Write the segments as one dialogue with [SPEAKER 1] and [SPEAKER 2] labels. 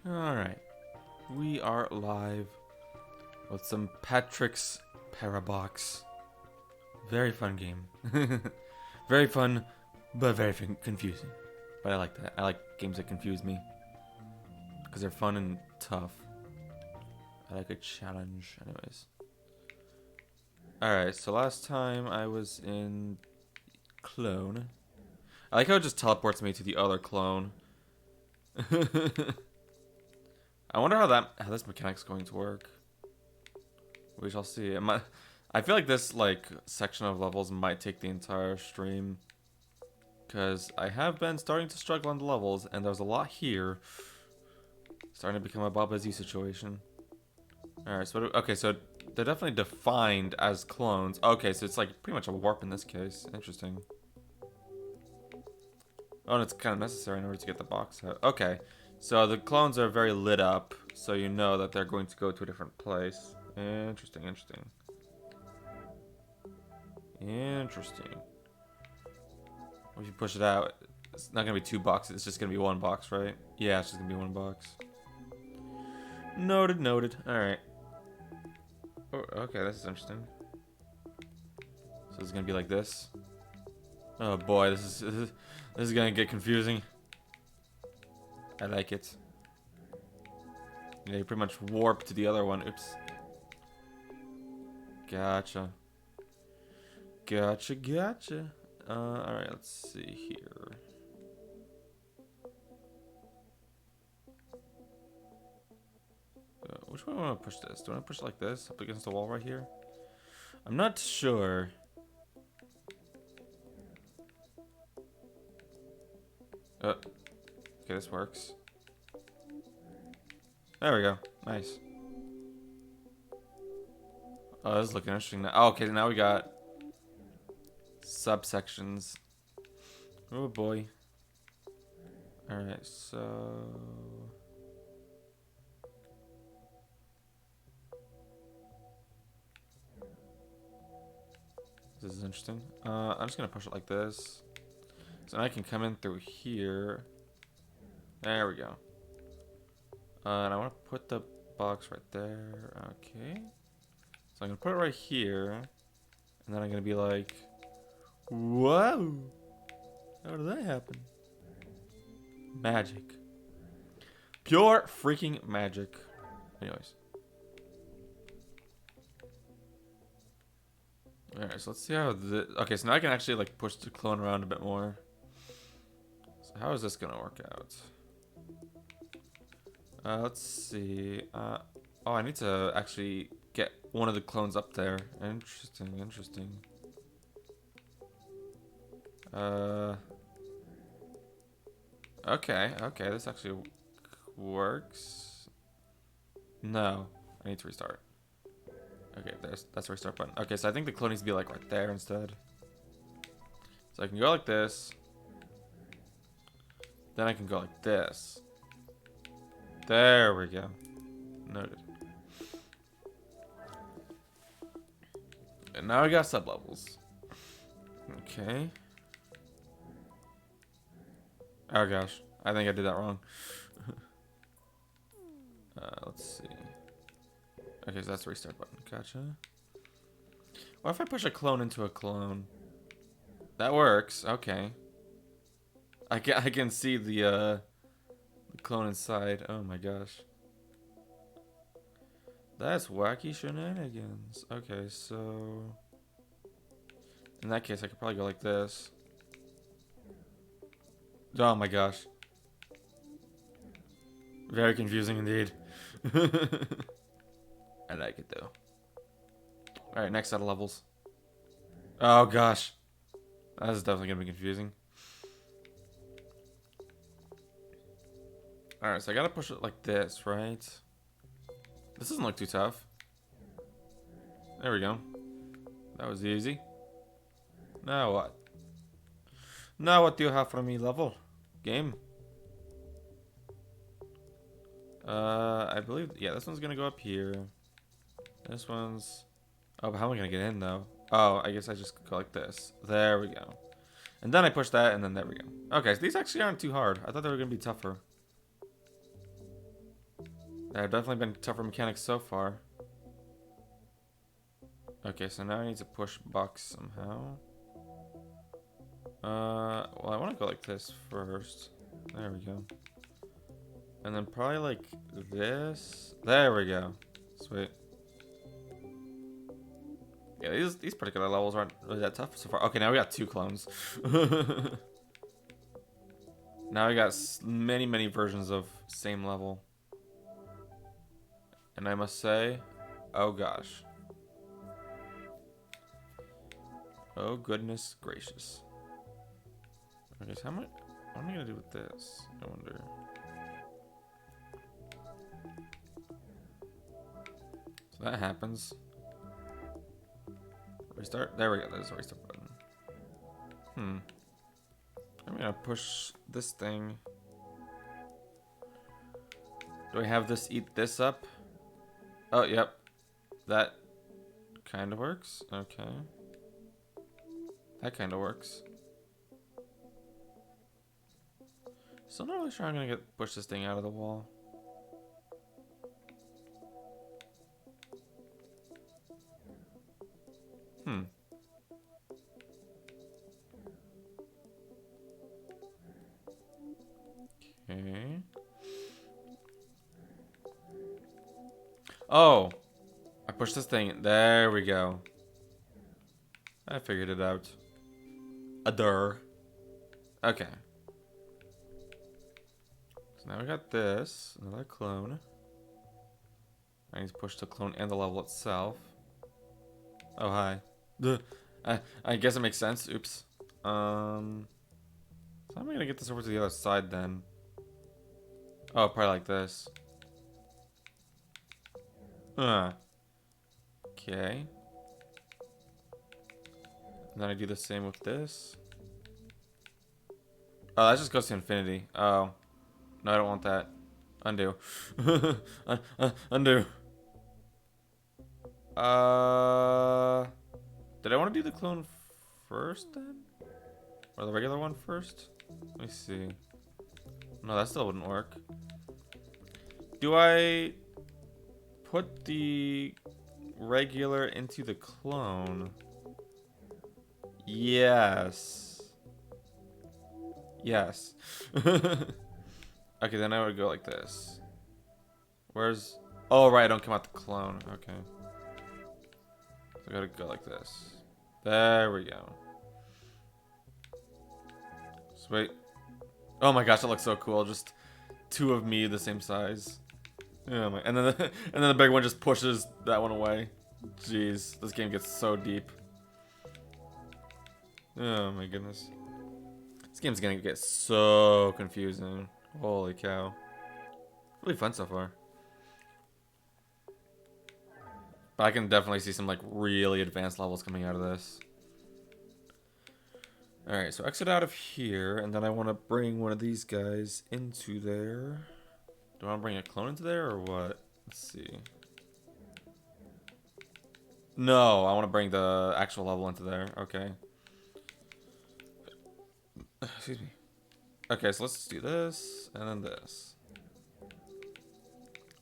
[SPEAKER 1] Alright. We are live with some Patrick's Parabox. Very fun game. Very fun, but very confusing. But I like that. I like games that confuse me. Because they're fun and tough. I like a challenge. Anyways. Alright, so last time I was in clone. I like how it just teleports me to the other clone. I wonder how this mechanic's going to work. We shall see. I feel like this section of levels might take the entire stream, because I have been starting to struggle on the levels, and there's a lot here. Starting to become a Baba Z situation. All right, so so they're definitely defined as clones. Okay, so it's like pretty much a warp in this case. Interesting. Oh, and it's kind of necessary in order to get the box out. Okay. So the clones are very lit up, so you know that they're going to go to a different place. Interesting, interesting. Interesting. If you push it out, it's not going to be 2 boxes, it's just going to be 1 box, right? Yeah, it's just going to be 1 box. Noted, noted. Alright. Oh, okay, this is interesting. So it's going to be like this. Oh boy, this is going to get confusing. I like it. Yeah, you pretty much warp to the other one. Oops. Gotcha. Gotcha, gotcha. Alright, let's see here. Which way do I want to push this? Do I want to push it like this? Up against the wall right here? I'm not sure. Okay, this works. There we go. Nice. Oh, this is looking interesting now. Oh, okay, now we got subsections. Oh boy. Alright, so... This is interesting. I'm just gonna push it like this. So I can come in through here. There we go. And I want to put the box right there. Okay. So I'm going to put it right here. And then I'm going to be like, whoa. How did that happen? Magic. Pure freaking magic. Anyways. Alright, so let's see how this... Okay, so now I can actually push the clone around a bit more. So how is this going to work out? Let's see. Oh, I need to actually get one of the clones up there. Interesting, interesting. Okay, okay, this actually works. No, I need to restart. Okay, that's the restart button. Okay, so I think the clone needs to be right there instead. So I can go like this. Then I can go like this. There we go. Noted. And now we got sublevels. Okay. Oh gosh, I think I did that wrong. Let's see. Okay, so that's the restart button. Gotcha. What if I push a clone into a clone? That works. Okay. I can see the clone inside. Oh my gosh. That's wacky shenanigans. Okay, so... In that case, I could probably go like this. Oh my gosh. Very confusing indeed. I like it though. Alright, next set of levels. Oh gosh. That is definitely gonna be confusing. Alright, so I gotta push it like this, right? This doesn't look too tough. There we go. That was easy. Now what? Now what do you have for me, level? Game? I believe... Yeah, this one's gonna go up here. This one's... Oh, but how am I gonna get in, though? Oh, I guess I just go like this. There we go. And then I push that, and then there we go. Okay, so these actually aren't too hard. I thought they were gonna be tougher. There have definitely been tougher mechanics so far. Okay, so now I need to push box somehow. Well, I want to go like this first. There we go. And then probably like this. There we go. Sweet. Yeah, these particular levels aren't really that tough so far. Okay, now we got 2 clones. Now we got many versions of same level. And I must say, oh gosh. Oh goodness gracious. Okay, so what am I gonna do with this? I wonder. So that happens. Restart. There we go. There's a restart button. I'm gonna push this thing. Do I have this eat this up? Oh, yep. That kind of works. Okay. That kind of works. Still not really sure I'm gonna push this thing out of the wall. Okay. Oh, I pushed this thing. There we go. I figured it out. Adore. Okay. So now we got this. Another clone. I need to push the clone and the level itself. Oh, hi. Duh. I guess it makes sense. Oops. So how am I gonna get this over to the other side then? Oh, probably like this. Okay. And then I do the same with this. Oh, that just goes to infinity. Oh. No, I don't want that. Undo. Undo. Did I want to do the clone first then? Or the regular one first? Let me see. No, that still wouldn't work. Do I put the regular into the clone? Yes. Yes. Okay, then I would go like this. Where's... Oh, right, I don't come out the clone. Okay. So I gotta go like this. There we go. Sweet. Oh my gosh, that looks so cool. Just 2 of me the same size. Oh my... And then the big one just pushes that one away. Jeez, this game gets so deep. Oh my goodness. This game's gonna get so confusing. Holy cow. Really fun so far. But I can definitely see some like really advanced levels coming out of this. Alright, so exit out of here, and then I want to bring one of these guys into there. Do I want to bring a clone into there or what? Let's see. No, I want to bring the actual level into there. Okay. Excuse me. Okay, so let's do this, and then this.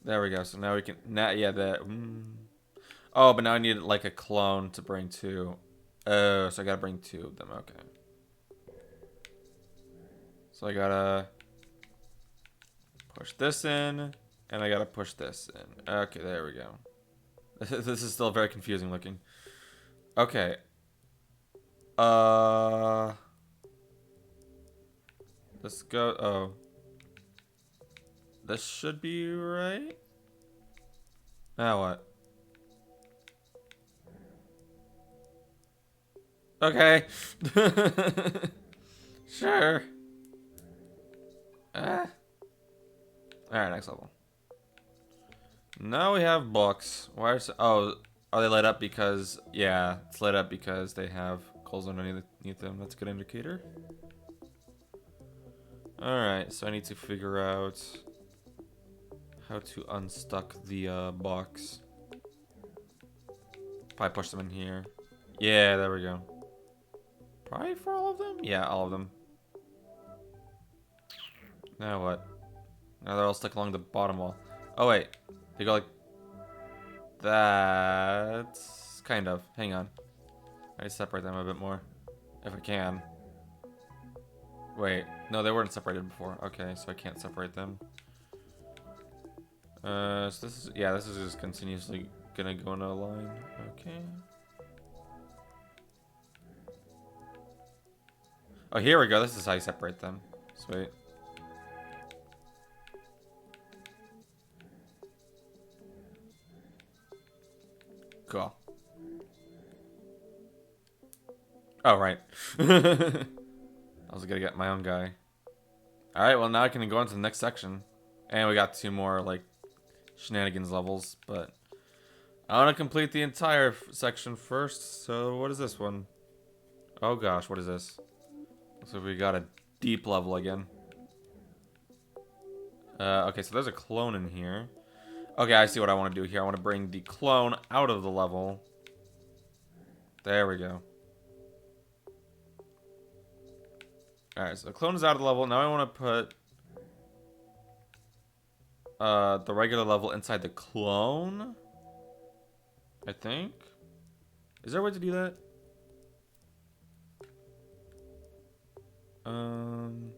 [SPEAKER 1] There we go. So now we can... Now, yeah, that... Oh, but now I need like a clone to bring 2. Oh, so I gotta bring 2 of them. Okay. So I gotta push this in, and I gotta push this in. Okay, there we go. This is still very confusing looking. Okay. Let's go. Oh. This should be right. Now what? Okay. Sure. Alright, next level. Now we have books. Why is... Oh, are they lit up because... Yeah, it's lit up because they have coals underneath them. That's a good indicator. Alright, so I need to figure out how to unstuck the box. Probably push them in here. Yeah, there we go. Probably for all of them? Yeah, all of them. Now what? Now they're all stuck along the bottom wall. Oh wait, they go like that. Kind of. Hang on. I separate them a bit more, if I can. Wait, no, they weren't separated before. Okay, so I can't separate them. So this is, yeah, this is just continuously gonna go in a line. Okay. Oh, here we go. This is how you separate them. Sweet. Cool. Oh, right. I was gonna get my own guy. Alright, well now I can go into the next section. And we got 2 more, like, shenanigans levels, but I want to complete the entire section first, so what is this one? Oh gosh, what is this? So we got a deep level again. Okay, so there's a clone in here. Okay, I see what I want to do here. I want to bring the clone out of the level. There we go. Alright, so the clone is out of the level. Now I want to put the regular level inside the clone, I think. Is there a way to do that? I'm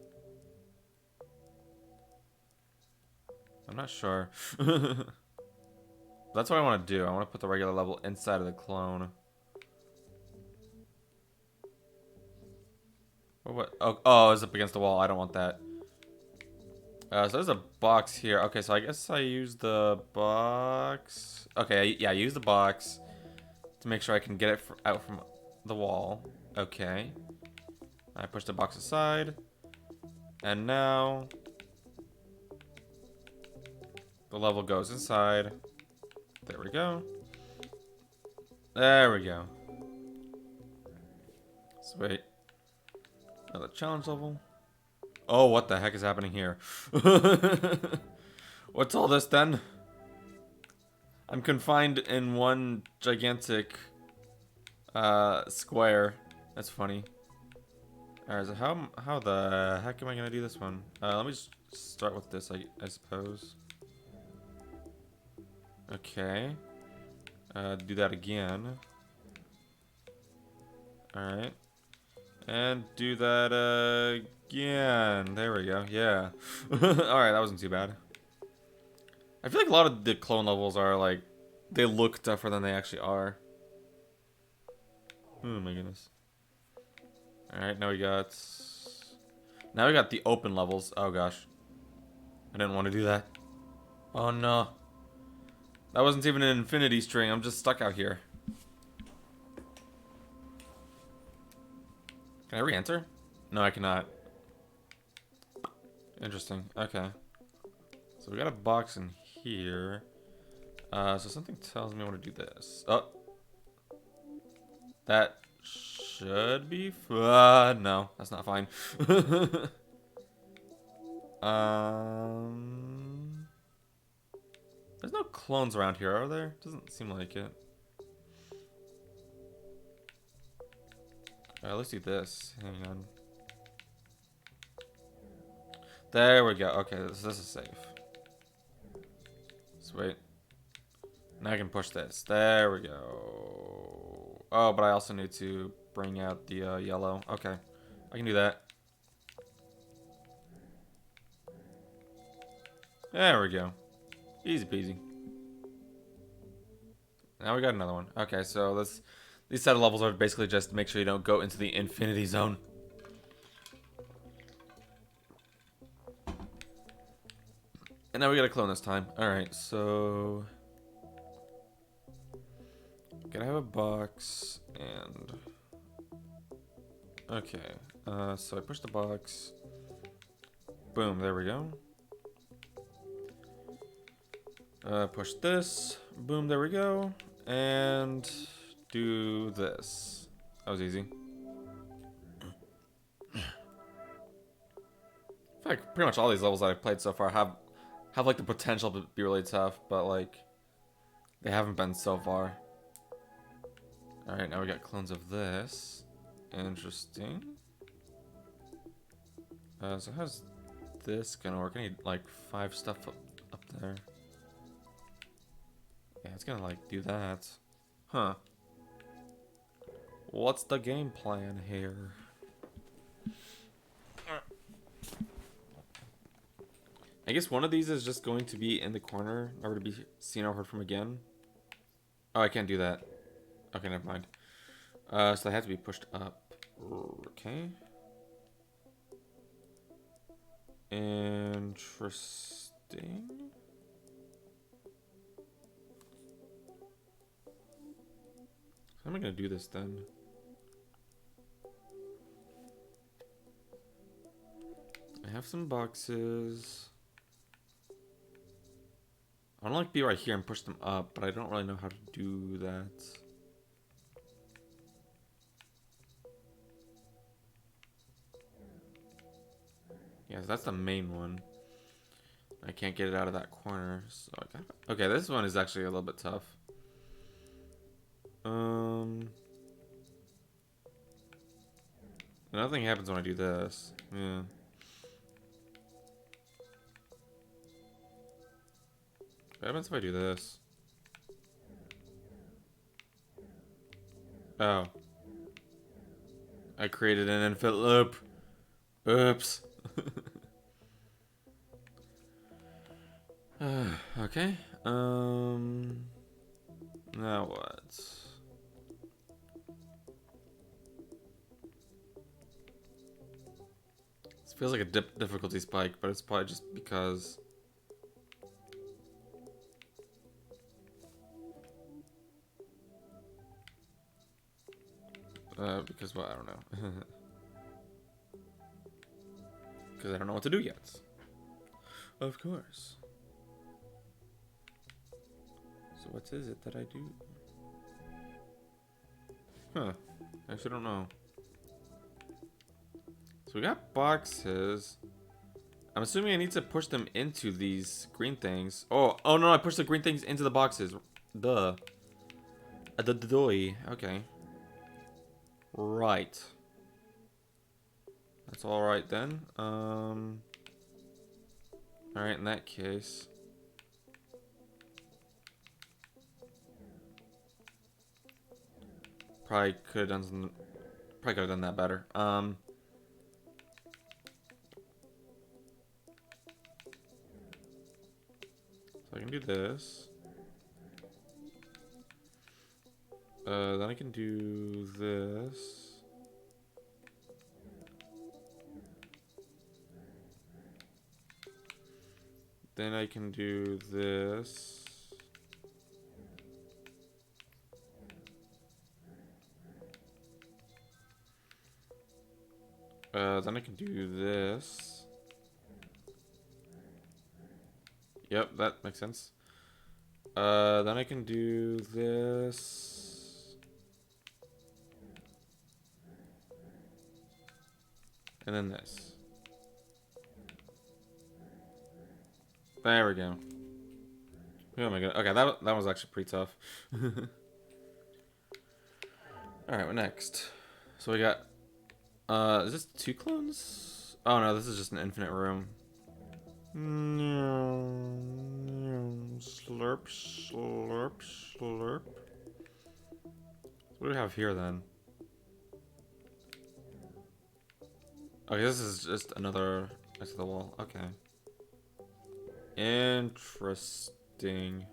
[SPEAKER 1] not sure. That's what I want to do. I want to put the regular level inside of the clone. What? Oh, it's up against the wall. I don't want that. So there's a box here. Okay, so I guess I use the box. Okay, yeah, I use the box to make sure I can get it out from the wall. Okay. I push the box aside. And now the level goes inside. There we go. There we go. Sweet. Another challenge level. Oh, what the heck is happening here? What's all this then? I'm confined in one gigantic square. That's funny. Alright, so how the heck am I gonna do this one? Let me just start with this, I suppose. Okay. Do that again. Alright. And do that again. There we go. Yeah. Alright, that wasn't too bad. I feel like a lot of the clone levels are like, they look tougher than they actually are. Oh my goodness. Alright, now we got the open levels. Oh gosh. I didn't want to do that. Oh no. That wasn't even an infinity string. I'm just stuck out here. Can I re-enter? No, I cannot. Interesting. Okay. So we got a box in here. So something tells me I want to do this. Oh. That should be no, that's not fine. There's no clones around here, are there? Doesn't seem like it. Alright, let's do this. Hang on. There we go. Okay, this is safe. Sweet. Now I can push this. There we go. Oh, but I also need to bring out the yellow. Okay, I can do that. There we go. Easy peasy. Now we got another one. Okay, so these set of levels are basically just to make sure you don't go into the infinity zone. And now we got a clone this time. Alright, so gotta have a box and okay. So I push the box. Boom, there we go. Push this. Boom, there we go. And do this. That was easy. I feel like pretty much all these levels that I've played so far have like the potential to be really tough, but like they haven't been so far. Alright, now we got clones of this. Interesting. So how's this gonna work? I need like 5 stuff up there. it's gonna like do that. Huh. What's the game plan here? I guess one of these is just going to be in the corner, never to be seen or heard from again. Oh, I can't do that. Okay, never mind. So they have to be pushed up. Okay. Interesting. How am I gonna do this then? I have some boxes. I don't like be right here and push them up, but I don't really know how to do that. Yeah, so that's the main one. I can't get it out of that corner. So okay, this one is actually a little bit tough. Nothing happens when I do this. Yeah. What happens if I do this? Oh. I created an infinite loop. Oops. Okay. Now what? This feels like a difficulty spike, but it's probably just because. Because what? I don't know. Because I don't know what to do yet. Of course. So what is it that I do? Huh. I actually don't know. So we got boxes. I'm assuming I need to push them into these green things. Oh no, I pushed the green things into the boxes. Duh. Okay. Right. That's alright then. Alright, in that case. Probably could have done that better. So I can do this. Then I can do this. Then I can do this. Then I can do this. Yep, that makes sense. Then I can do this. And then this. There we go. Oh my god. Okay, that was actually pretty tough. Alright, what next? So we got... is this 2 clones? Oh no, this is just an infinite room. Slurp, slurp, slurp. What do we have here then? Okay, this is just another next to the wall. Okay. Interesting.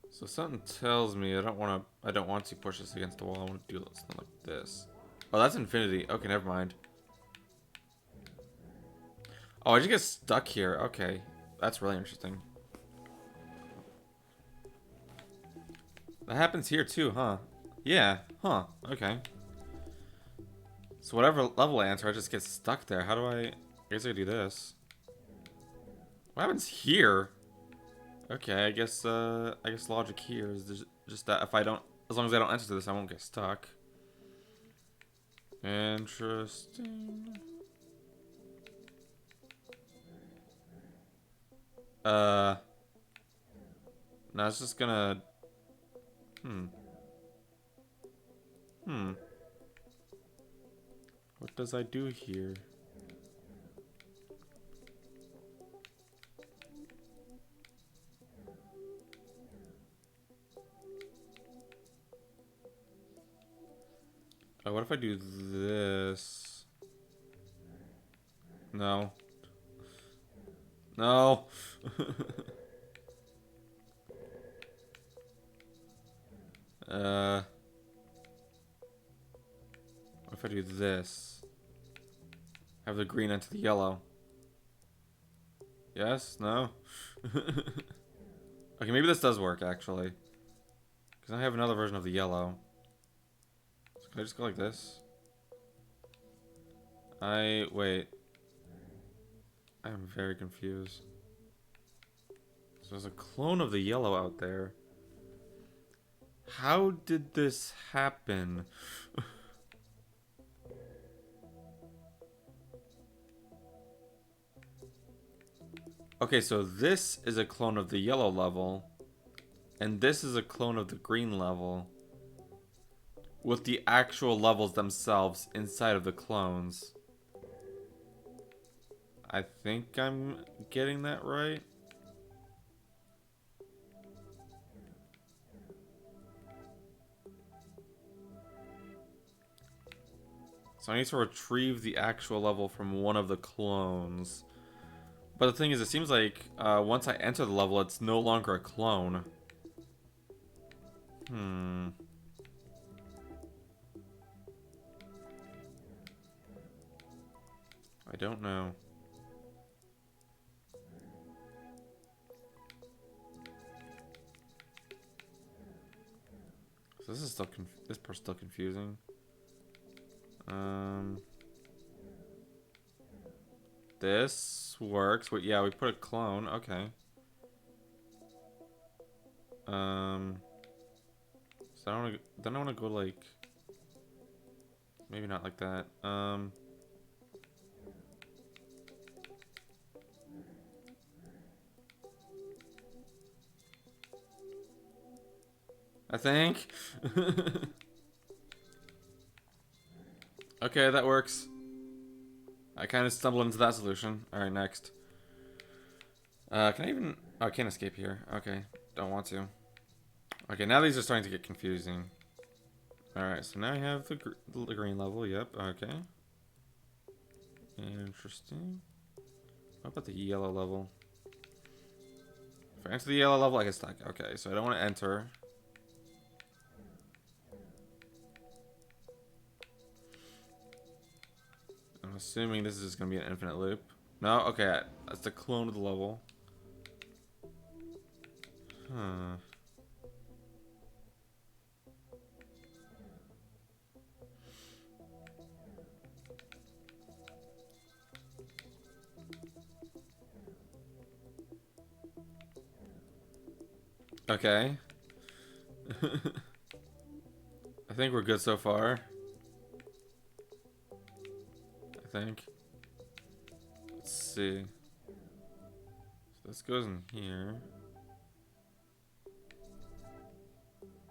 [SPEAKER 1] So something tells me I don't want to push this against the wall. I want to do something like this. Oh, that's infinity. Okay, never mind. Oh, I just get stuck here. Okay. That's really interesting. That happens here too, huh? Yeah. Huh. Okay. So whatever level I enter, I just get stuck there. How do I guess I do this. What happens here? Okay, I guess logic here is just that if I don't, as long as I don't enter this, I won't get stuck. Interesting. No, it's just gonna... What does I do here? Oh, what if I do this? No. No. What if I do this? Have the green enter the yellow. Yes? No? Okay, maybe this does work, actually. Because I have another version of the yellow. So can I just go like this? Wait. I'm very confused. So there's a clone of the yellow out there. How did this happen? Okay, so this is a clone of the yellow level. And this is a clone of the green level. With the actual levels themselves inside of the clones. I think I'm getting that right. So I need to retrieve the actual level from one of the clones. But the thing is, it seems like once I enter the level, it's no longer a clone. I don't know. So this is still this part's still confusing. This works. Wait, yeah, we put a clone. Okay. So I want to go like maybe not like that. I think. Okay, that works. I kind of stumbled into that solution. Alright, next. Can I even... Oh, I can't escape here. Okay, don't want to. Okay, now these are starting to get confusing. Alright, so now I have the green level. Yep, okay. Interesting. What about the yellow level? If I enter the yellow level, I get stuck. Okay, so I don't want to enter. I'm assuming this is just going to be an infinite loop. No? Okay, that's the clone of the level. Huh. Okay. I think we're good so far. I think. Let's see. So this goes in here.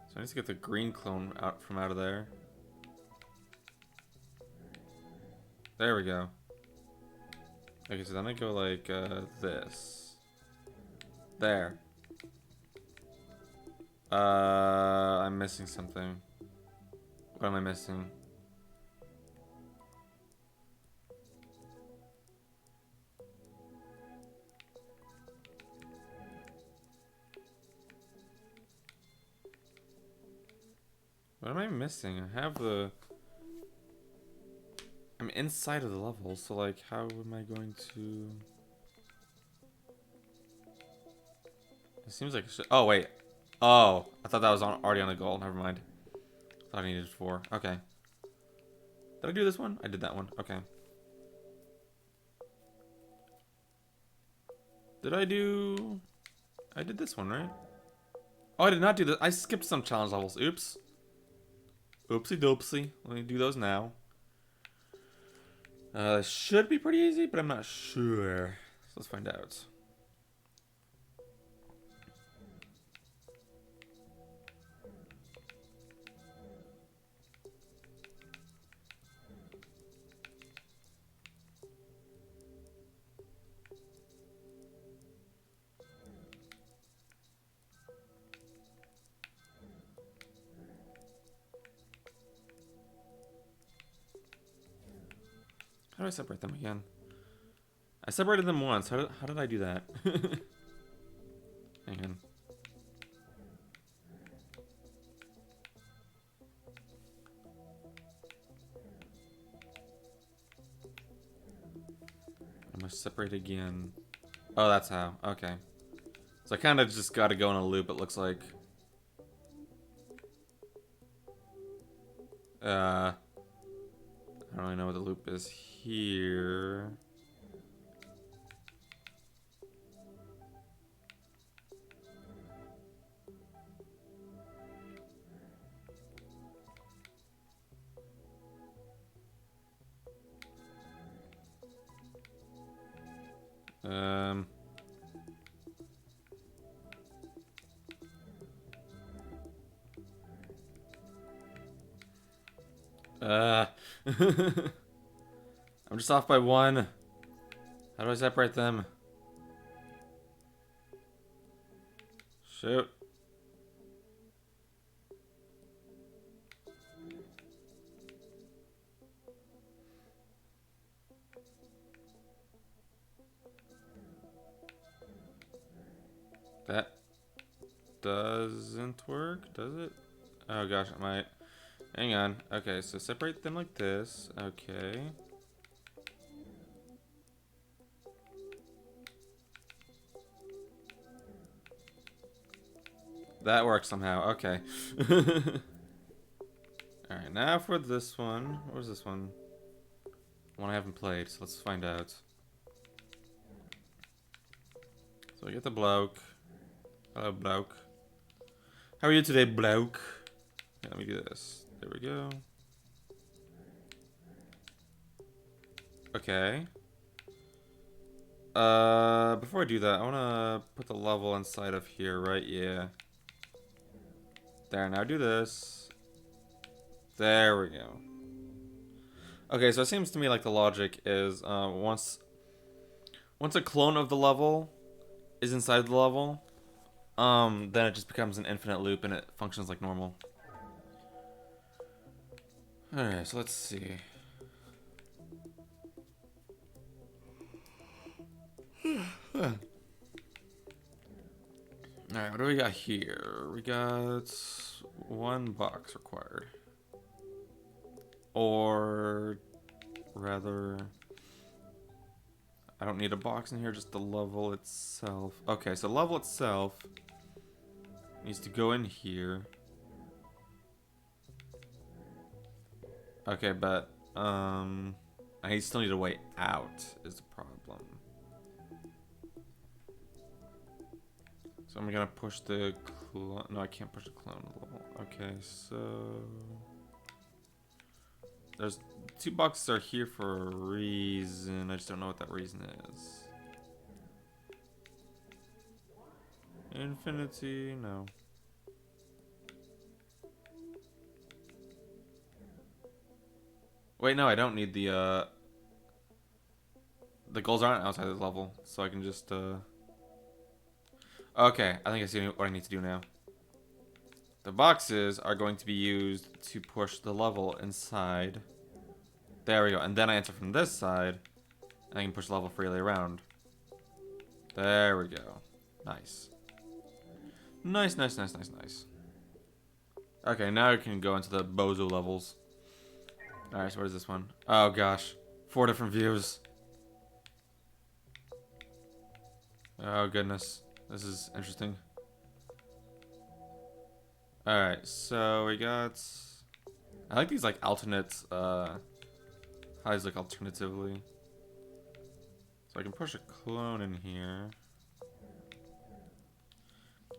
[SPEAKER 1] So I need to get the green clone out from out of there. There we go. Okay, so then I go like this. There. I'm missing something. What am I missing? What am I missing? I have the... I'm inside of the level, so like, how am I going to... It seems like... Oh, wait. Oh, I thought that was already on the goal. Never mind. I thought I needed 4. Okay. Did I do this one? I did that one. Okay. Did I do... I did this one, right? Oh, I did not do this. I skipped some challenge levels. Oops. Oopsie doopsie. Let me do those now. Should be pretty easy, but I'm not sure. So let's find out. do I separate them again? I separated them once. How did I do that? Hang on. I must separate again. Oh, that's how. Okay. So I kind of just got to go in a loop, it looks like. I don't really know what the loop is here. Um... I'm just off by one. How do I separate them? Shoot. That doesn't work, does it? Oh gosh, it might. Hang on. Okay, so separate them like this. Okay. That works somehow. Okay. Alright, now for this one. Where's this one? One I haven't played, so let's find out. So we get the bloke. Hello, bloke. How are you today, bloke? Yeah, let me do this. There we go. Okay. Before I do that, I want to put the level inside of here, right? Yeah. There, now do this. There we go. Okay, so it seems to me like the logic is, once a clone of the level is inside the level, then it just becomes an infinite loop and it functions like normal. Alright, so let's see. Alright, what do we got here? We got one box required. Or rather, I don't need a box in here, just the level itself. Okay, so level itself needs to go in here. Okay, but I still need a way out is the problem. So I'm gonna push the clone. No, I can't push the clone level. Okay, so there's two boxes are here for a reason. I just don't know what that reason is. Infinity, no. Wait, no, I don't need the goals aren't outside the level, so I can just okay, I think I see what I need to do now. The boxes are going to be used to push the level inside. There we go. And then I enter from this side, and I can push the level freely around. There we go. Nice. Nice, nice, nice, nice, nice. Okay, now I can go into the bozo levels. Alright, so what is this one? Oh gosh. 4 different views. Oh goodness. This is interesting. Alright, so we got... I like these like alternate highs like alternatively. So I can push a clone in here.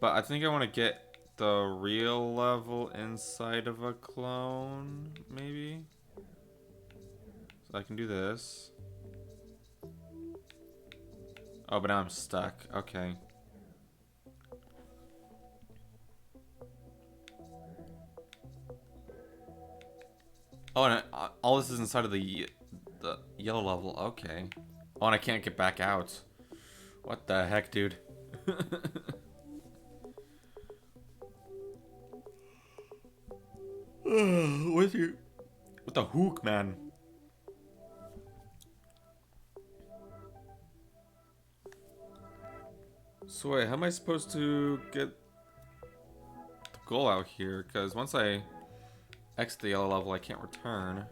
[SPEAKER 1] But I think I want to get the real level inside of a clone, maybe? So I can do this. Oh, but now I'm stuck. Okay. Oh, and all this is inside of the yellow level. Okay. Oh, and I can't get back out. What the heck, dude? With the hook, man. So wait, how am I supposed to get the goal out here? Because once I exit the yellow level, I can't return.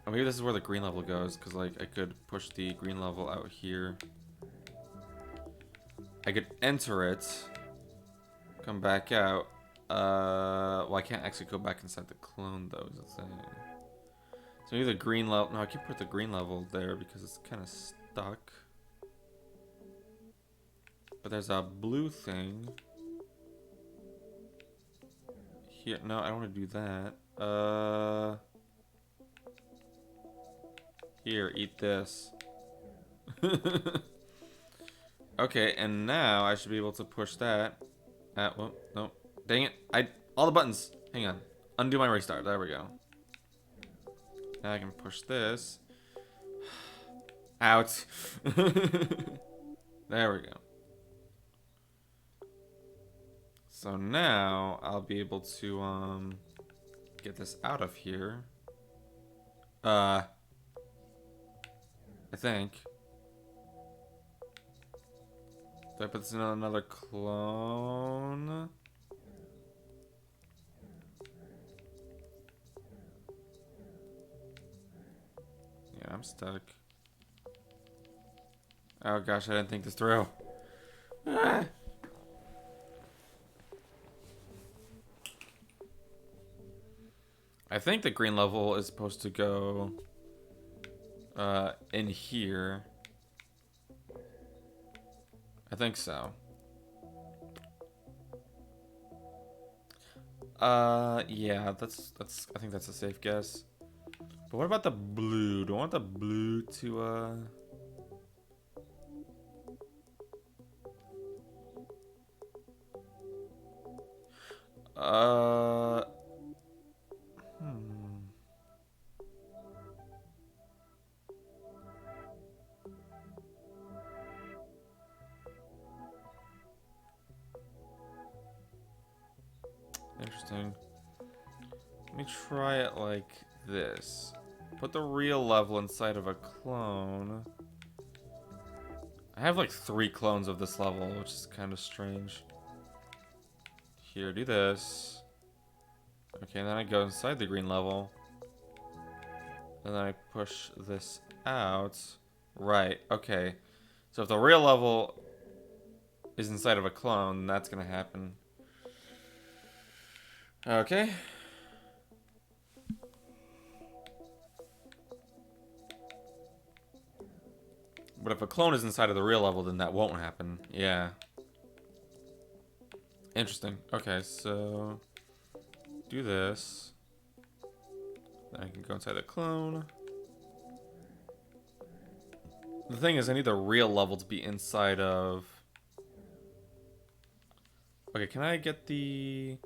[SPEAKER 1] Or maybe this is where the green level goes, because like I could push the green level out here. I could enter it, come back out. Well, I can't actually go back inside the clone though, is the thing. So maybe the green level. No, I can't put the green level there because it's kind of stuck. But there's a blue thing here. No, I don't want to do that. Here, eat this. Okay, and now I should be able to push that. Well, no, dang it! All the buttons. Hang on. Undo my restart. There we go. Now I can push this. Out. There we go. So now I'll be able to get this out of here. I think. Do I put this in another clone? Yeah, I'm stuck. Oh gosh, I didn't think this through. Ah. I think the green level is supposed to go in here. I think so. Yeah, that's I think that's a safe guess. But what about the blue? Do I want the blue to Interesting. Let me try it like this. Put the real level inside of a clone. I have like 3 clones of this level, which is kind of strange. Here, do this. Okay, and then I go inside the green level. And then I push this out. Right, okay. So if the real level is inside of a clone, that's gonna happen. Okay. But if a clone is inside of the real level, then that won't happen. Yeah. Interesting. Okay, so do this. Then I can go inside the clone. The thing is, I need the real level to be inside of... Okay, can I get this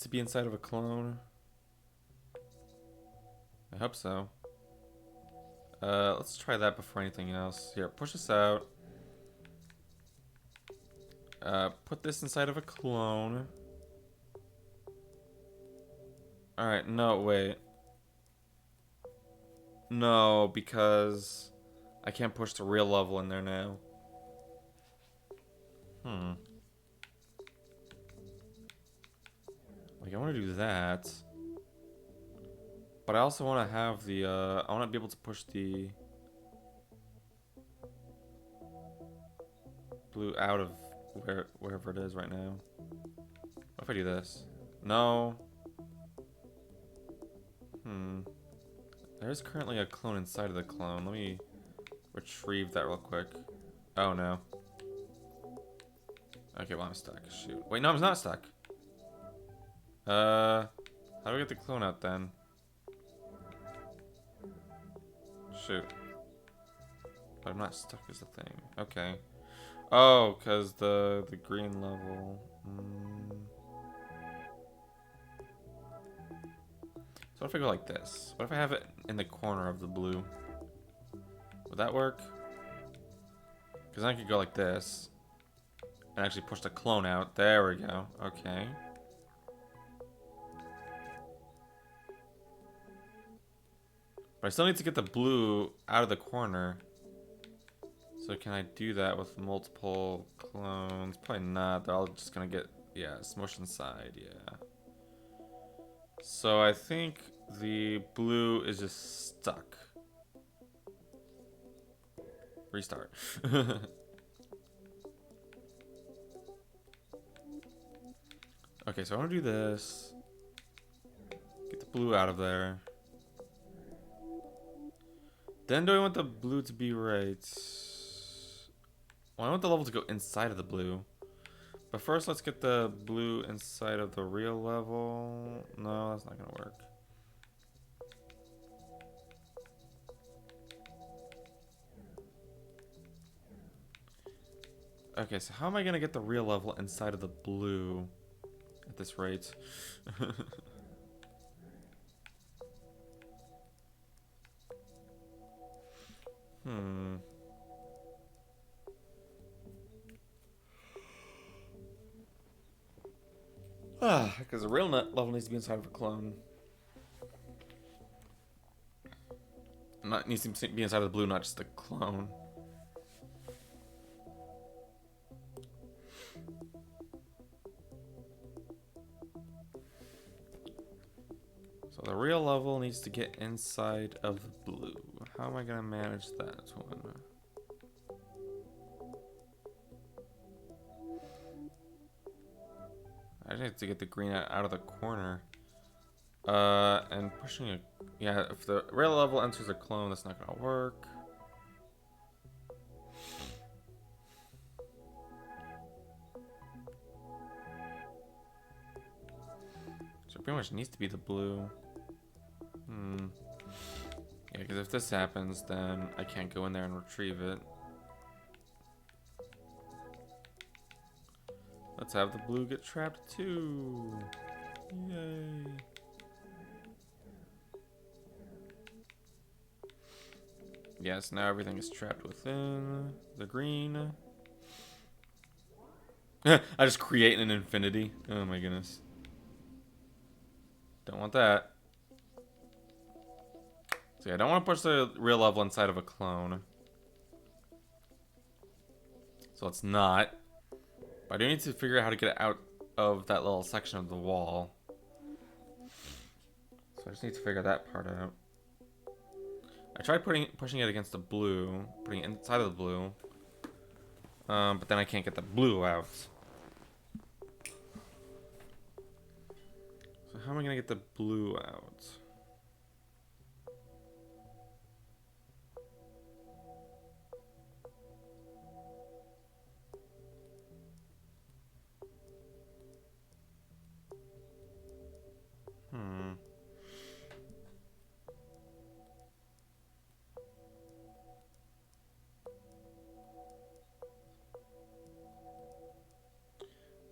[SPEAKER 1] to be inside of a clone? I hope so. Let's try that before anything else. Here, push this out. Put this inside of a clone. Alright, no, wait. No, because I can't push the real level in there now. Like, I want to do that. But I also want to have the, I want to be able to push the blue out of wherever it is right now. What if I do this? No. There is currently a clone inside of the clone. Let me retrieve that real quick. Oh, no. Okay, well, I'm stuck. Shoot. Wait, no, I'm not stuck. How do I get the clone out then? Shoot. But I'm not stuck is the thing. Okay. Oh, because the green level. So what if I go like this? What if I have it in the corner of the blue? Would that work? Because then I could go like this. And actually push the clone out. There we go. Okay. But I still need to get the blue out of the corner. So can I do that with multiple clones? Probably not. They're all just gonna get, yeah, smush inside, yeah. So I think the blue is just stuck. Restart. Okay, so I want to do this. Get the blue out of there. Then do I want the blue to be right? Well, I want the level to go inside of the blue. But first, let's get the blue inside of the real level. No, that's not going to work. Okay, so how am I going to get the real level inside of the blue at this rate? Because the real level needs to be inside of a clone. Needs to be inside of the blue, not just the clone. So the real level needs to get inside of the blue. How am I going to manage that one? I just need to get the green out of the corner. And pushing a... Yeah, if the real level enters a clone, that's not going to work. So it pretty much needs to be the blue. Yeah, because if this happens, then I can't go in there and retrieve it. Let's have the blue get trapped too. Yay. Yes, now everything is trapped within the green. I just create an infinity. Oh my goodness. Don't want that. So yeah, I don't want to push the real level inside of a clone. So it's not. But I do need to figure out how to get it out of that little section of the wall. So I just need to figure that part out. I tried pushing it against the blue, putting it inside of the blue. But then I can't get the blue out. So how am I going to get the blue out?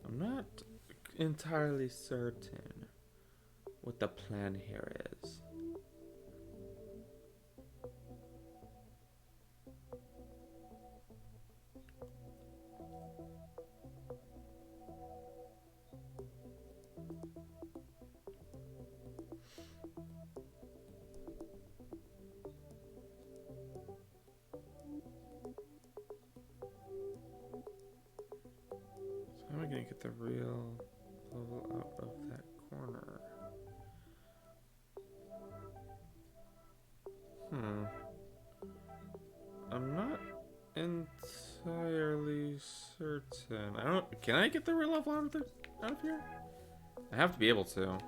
[SPEAKER 1] I'm not entirely certain what the plan here is. How am I gonna get the real level out of that corner? I'm not entirely certain. I don't. Can I get the real level out of here? I have to be able to.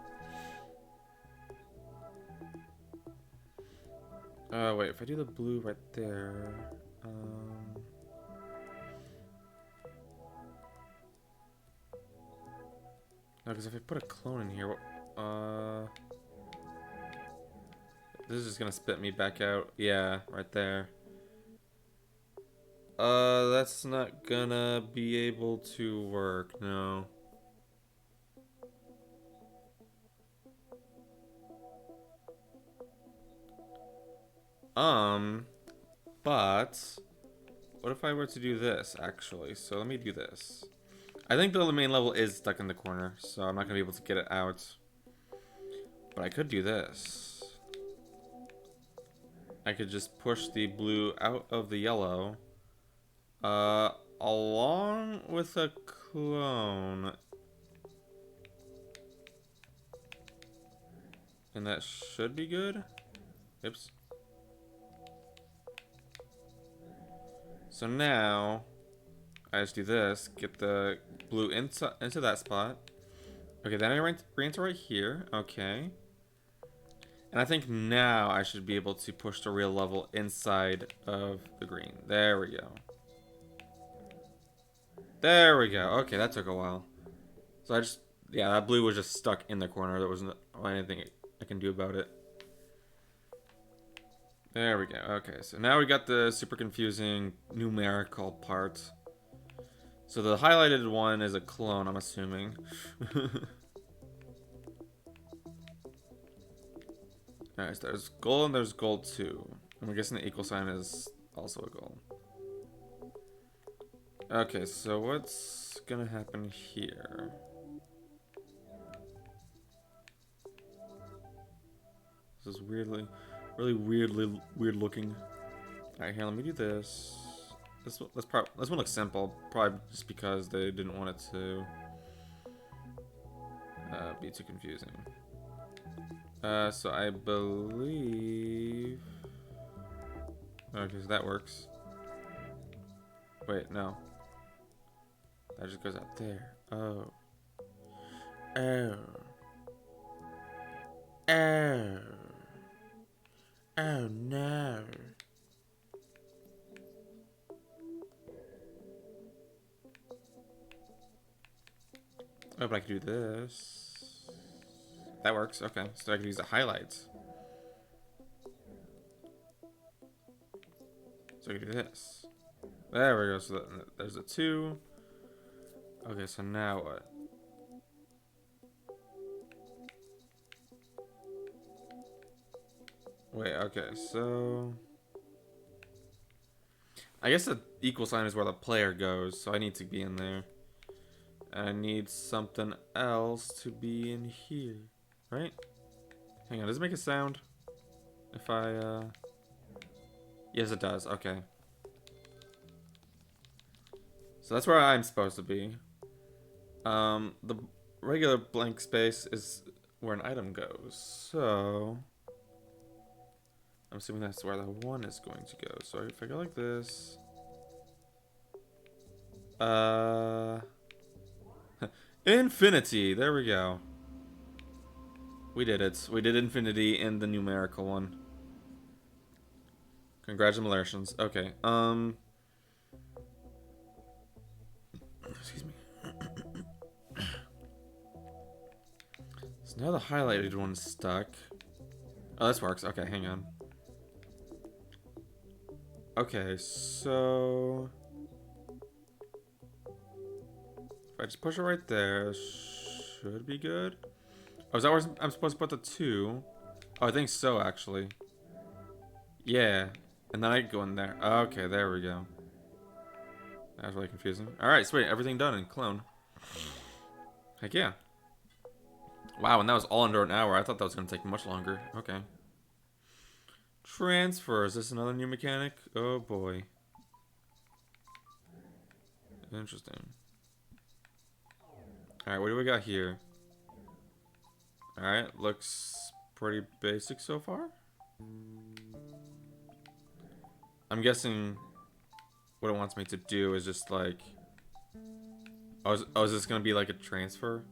[SPEAKER 1] Wait. If I do the blue right there, no, because if I put a clone in here, this is just gonna spit me back out. Yeah, right there. That's not gonna be able to work, no. But what if I were to do this, actually? So let me do this. I think the main level is stuck in the corner, so I'm not gonna be able to get it out. But I could do this. I could just push the blue out of the yellow Along with a clone. And that should be good. Oops. So now, I just do this. Get the blue into that spot. Okay, then I re-enter right here. Okay. And I think now I should be able to push the real level inside of the green. There we go. There we go. Okay, that took a while. So I just... Yeah, that blue was just stuck in the corner. There wasn't anything I can do about it. There we go. Okay, so now we got the super confusing numerical part. So the highlighted one is a clone, I'm assuming. Alright, so there's gold and there's gold too. I'm guessing the equal sign is also a gold. Okay, so what's gonna happen here? This is really weird looking. Alright, here, let me do this. This one looks simple, probably just because they didn't want it to be too confusing. So I believe... Okay, so that works. Wait, no. That just goes out there. Oh. Oh. Oh. Oh no. Oh, but I can do this. That works, okay. So I can use the highlights. So I can do this. There we go. So there's a 2. Okay, so now what? Wait, okay, so... I guess the equal sign is where the player goes, so I need to be in there. And I need something else to be in here, right? Hang on, does it make a sound? If I, Yes, it does, okay. So that's where I'm supposed to be. The regular blank space is where an item goes, so... I'm assuming that's where the 1 is going to go. So if I go like this... Infinity! There we go. We did it. We did infinity in the numerical one. Congratulations. Okay, excuse me. So now the highlighted one's stuck. Oh, this works. Okay, hang on. Okay, so... If I just push it right there, should be good. Oh, is that where I'm supposed to put the 2? Oh, I think so, actually. Yeah. And then I go in there. Okay, there we go. That was really confusing. Alright, sweet. Everything done in clone. Heck yeah. Wow, and that was all under an hour. I thought that was going to take much longer. Okay. Transfer. Is this another new mechanic? Oh, boy. Interesting. Alright, what do we got here? Alright, looks pretty basic so far. I'm guessing what it wants me to do is just like... Oh, is this going to be like a transfer?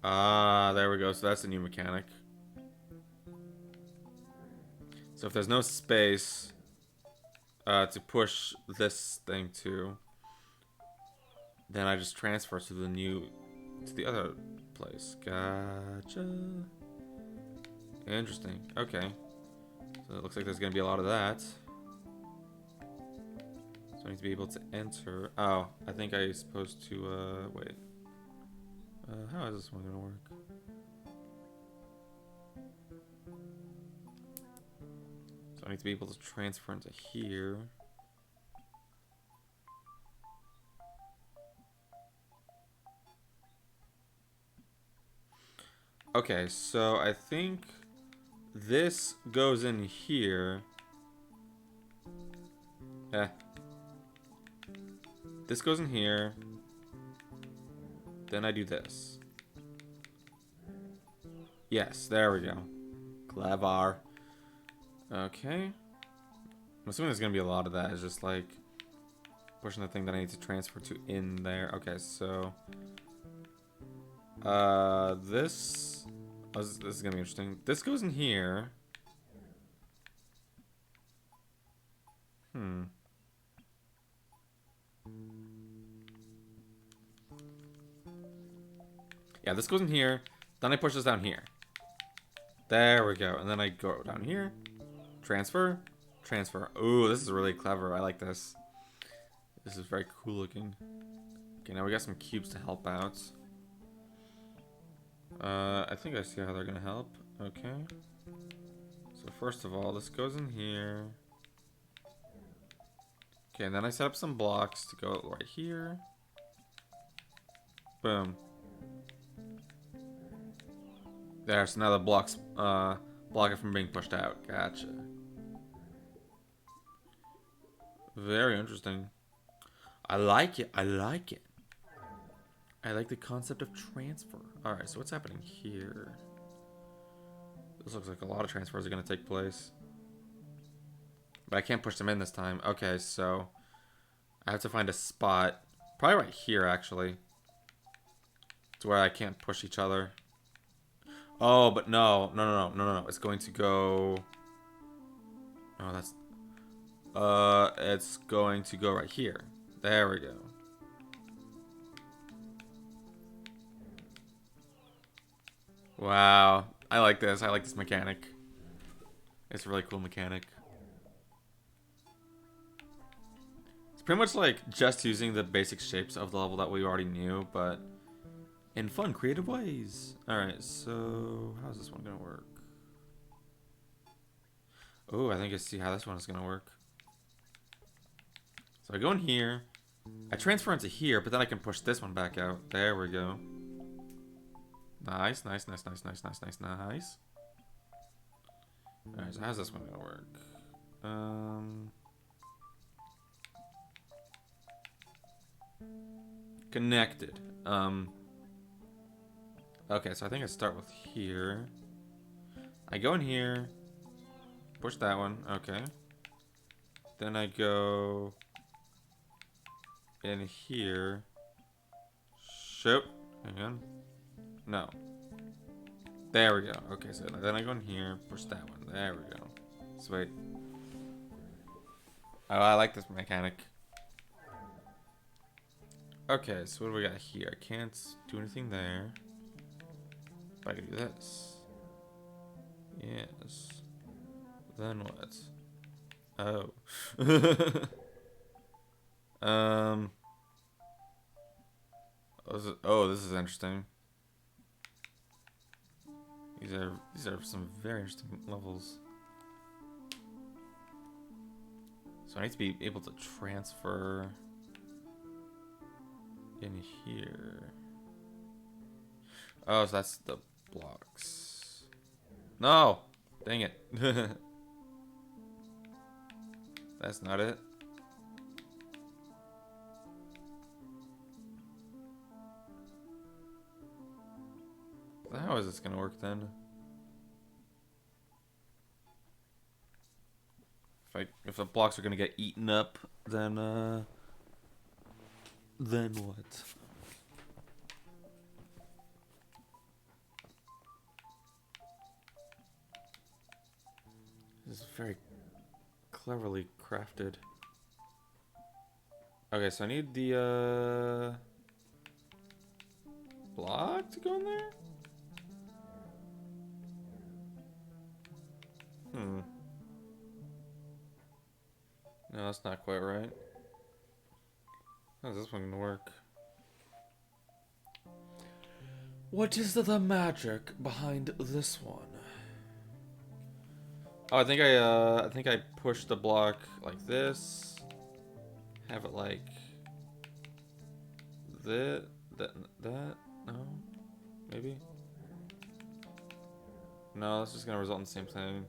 [SPEAKER 1] Ah, there we go. So that's the new mechanic. So if there's no space to push this thing to, then I just transfer to the other place. Gotcha. Interesting. Okay. So it looks like there's gonna be a lot of that. So I need to be able to enter. Oh, I think I'm supposed to wait. How is this one gonna work? So I need to be able to transfer into here. Okay, so I think this goes in here. this goes in here. Then I do this. Yes, there we go. Clever. Okay. I'm assuming there's gonna be a lot of that. It's just like pushing the thing that I need to transfer to in there. Okay, so this this is gonna be interesting. This goes in here. Yeah, this goes in here. Then I push this down here. There we go. And then I go down here. Transfer. Transfer. Ooh, this is really clever. I like this. This is very cool looking. Okay, now we got some cubes to help out. I think I see how they're gonna help. Okay. So first of all, this goes in here. Okay, and then I set up some blocks to go right here. Boom. There, so now the blocks block it from being pushed out. Gotcha. Very interesting. I like it. I like it. I like the concept of transfer. Alright, so what's happening here? This looks like a lot of transfers are going to take place. But I can't push them in this time. Okay, so I have to find a spot. Probably right here, actually. To where I can't push each other. Oh, but no. No. It's going to go... Oh, that's... it's going to go right here. There we go. Wow. I like this. I like this mechanic. It's a really cool mechanic. It's pretty much like just using the basic shapes of the level that we already knew, but in fun, creative ways. Alright, so how's this one gonna work? Oh, I think I see how this one is gonna work. So I go in here. I transfer into here, but then I can push this one back out. There we go. Nice. Alright, so how's this one gonna work? Connected. Okay, so I think I start with here. I go in here. Push that one. Okay. Then I go in here. Shoot. Hang on. No. There we go. Okay, so then I go in here, push that one. There we go. Sweet. Oh, I like this mechanic. Okay, so what do we got here? I can't do anything there. But I can do this. Yes. Then what? Oh. Oh, this is interesting. These are some very interesting levels. So I need to be able to transfer in here. Oh, so that's the blocks. No! Dang it. That's not it. How is this gonna work then? If the blocks are gonna get eaten up, then what? This is very cleverly crafted. Okay, so I need the block to go in there? No, that's not quite right. How's this one gonna work? What is the magic behind this one? Oh, I think I push the block like this. Have it like that. No, maybe. No, that's just gonna result in the same thing.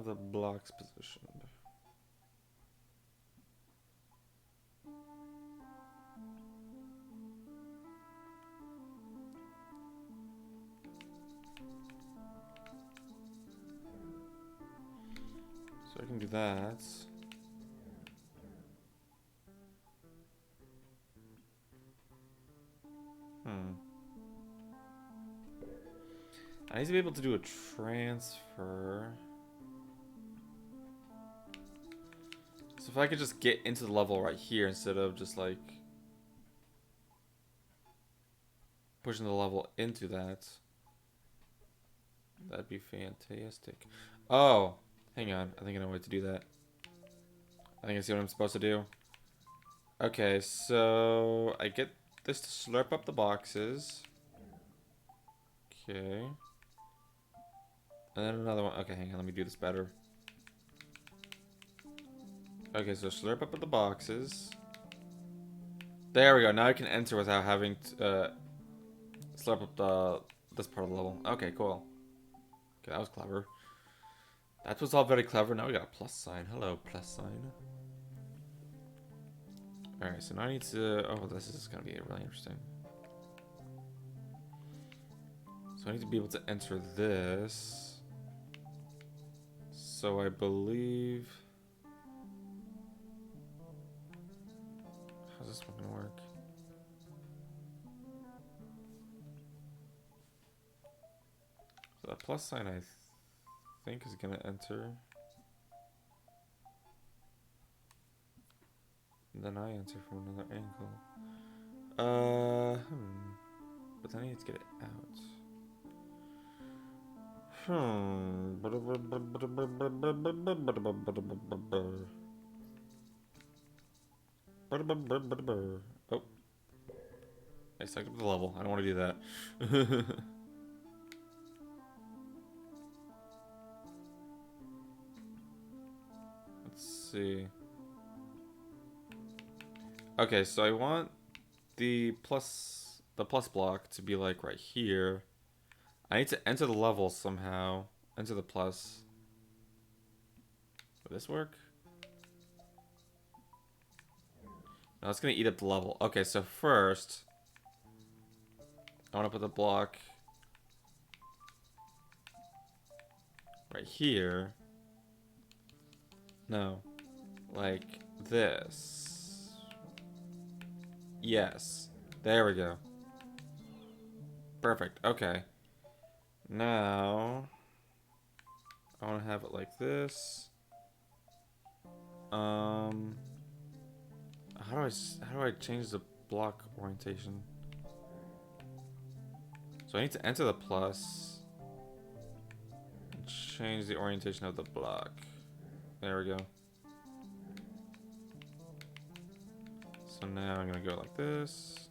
[SPEAKER 1] have the blocks positioned? So I can do that. I need to be able to do a transfer. So if I could just get into the level right here instead of just like pushing the level into that, that'd be fantastic. Oh, hang on. I think I know what to do that. I think I see what I'm supposed to do. Okay, so I get this to slurp up the boxes. Okay. And then another one. Okay, hang on. Let me do this better. Okay, so slurp up at the boxes. There we go. Now I can enter without having to slurp up this part of the level. Okay, cool. Okay, that was clever. That was all very clever. Now we got a plus sign. Hello, plus sign. Alright, so now I need to... Oh, this is going to be really interesting. So I need to be able to enter this. So I believe... How's this one going to work? So that plus sign I think is going to enter. And then I enter from another angle. But then I need to get it out. Oh. I sucked up the level. I don't want to do that. Let's see. Okay, so I want the plus block to be like right here. I need to enter the level somehow. Enter the plus. Will this work? No, it's gonna eat up the level. Okay, so first I want to put the block right here. No, like this. Yes, there we go. Perfect. Okay. Now I want to have it like this. How do I change the block orientation? So I need to enter the plus and change the orientation of the block. There we go. So now I'm gonna go like this.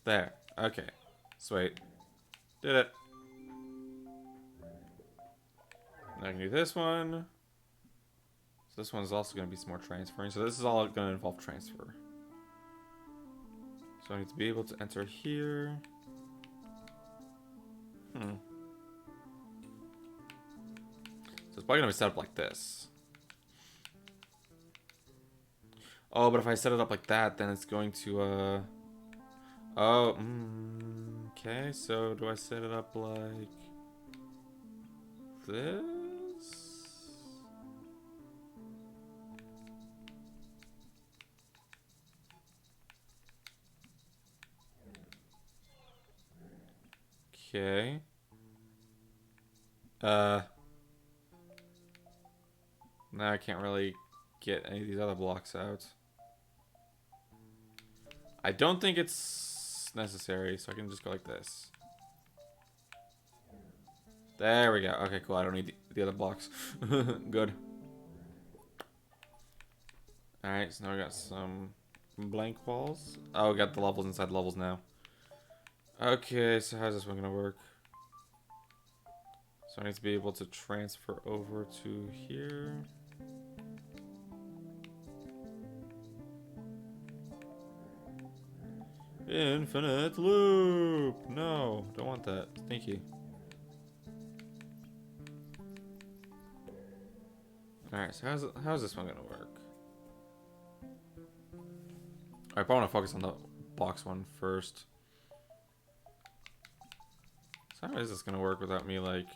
[SPEAKER 1] There. Okay. Sweet. Did it. Now I can do this one. So this one's also going to be some more transferring. So this is all going to involve transfer. So I need to be able to enter here. So it's probably going to be set up like this. Oh, but if I set it up like that, then it's going to, oh, okay, so do I set it up like this? Okay. Now I can't really get any of these other blocks out. I don't think it's necessary, so I can just go like this. There we go. Okay, cool. I don't need the other blocks. Good. Alright, so now we got some blank walls. Oh, we got the levels inside levels now. Okay, so how's this one gonna work? So I need to be able to transfer over to here. Infinite loop! No, don't want that. Thank you. Alright, so how's this one gonna work? I probably want to focus on the box one first. So how is this gonna work without me like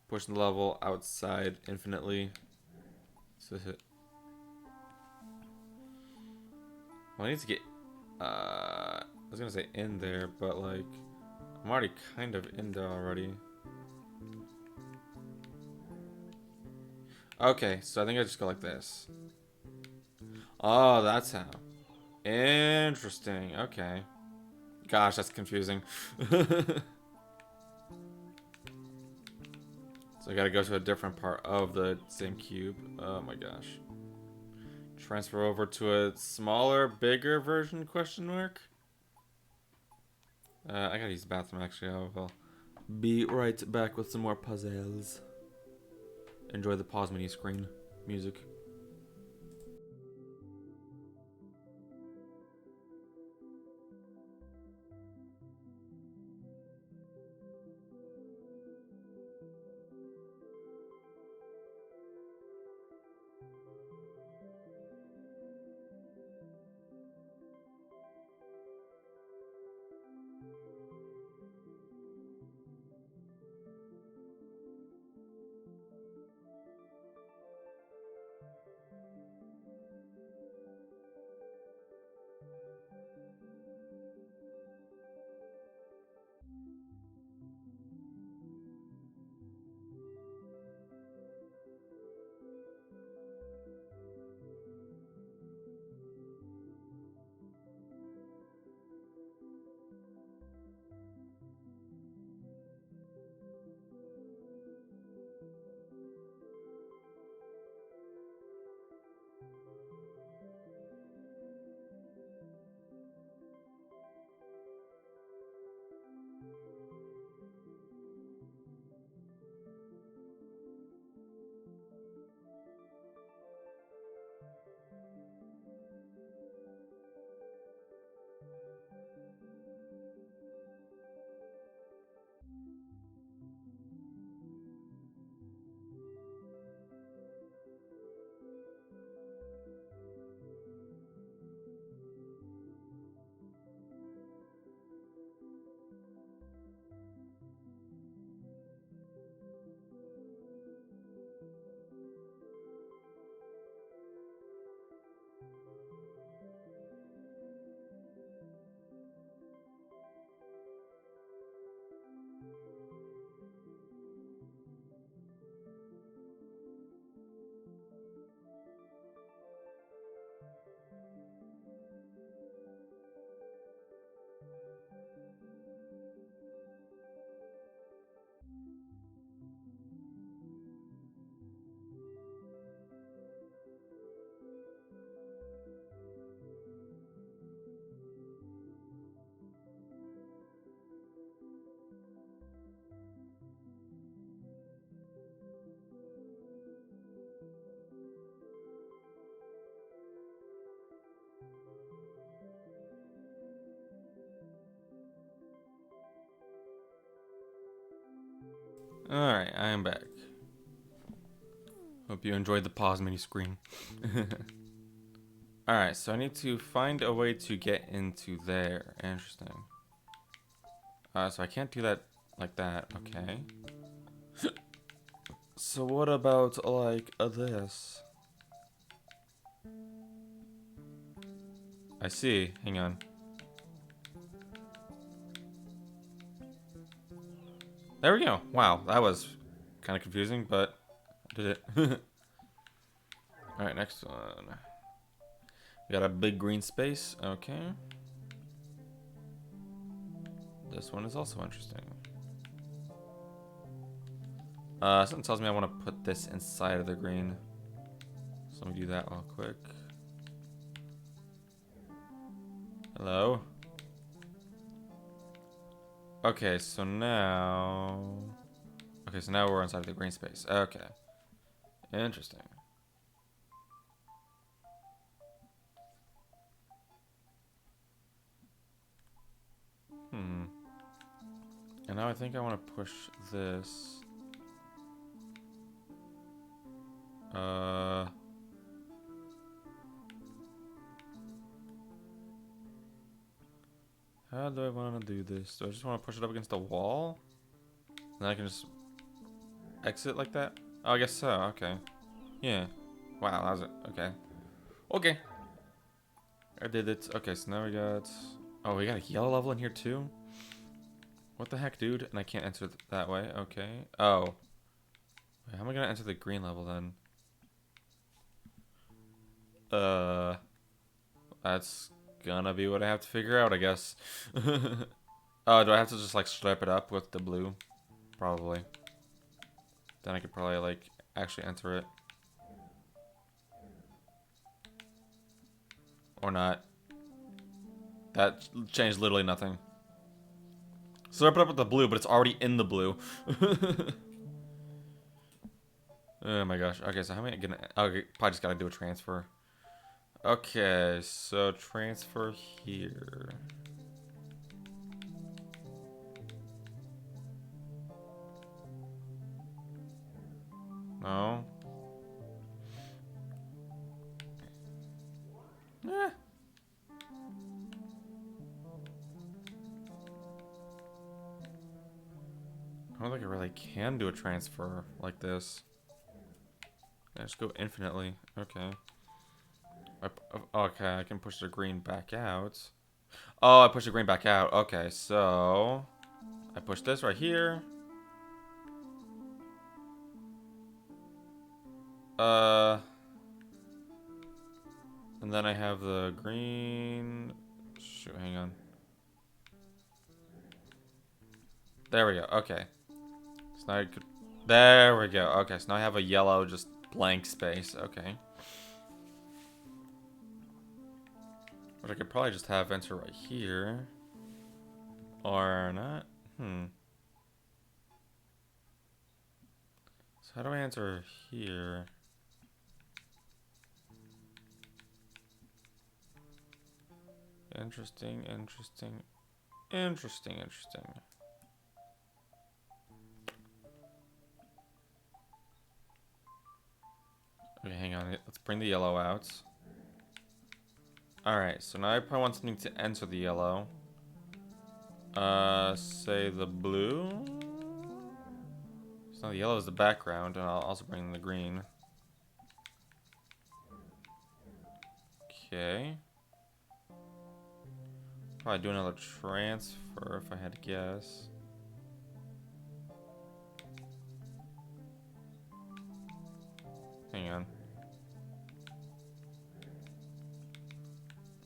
[SPEAKER 1] pushing the level outside infinitely? So well, I need to get I was gonna say in there, but like I'm already kind of in there already. Okay, so I think I just go like this. Oh, that's how. Interesting. Okay. Gosh, that's confusing. So I gotta go to a different part of the same cube. Oh my gosh. Transfer over to a smaller, bigger version, question mark? I gotta use the bathroom actually. I'll be right back with some more puzzles. Enjoy the pause menu screen music. Alright, I am back. Hope you enjoyed the pause menu screen. Alright, so I need to find a way to get into there. Interesting. So I can't do that like that. Okay. So what about like this? I see. Hang on. There we go. Wow, that was kind of confusing, but I did it. Alright, next one. We got a big green space. Okay. This one is also interesting. Something tells me I want to put this inside of the green. So let me do that real quick. Hello? Okay, so now... Okay, so now we're inside of the green space. Okay. Interesting. And now I think I want to push this. Uh... How do I want to do this? Do I just want to push it up against the wall? And then I can just exit like that? Oh, I guess so. Okay. Yeah. Wow, that was it. Okay. Okay. I did it. Okay, so now we got... Oh, we got a yellow level in here too? What the heck, dude? And I can't enter that way. Okay. Oh. Wait, how am I gonna enter the green level then? That's gonna be what I have to figure out, I guess. Oh, do I have to just like stripe it up with the blue? Probably. Then I could probably like actually enter it. Or not. That changed literally nothing. Stripe it up with the blue, but it's already in the blue. Oh my gosh. Okay, so how am I gonna... Okay, probably just gotta do a transfer. Okay, so transfer here. No. Eh. I don't think I really can do a transfer like this. I just go infinitely. Okay. Okay, I can push the green back out. Oh, I push the green back out. Okay, so I push this right here. And then I have the green. Shoot, hang on. There we go. Okay. So now I could. There we go. Okay, so now I have a yellow, just blank space. Okay. But I could probably just have enter right here. Or not. So how do I enter here? Interesting, interesting, interesting, interesting. Okay, hang on. Let's bring the yellow out. Alright, so now I probably want something to enter the yellow. Say the blue. So now the yellow is the background, and I'll also bring in the green. Okay. Probably do another transfer if I had to guess. Hang on.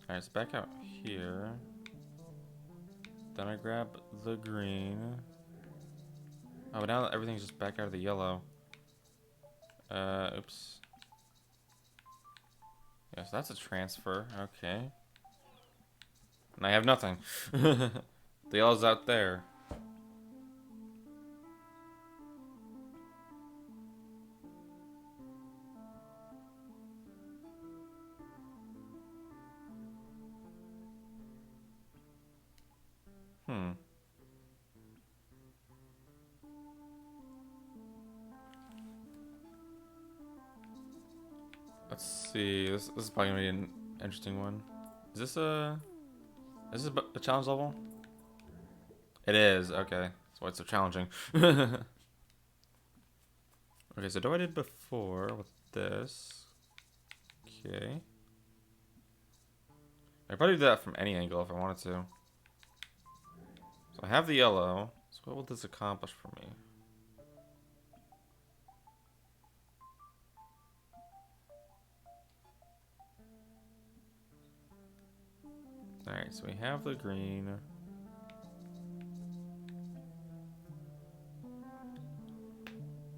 [SPEAKER 1] Alright, it's back out here. Then I grab the green. Oh, but now everything's just back out of the yellow. Oops. Yes, that's a transfer. Okay. And I have nothing. The yellow's out there. Let's see. This is probably gonna be an interesting one. Is this a challenge level? It is. Okay, that's why it's so challenging. Okay, so do what I did before with this. Okay. I could probably do that from any angle if I wanted to. So I have the yellow. So what will this accomplish for me? Alright, so we have the green.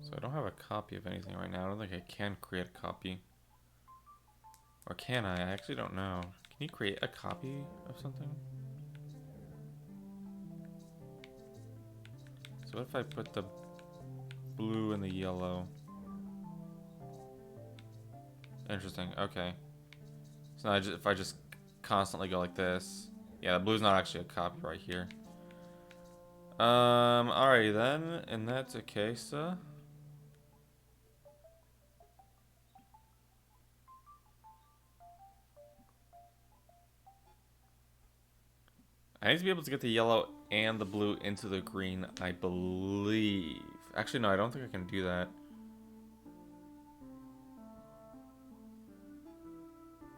[SPEAKER 1] So I don't have a copy of anything right now. I don't think I can create a copy. Or can I? I actually don't know. Can you create a copy of something? So what if I put the blue and the yellow? Interesting. Okay. So now if I just constantly go like this, yeah, the blue's not actually a copy right here. Alrighty then, and that's a case. I need to be able to get the yellow and the blue into the green, I believe. Actually, no, I don't think I can do that.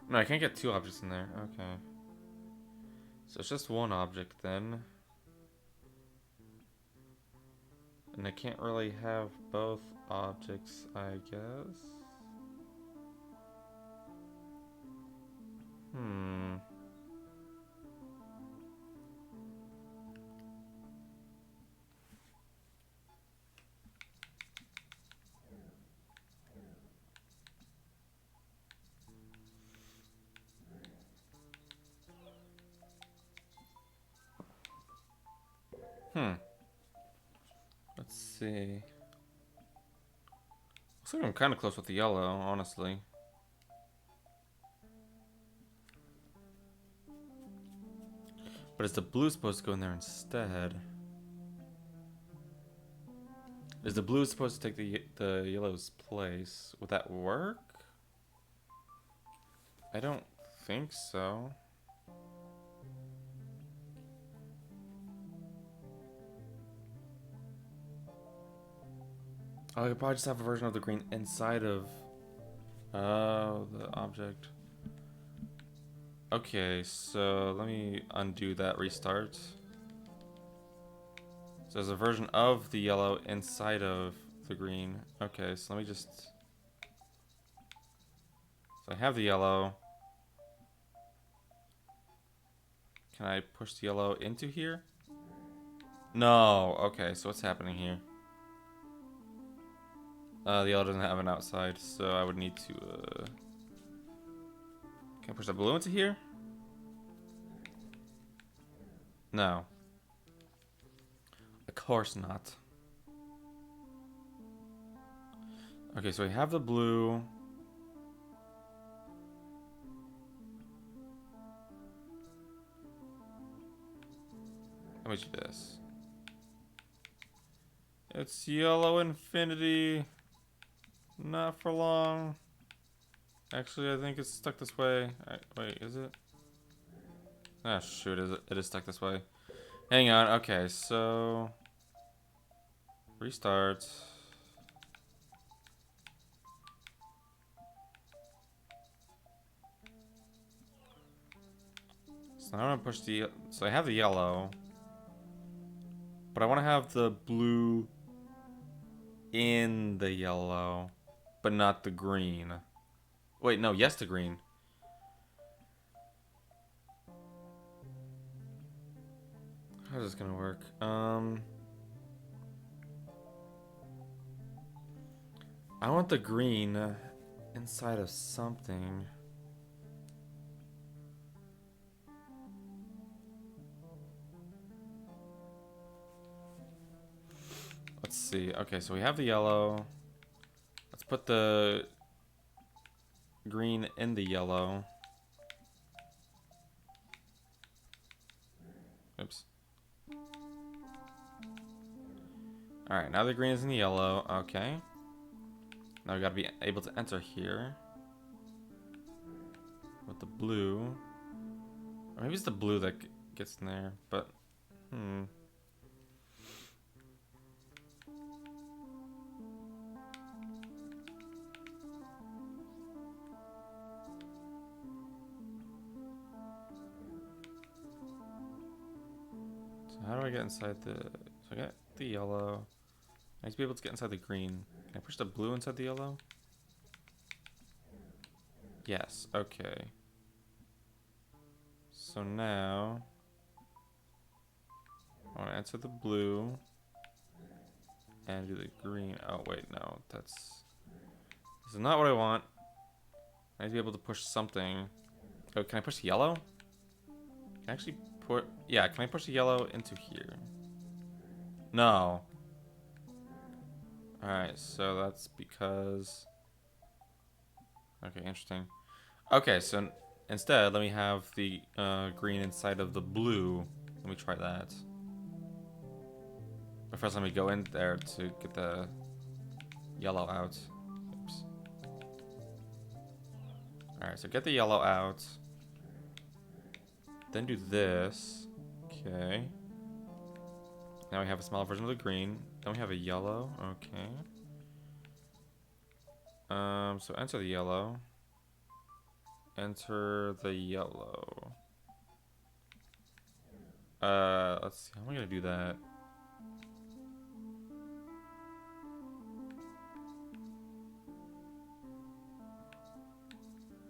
[SPEAKER 1] No, I can't get two objects in there. Okay. So it's just one object then. And I can't really have both objects, I guess. Hmm. Let's see. Looks like I'm kind of close with the yellow, honestly. But is the blue supposed to go in there instead? Is the blue supposed to take the yellow's place? Would that work? I don't think so. Oh, I could probably just have a version of the green inside of the object. Okay, so let me undo that restart. So there's a version of the yellow inside of the green. Okay, so let me just... So I have the yellow. Can I push the yellow into here? No. Okay, so what's happening here? The yellow doesn't have an outside, so I would need to... Can I push the blue into here? No. Of course not. Okay, so we have the blue. Let me do this. It's yellow infinity. Not for long. Actually, I think it's stuck this way. Wait, is it? Ah, shoot, it is stuck this way. Hang on, okay, so... Restart. So now I'm gonna push the... So I have the yellow. But I want to have the blue in the yellow. But not the green. Wait, no, yes, the green. How's this gonna work? I want the green inside of something. Let's see. Okay, so we have the yellow. Let's put the green in the yellow. Oops. Alright, now the green is in the yellow. Okay. Now we gotta be able to enter here. With the blue. Or maybe it's the blue that gets in there, but... So how do I get inside the... So I got the yellow. I need to be able to get inside the green. Can I push the blue inside the yellow? Yes, okay. So now... I want to enter the blue. And do the green. Oh, wait, no. This is not what I want. I need to be able to push something. Oh, can I push the yellow? Can I actually put... Yeah, can I push the yellow into here? No. Alright, so that's because... Okay, interesting. Okay, so instead, let me have the green inside of the blue. Let me try that. But first, let me go in there to get the yellow out. Oops. Alright, so get the yellow out. Then do this. Okay. Now we have a small version of the green. Then we have a yellow. Okay. So enter the yellow. Enter the yellow. Let's see. How am I gonna do that?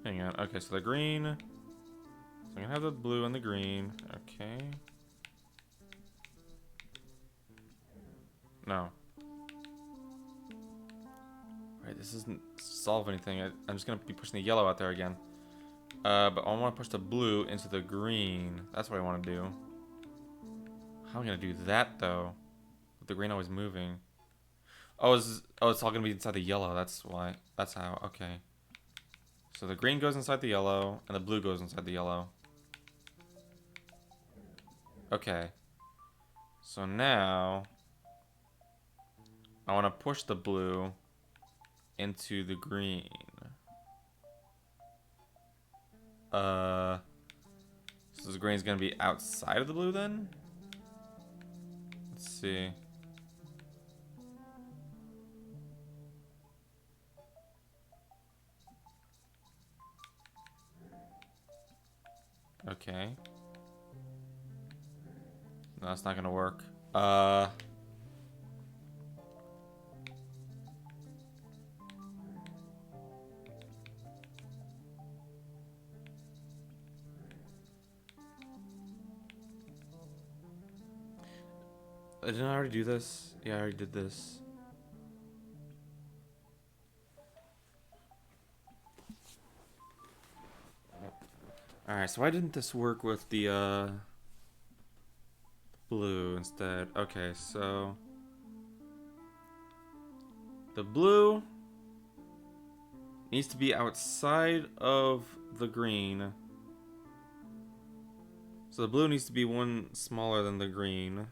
[SPEAKER 1] Hang on. Okay, so the green. So I'm gonna have the blue and the green. Okay. No. Alright, this doesn't solve anything. I'm just gonna be pushing the yellow out there again. But I want to push the blue into the green. That's what I want to do. How am I gonna do that though? With the green always moving. Oh, it's all gonna be inside the yellow. That's why. That's how. Okay. So the green goes inside the yellow, and the blue goes inside the yellow. Okay. So now I want to push the blue into the green. So the green's gonna be outside of the blue then? Let's see. Okay. No, that's not gonna work. Didn't I already do this? Yeah, I already did this. Alright, so why didn't this work with the blue instead? Okay, so the blue needs to be outside of the green. So the blue needs to be one smaller than the green,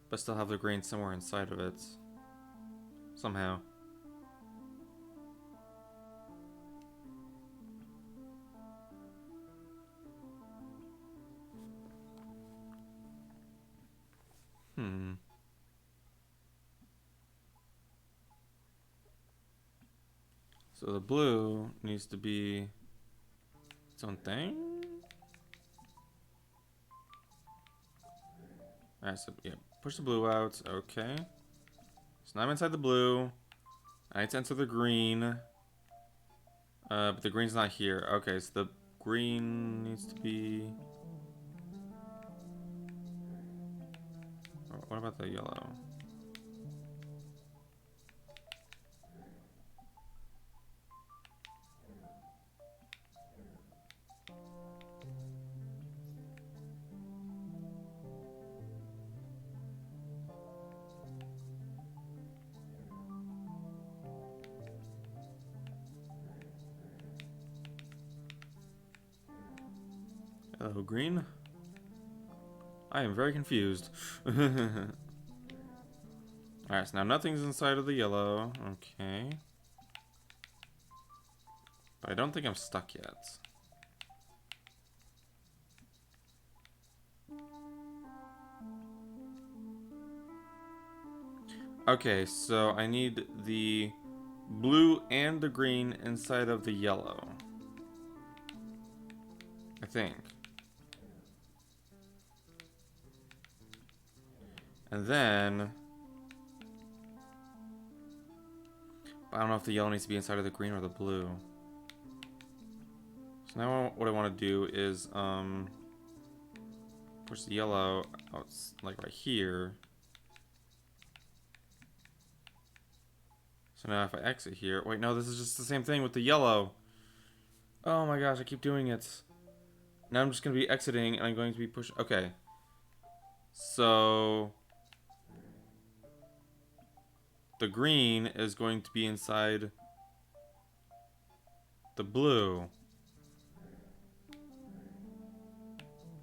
[SPEAKER 1] but still have the green somewhere inside of it. Somehow. So the blue needs to be its own thing? Alright, so yeah, push the blue out. Okay. So now I'm inside the blue. I need to enter the green. But the green's not here. Okay, so the green needs to be... What about the yellow? Hello, green. I am very confused. Alright, so now nothing's inside of the yellow. Okay. But I don't think I'm stuck yet. Okay, so I need the blue and the green inside of the yellow. I think. And then... I don't know if the yellow needs to be inside of the green or the blue. So now what I want to do is push the yellow out, like right here. So now if I exit here... Wait, no, this is just the same thing with the yellow. Oh my gosh, I keep doing it. Now I'm just going to be exiting and I'm going to be pushing... Okay. So... the green is going to be inside the blue.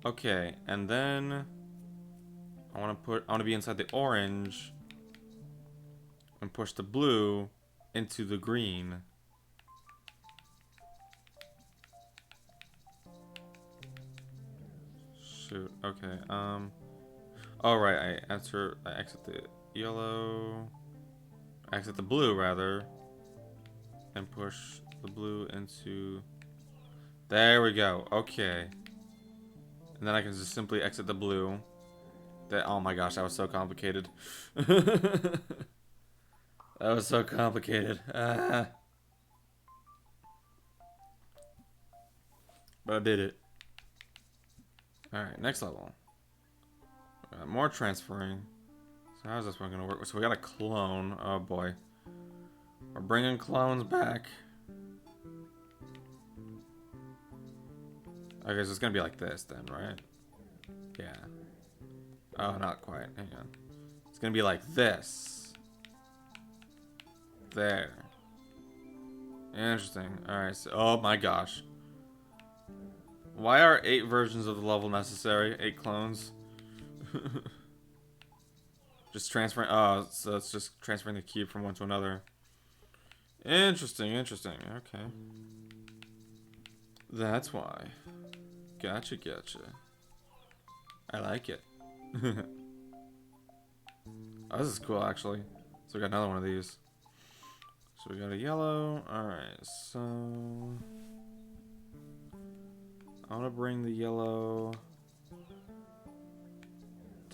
[SPEAKER 1] Okay, and then I want to be inside the orange and push the blue into the green. shoot. Okay. Oh right. I exit the yellow. I exit the blue rather, and push the blue into. There we go. Okay. And then I can just simply exit the blue. That. Oh my gosh, that was so complicated. That was so complicated. Ah. But I did it. Alright, next level. More transferring. So how's this one gonna work? So we got a clone. Oh boy. We're bringing clones back. Okay, so it's gonna be like this then, right? Yeah. Oh, not quite. Hang on. It's gonna be like this. There. Interesting. Alright, so... Oh my gosh. Why are 8 versions of the level necessary? 8 clones? Just transferring... Oh, so it's just transferring the cube from one to another. Interesting, interesting. Okay. That's why. Gotcha, gotcha. I like it. Oh, this is cool, actually. So we got another one of these. So we got a yellow. Alright, so... I want to bring the yellow...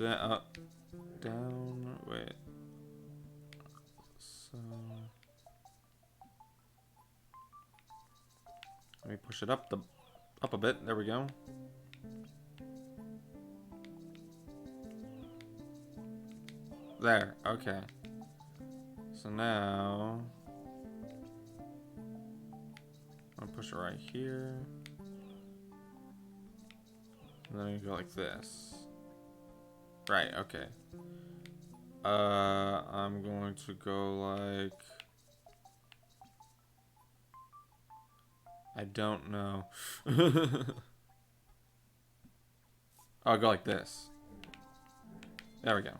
[SPEAKER 1] up, down, wait. So... Let me push it up a bit. There we go. There. Okay. So now I'll push it right here. And then you go like this. Right, okay. I'm going to go like... I don't know. I'll go like this. There we go.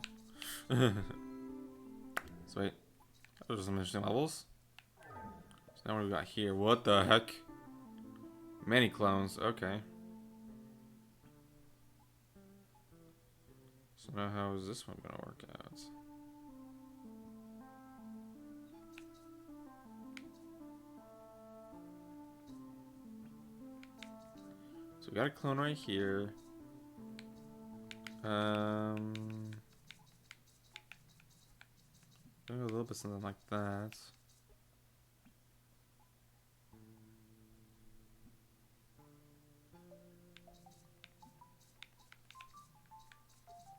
[SPEAKER 1] Sweet. Those are some interesting levels. So now what do we got here? What the heck? Many clones. Okay. So now how is this one gonna work out? So we got a clone right here. Maybe a little bit something like that.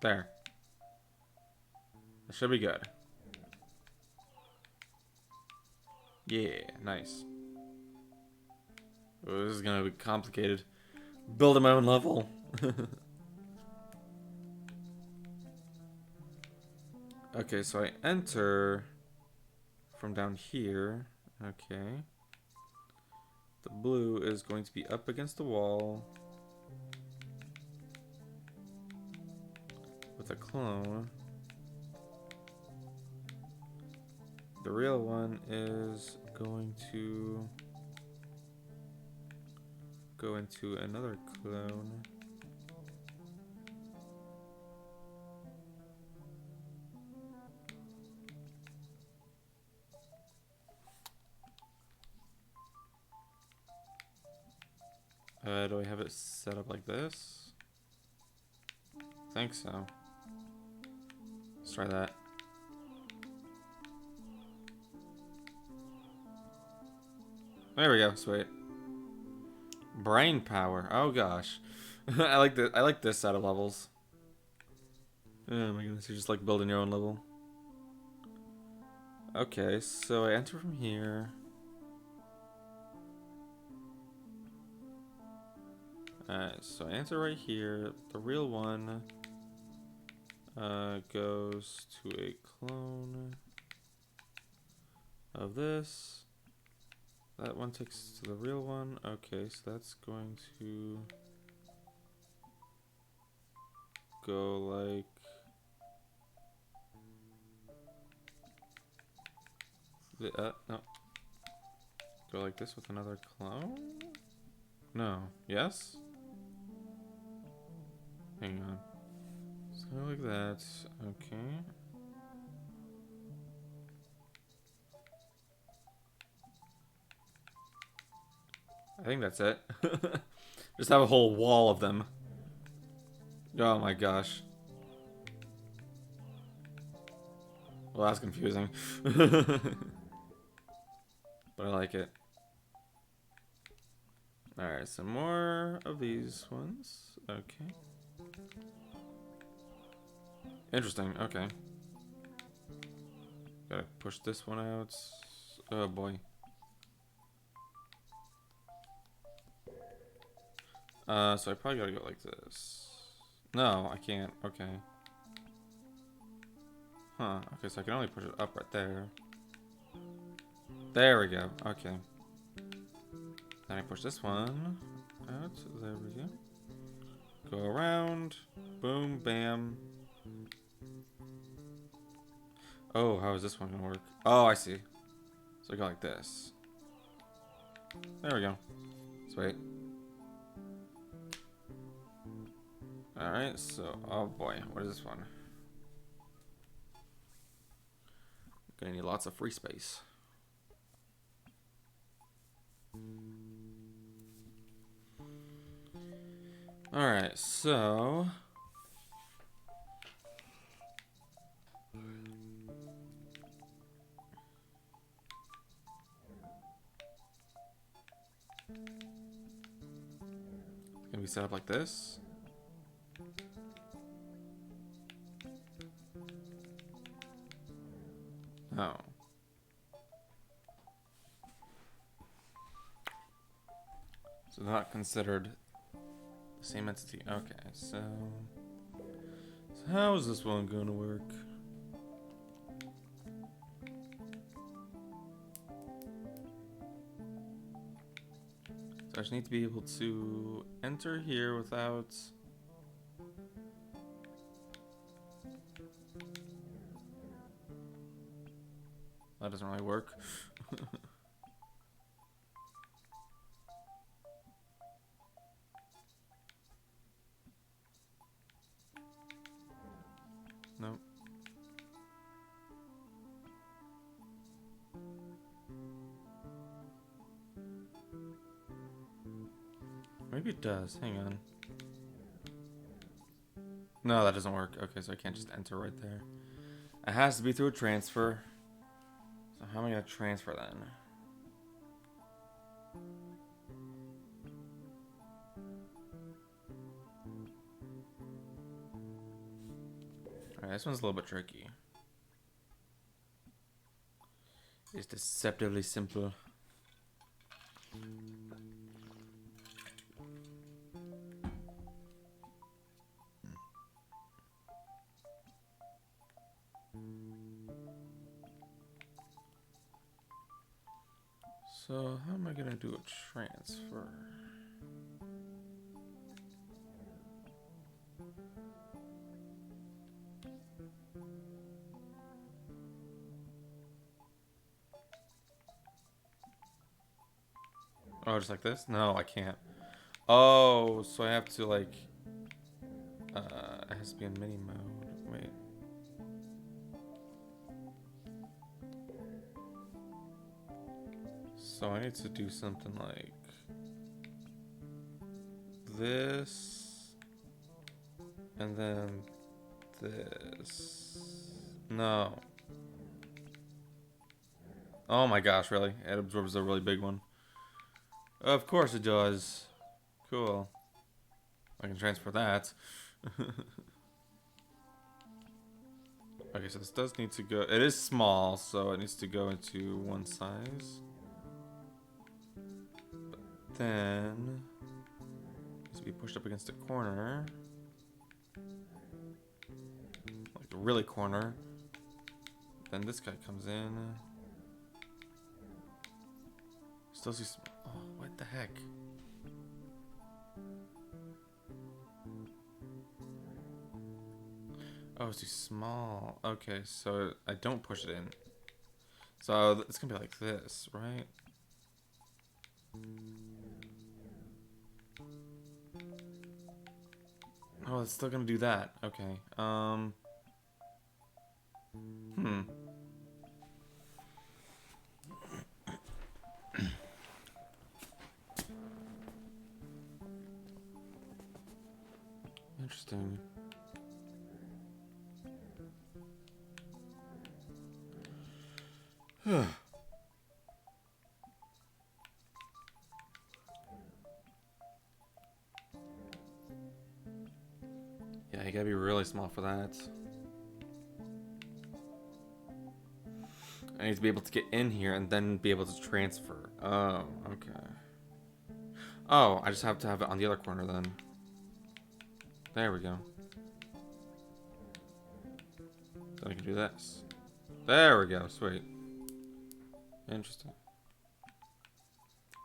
[SPEAKER 1] There. That should be good. Yeah, nice. Oh, this is gonna be complicated. Building my own level. Okay, so I enter from down here. Okay. The blue is going to be up against the wall with a clone. The real one is going to go into another clone. Do I have it set up like this? I think so. Let's try that. There we go, sweet. Brain power. Oh gosh. I like this set of levels. Oh my goodness, you're just like building your own level. Okay, so I enter from here. Alright, so I enter right here. The real one goes to a clone of this. That one takes to the real one. Okay, so that's going to go like no. Go like this with another clone? No. Yes? Hang on. So like that. Okay. I think that's it. Just have a whole wall of them. Oh my gosh. Well, that's confusing. But I like it. Alright, some more of these ones. Okay. Interesting, okay. Gotta push this one out. Oh boy. So I probably gotta go like this. No, I can't. Okay. Huh. Okay, so I can only push it up right there. There we go. Okay. Then I push this one out. There we go. Go around. Boom, bam. Oh, how is this one gonna work? Oh, I see. So I go like this. There we go. Sweet. Alright, so, oh boy, what is this one? Gonna need lots of free space. Alright, so... Gonna be set up like this. Oh. So not considered the same entity. Okay, so how is this one gonna work? So I just need to be able to enter here without... That doesn't really work. Nope. Maybe it does. Hang on. No, that doesn't work. Okay, so I can't just enter right there. It has to be through a transfer. So how am I going to transfer then? Alright, this one's a little bit tricky. It's deceptively simple. So how am I gonna do a transfer? Oh, just like this? No, I can't. Oh, so I have to like, it has to be in mini mode. Wait. So I need to do something like this, and then this. No. Oh my gosh, really? It absorbs a really big one. Of course it does. Cool. I can transfer that. Okay, so this does need to go. It is small, so it needs to go into one size. But then it needs to be pushed up against a corner, like a really corner. Then this guy comes in. Still see. Oh, what the heck? Oh, it's too small. Okay, so I don't push it in. So it's gonna be like this, right? Oh, Oh, it's still gonna do that. Okay. Interesting. Yeah, you gotta be really small for that. I need to be able to get in here and then be able to transfer. Oh, okay. Oh, I just have to have it on the other corner then. There we go. Then I can do this. There we go. Sweet. Interesting.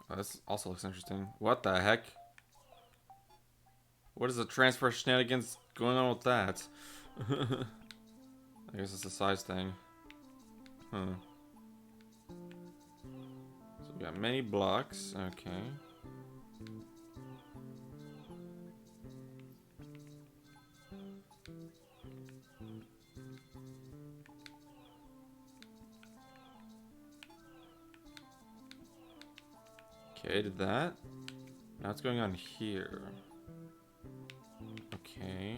[SPEAKER 1] Oh, this also looks interesting. What the heck? What is the transfer shenanigans going on with that? I guess it's a size thing. Huh. So we got many blocks. Okay. Okay, did that. Now what's going on here? Okay.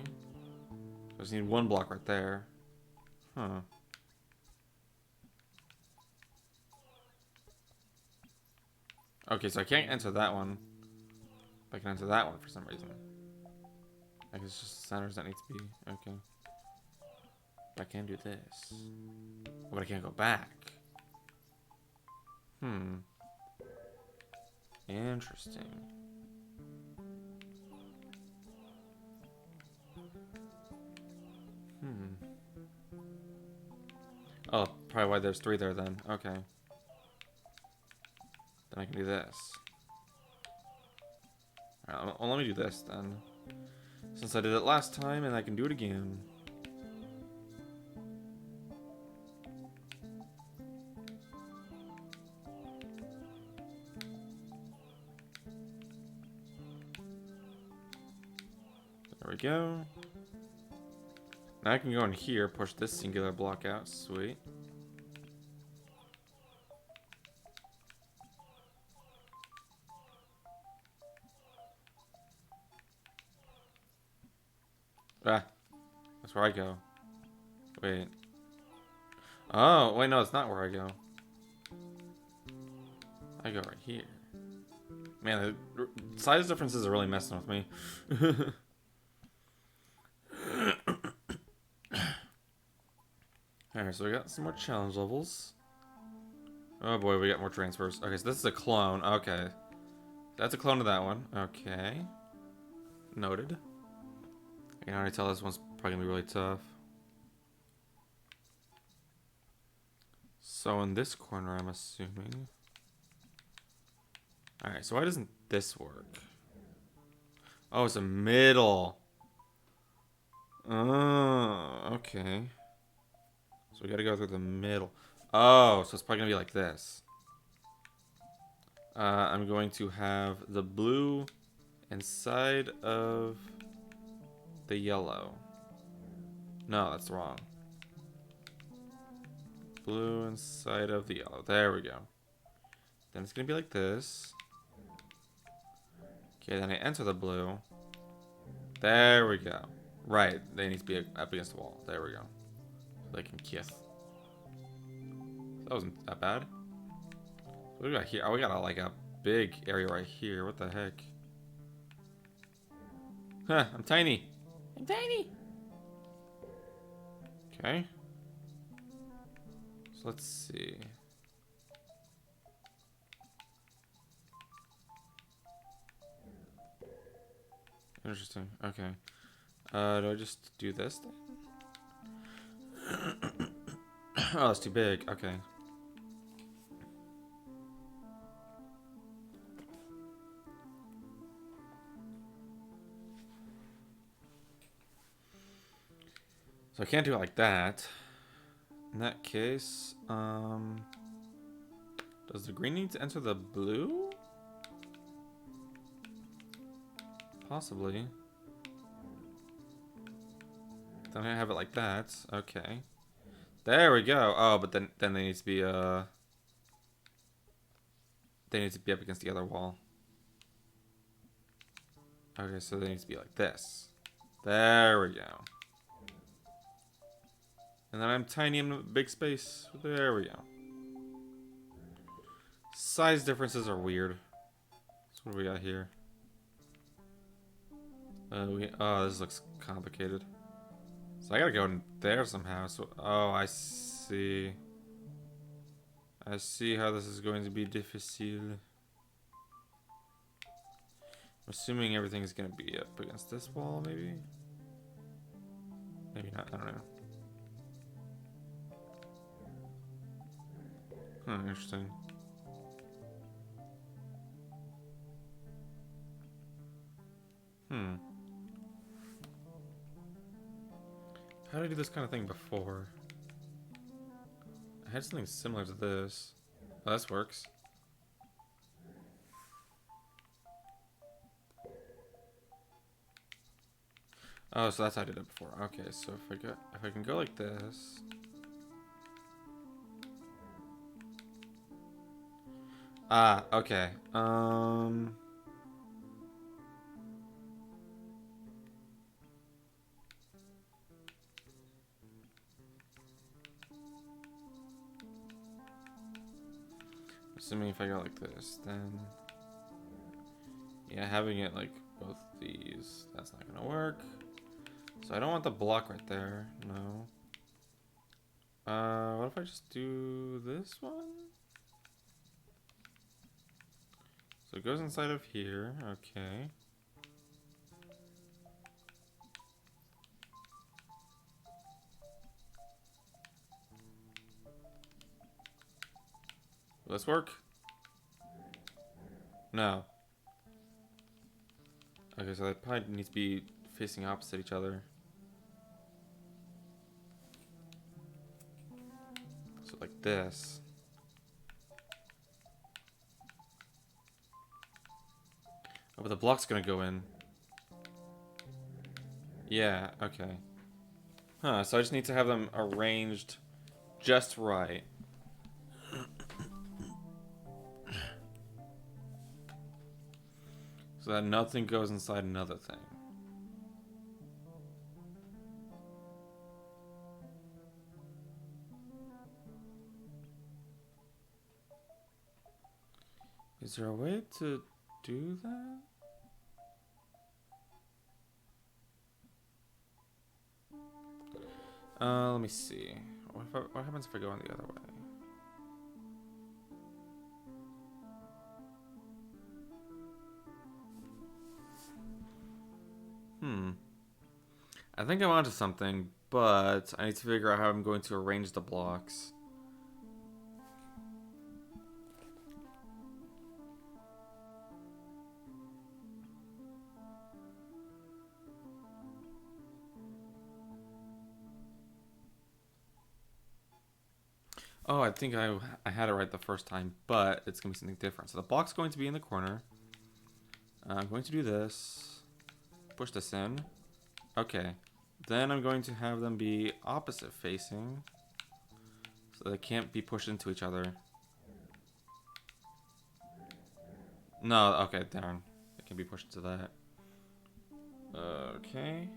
[SPEAKER 1] I just need one block right there. Huh. Okay, so I can't enter that one. But I can enter that one for some reason. I guess it's just the centers that need to be. Okay. But I can do this. But I can't go back. Interesting. Oh, probably why there's 3 there then. Okay. Then I can do this. Alright, well, let me do this then. Since I did it last time and I can do it again. There we go. Now I can go in here, push this singular block out. Sweet. Ah, that's where I go. Wait. Oh, wait, no, it's not where I go. I go right here. Man, the size differences are really messing with me. Alright, so we got some more challenge levels. Oh boy, we got more transfers. Okay, so this is a clone. Okay. That's a clone of that one. Okay. Noted. I can already tell this one's probably gonna be really tough. So in this corner, I'm assuming. Alright, so why doesn't this work? Oh, it's a middle. Oh, okay. So we gotta go through the middle. Oh, so it's probably gonna be like this. I'm going to have the blue inside of the yellow. No, that's wrong. Blue inside of the yellow. There we go. Then it's gonna be like this. Okay, then I enter the blue. There we go. Right, they need to be up against the wall. There we go. So they can kiss. That wasn't that bad. What do we got here? Oh, we got like a big area right here. What the heck? Huh, I'm tiny. I'm tiny. Okay. So let's see. Interesting. Okay. Do I just do this then? Oh, that's too big. Okay. So I can't do it like that. In that case, does the green need to enter the blue? Possibly. Then I have it like that. Okay. There we go. Oh, but then they need to be they need to be up against the other wall. Okay, so they need to be like this. There we go. And then I'm tiny in a big space. There we go. Size differences are weird. So what do we got here? Oh, this looks complicated. So I gotta go in there somehow. So, oh, I see. I see how this is going to be difficile. I'm assuming everything is gonna be up against this wall, maybe? Maybe not, I don't know. Interesting. How did I do this kind of thing before? I had something similar to this. Oh, this works. Oh, so that's how I did it before. Okay, so if I can go like this. Ah, okay. Assuming if I go like this, then yeah, having it like both these, that's not gonna work. So I don't want the block right there. No. What if I just do this one? So it goes inside of here. Okay. Will this work? No. Okay, so they probably need to be facing opposite each other. So like this. Oh, but the block's gonna go in. Yeah, okay. Huh, so I just need to have them arranged just right. So that nothing goes inside another thing. Is there a way to do that? Let me see. What happens if I go on the other way? I think I'm onto something, but I need to figure out how I'm going to arrange the blocks. Oh, I think I had it right the first time, but it's going to be something different. So the block's going to be in the corner. I'm going to do this. Push this in. Okay. Then I'm going to have them be opposite facing. So they can't be pushed into each other. No, okay, darn. It can be pushed to that. Okay.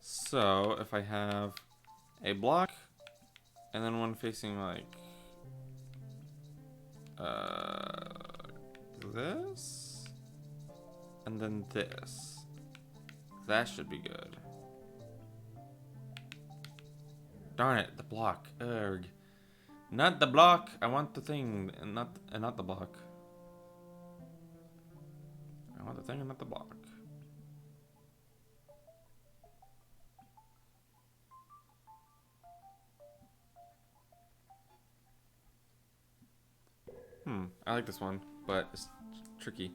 [SPEAKER 1] So, if I have a block, and then one facing like this, and then this, that should be good. Darn it, the block. Ugh. Not the block. I want the thing, and not the block. I want the thing and not the block. I like this one, but it's tricky.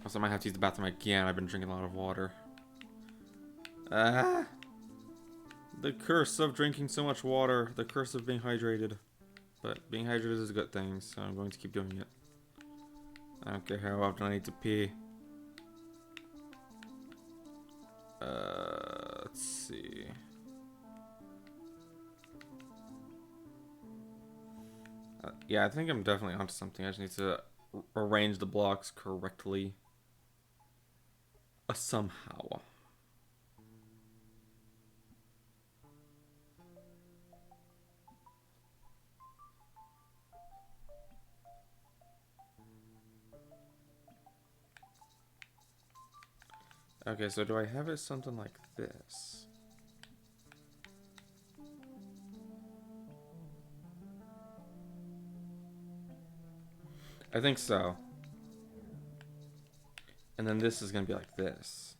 [SPEAKER 1] Also, I might have to use the bathroom again. I've been drinking a lot of water. The curse of drinking so much water. The curse of being hydrated. But being hydrated is a good thing, so I'm going to keep doing it. I don't care how often I need to pee. Let's see. Yeah, I think I'm definitely onto something. I just need to arrange the blocks correctly. Somehow. Okay, so do I have it something like this? I think so. And then this is gonna be like this.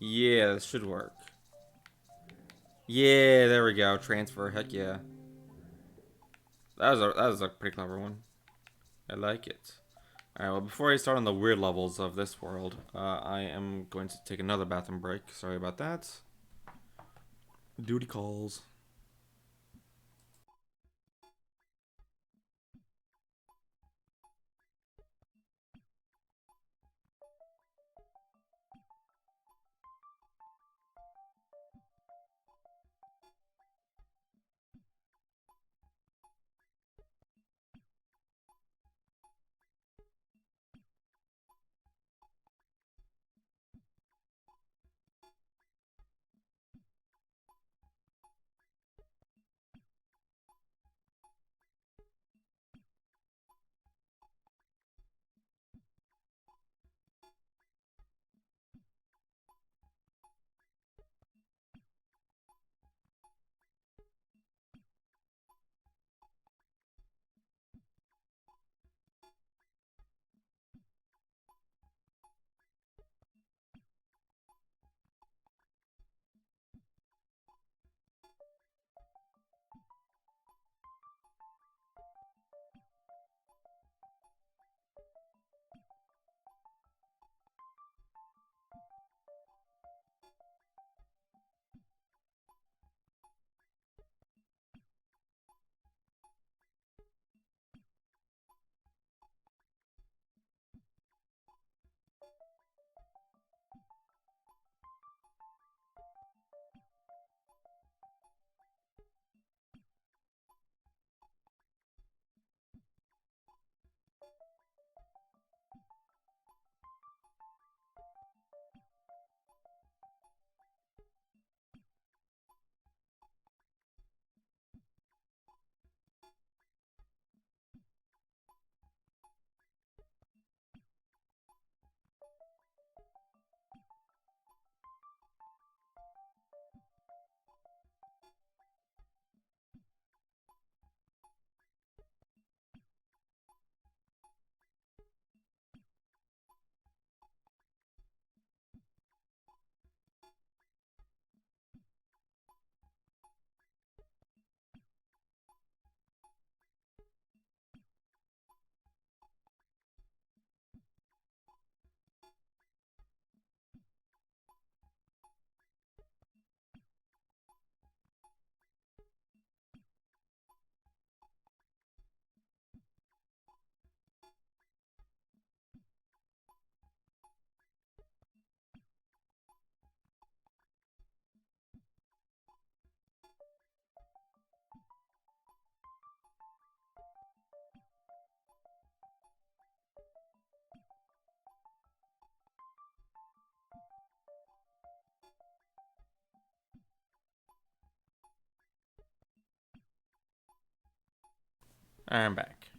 [SPEAKER 1] Yeah, this should work. Yeah, there we go. Transfer, heck yeah. That was a pretty clever one. I like it. Alright, well, before I start on the weird levels of this world, I am going to take another bathroom break. Sorry about that. Duty calls. I'm back.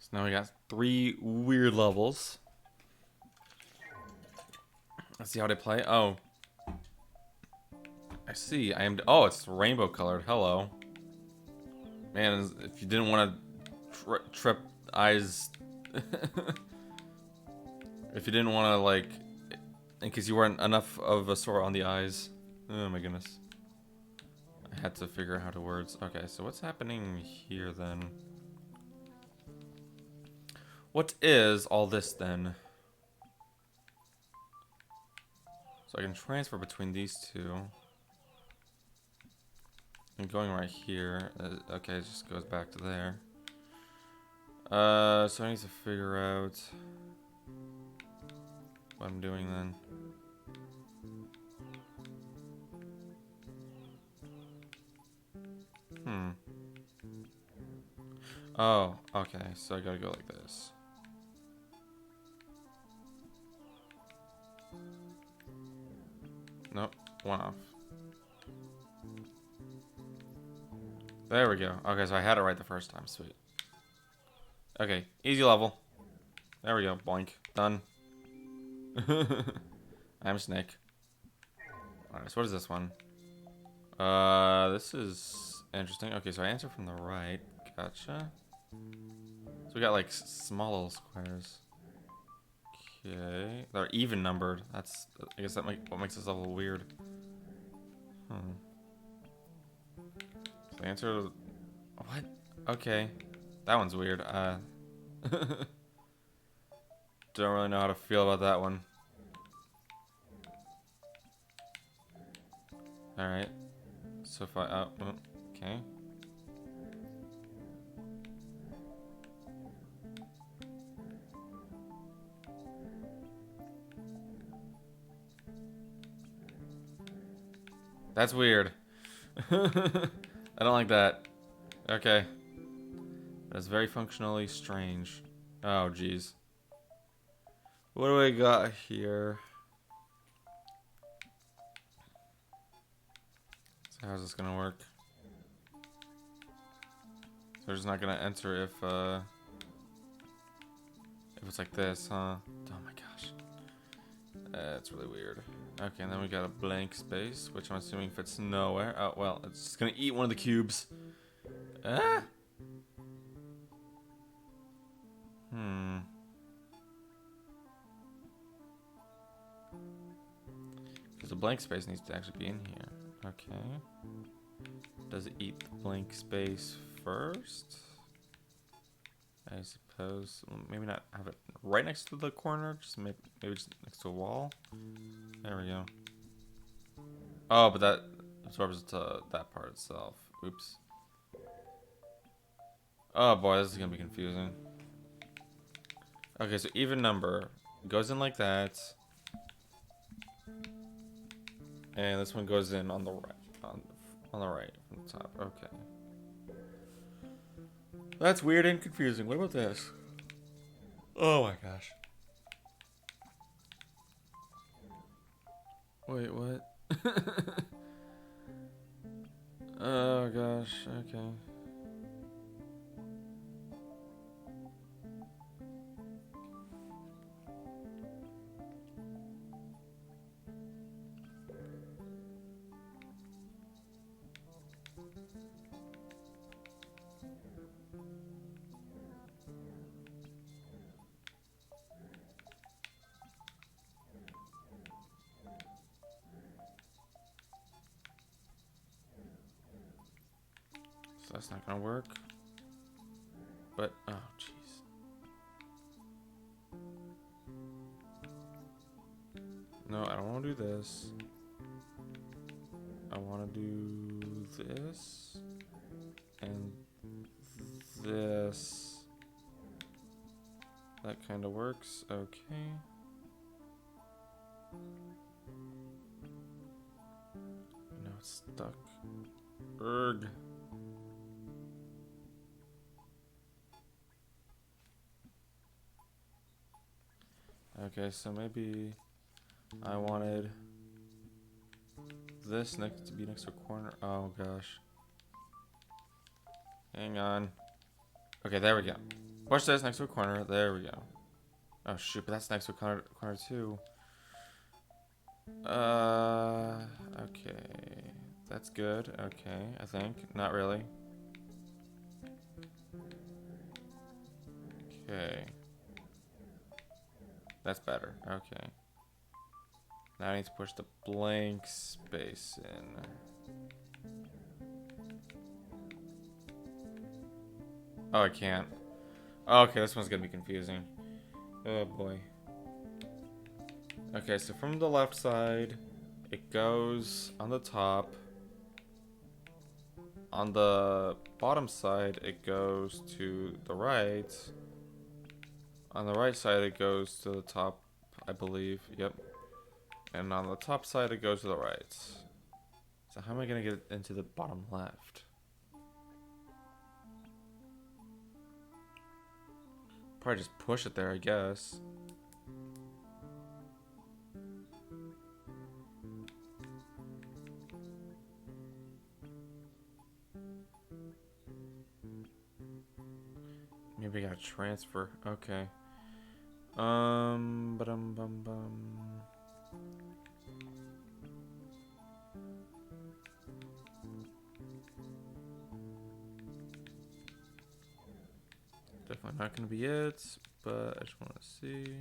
[SPEAKER 1] So now we got 3 weird levels. Let's see how they play. Oh. I see. Oh, it's rainbow colored. Hello. Man, if you didn't want to trip eyes... if you didn't want to, like... In case you weren't enough of a sore on the eyes. Oh my goodness. I had to figure out how to words. Okay, so what's happening here then? What is all this then? So I can transfer between these two. And going right here. Okay, it just goes back to there. So I need to figure out what I'm doing then. Oh, okay. So I gotta go like this. Nope. One off. There we go. Okay, so I had it right the first time. Sweet. Okay, easy level. There we go. Boink. Done. I'm Snake. Alright, so what is this one? This is interesting. Okay, so I answer from the right. Gotcha. So we got like small little squares. Okay, they're even numbered. That's, I guess, what makes this level weird. So the answer. What? Okay, that one's weird. Don't really know how to feel about that one. All right. So if I okay. That's weird. I don't like that. Okay. That's very functionally strange. Oh, jeez. What do I got here? So how's this gonna work? So we're just not gonna enter if it's like this, huh? Oh my gosh. That's really weird. Okay, and then we got a blank space, which I'm assuming fits nowhere. Oh, well, it's just gonna eat one of the cubes. Ah! Because the blank space needs to actually be in here. Okay. Does it eat the blank space first? I suppose. Well, maybe not have it right next to the corner. Just maybe just next to a wall. There we go. Oh, but that absorbs to that part itself. Oops. Oh boy, this is gonna be confusing. Okay, so even number goes in like that, and this one goes in on the right, on the right from the top. Okay. That's weird and confusing. What about this? Oh my gosh. Wait, what? Oh gosh, okay. So that's not gonna work. But, oh jeez. No, I don't want to do this. I want to do this and this. That kind of works. Okay. No, it's stuck. Erg. Okay, so maybe I wanted this to be next to a corner. Oh gosh. Hang on. Okay, there we go. Push this next to a corner. There we go. Oh shoot, but that's next to a corner too. Okay. That's good. Okay, I think. Not really. Okay. That's better. Okay. Now I need to push the blank space in. Oh, I can't. Okay, this one's gonna be confusing. Oh boy. Okay, so from the left side, it goes on the top. on the bottom side, it goes to the right. On the right side, it goes to the top, I believe. Yep. And on the top side, it goes to the right. So how am I going to get into the bottom left? Probably just push it there, I guess. Maybe I gotta transfer. Okay. Ba-dum-bum-bum. Definitely not gonna be it, but I just want to see.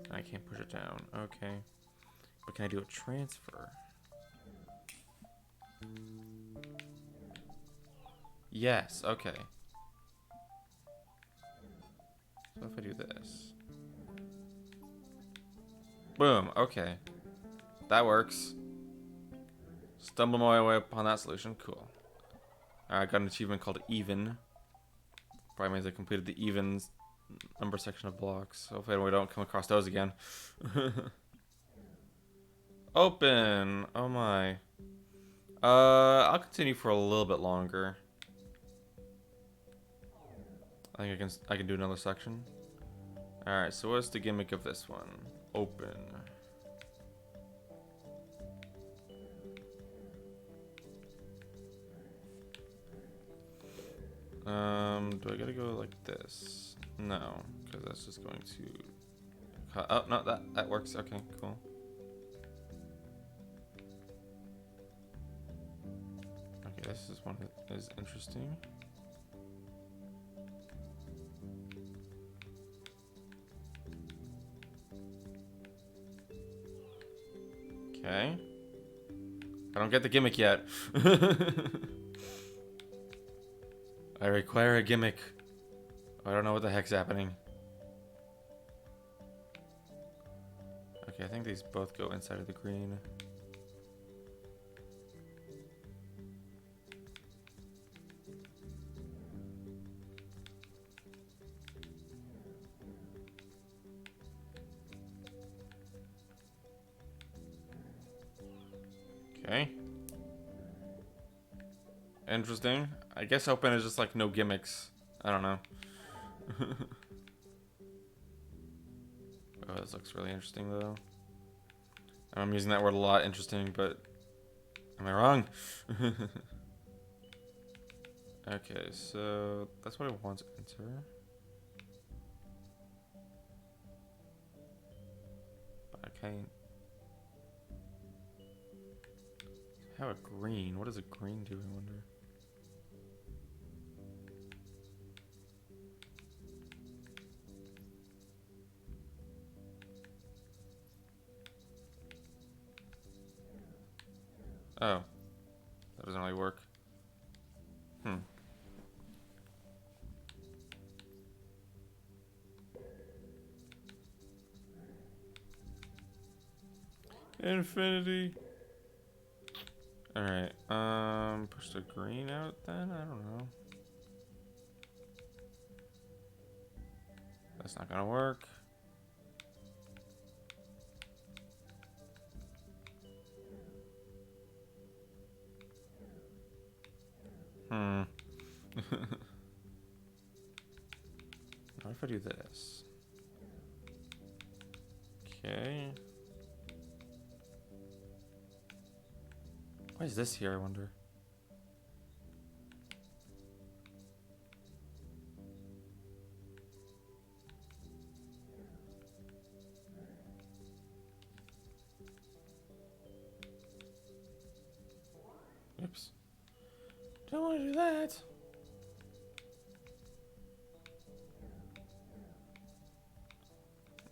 [SPEAKER 1] I can't push it down. Okay. But can I do a transfer? Yes, okay. So if I do this. Boom, okay. That works. Stumble my way upon that solution. Cool. Alright, I got an achievement called Even. Probably means I completed the evens number section of blocks. Hopefully we don't come across those again. Open. Oh my. I'll continue for a little bit longer. I think I can do another section. Alright, so what's the gimmick of this one? Open. Do I gotta go like this? No, because that's just going to... Oh, no, that works. Okay, cool. Okay, this is one that is interesting. Okay. I don't get the gimmick yet. I require a gimmick. I don't know what the heck's happening. Okay, I think these both go inside of the green. Okay. Interesting. I guess open is just like no gimmicks. I don't know. Oh, this looks really interesting though. I'm using that word a lot, interesting, but am I wrong? Okay, so that's what I want to enter. But I can't have a green. What does a green do, I wonder? Oh, that doesn't really work. Infinity. Alright, push the green out then? I don't know. That's not gonna work. What if I do this? Okay. Why is this here, I wonder? Oops. Don't want to do that.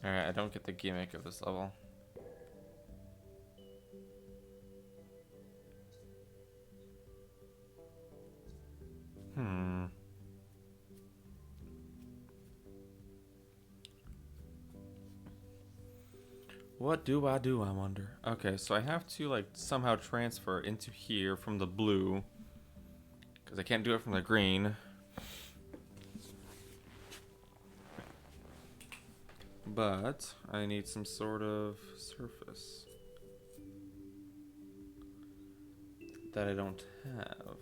[SPEAKER 1] Alright, I don't get the gimmick of this level. What do, I wonder? Okay, so I have to, like, somehow transfer into here from the blue. Because I can't do it from the green. But I need some sort of surface that I don't have.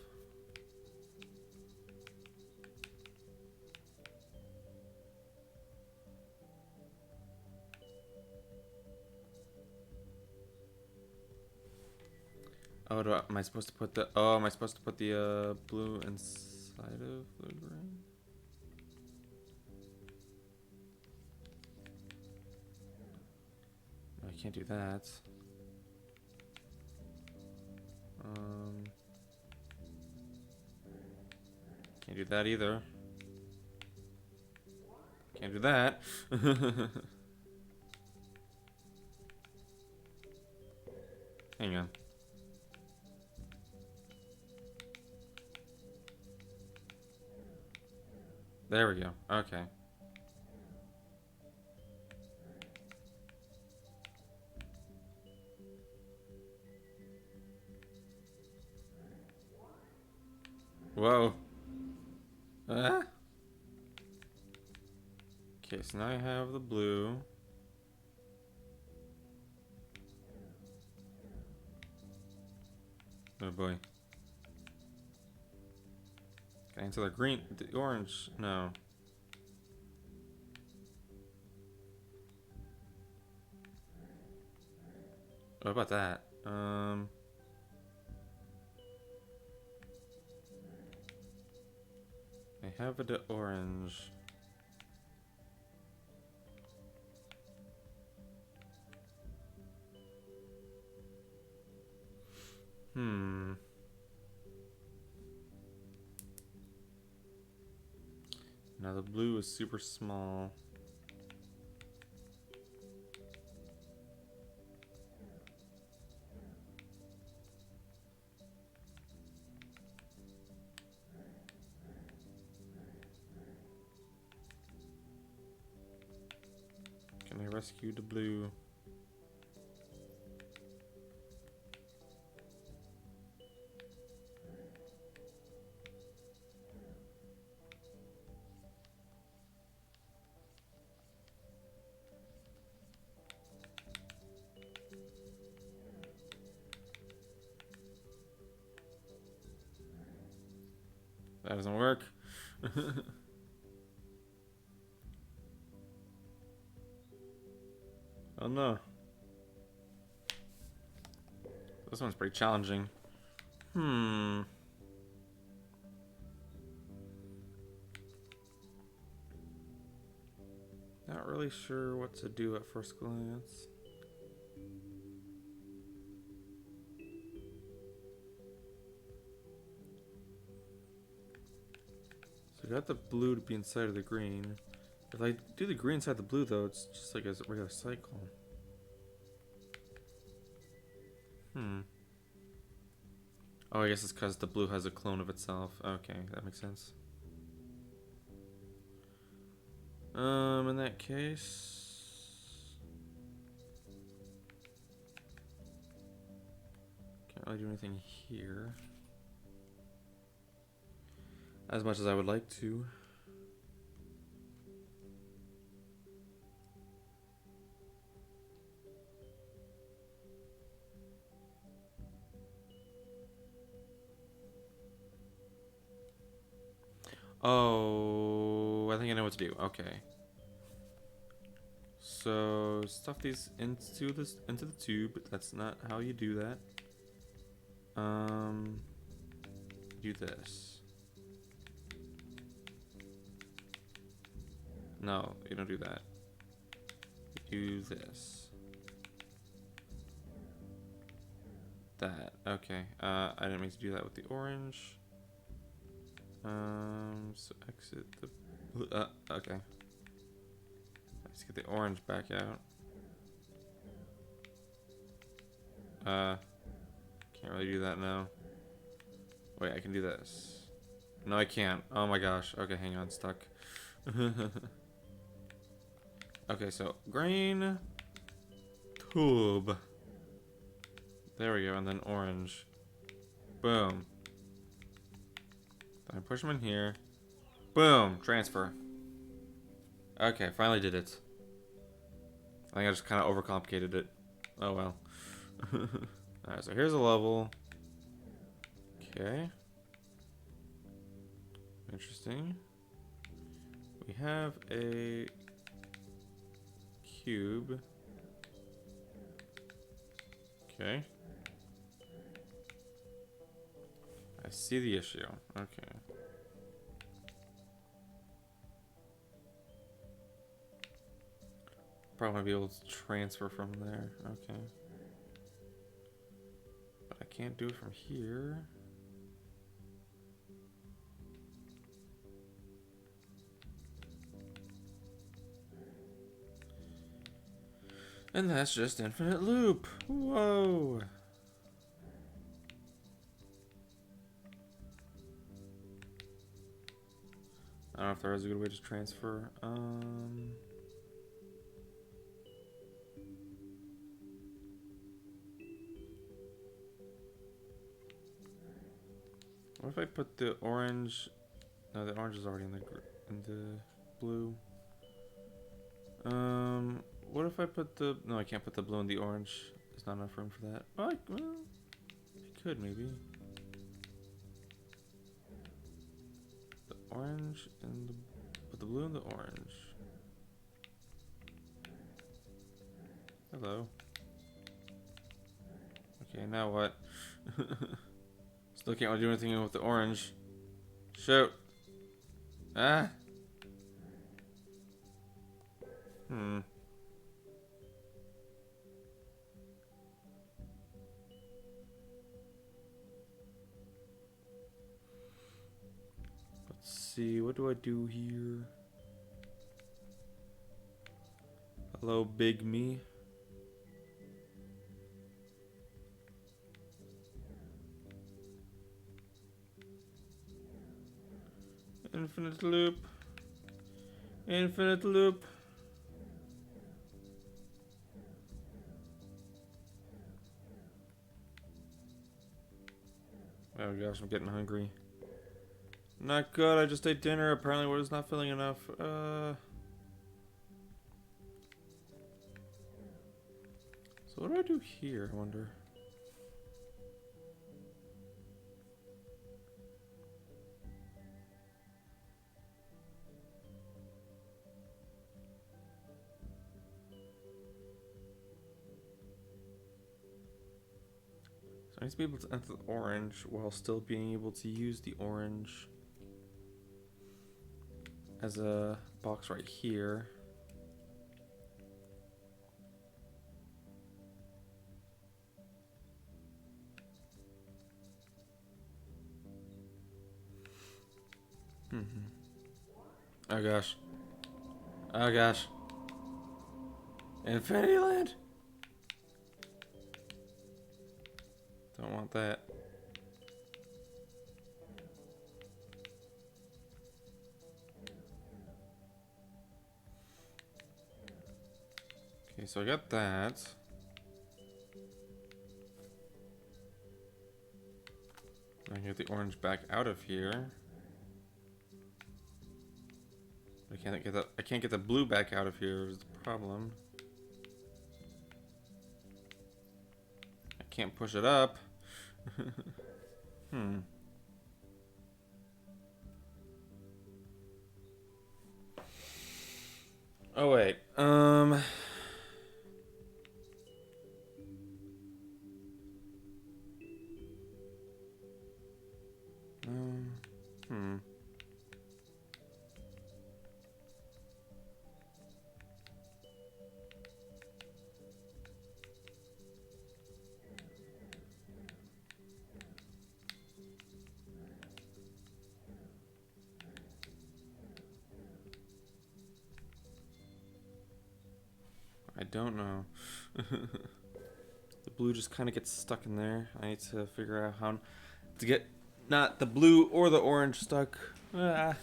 [SPEAKER 1] Oh, am I supposed to put the? Oh, am I supposed to put the blue inside of the green? No, I can't do that. Can't do that either. Can't do that. Hang on. There we go. Okay. Whoa. Ah. Okay, so now I have the blue. Oh boy. Can I answer the green, the orange? No. What about that? I have the orange. Now the blue is super small. Can I rescue the blue? That doesn't work. Oh no. This one's pretty challenging. Not really sure what to do at first glance. So I got the blue to be inside of the green. If I do the green inside the blue though, it's just like a regular cycle. Oh, I guess it's because the blue has a clone of itself. Okay, that makes sense. In that case, can't really do anything here as much as I would like to. Oh, I think I know what to do. Okay. So stuff these into the tube. That's not how you do that. Do this. No, you don't do that. You do this. That. Okay. I didn't mean to do that with the orange. So exit the blue. Okay. Let's get the orange back out. Can't really do that now. Wait, I can do this. No, I can't. Oh my gosh. Okay, hang on. Stuck. Okay, so green. cube. There we go, and then orange. Boom. Then I push them in here. Boom, transfer. Okay, finally did it. I think I just kind of overcomplicated it. Oh well. Alright, so here's a level. Okay. Interesting. We have a cube. Okay. I see the issue. Okay. Probably be able to transfer from there. Okay. But I can't do it from here. And that's just infinite loop. Whoa. I don't know if there is a good way to transfer. What if I put the orange? No, the orange is already in the blue. What if I put the? No, I can't put the blue in the orange. There's not enough room for that. Oh, well, I could maybe. The orange and put the blue and the orange. Hello. Okay, now what? Still can't do anything with the orange. Shoot. Ah. Let's see, what do I do here? Hello, big me. Infinite loop. Infinite loop. Oh gosh, I'm getting hungry. Not good, I just ate dinner. Apparently was not feeling enough. So what do I do here, I wonder? So I need to be able to enter the orange while still being able to use the orange as a box right here. Oh gosh. Oh gosh. Infinity Land. Don't want that. Okay, so I got that. I can get the orange back out of here. I can't get the blue back out of here is the problem. I can't push it up. Oh wait. I don't know. The blue just kind of gets stuck in there. I need to figure out how to get not the blue or the orange stuck. Ah.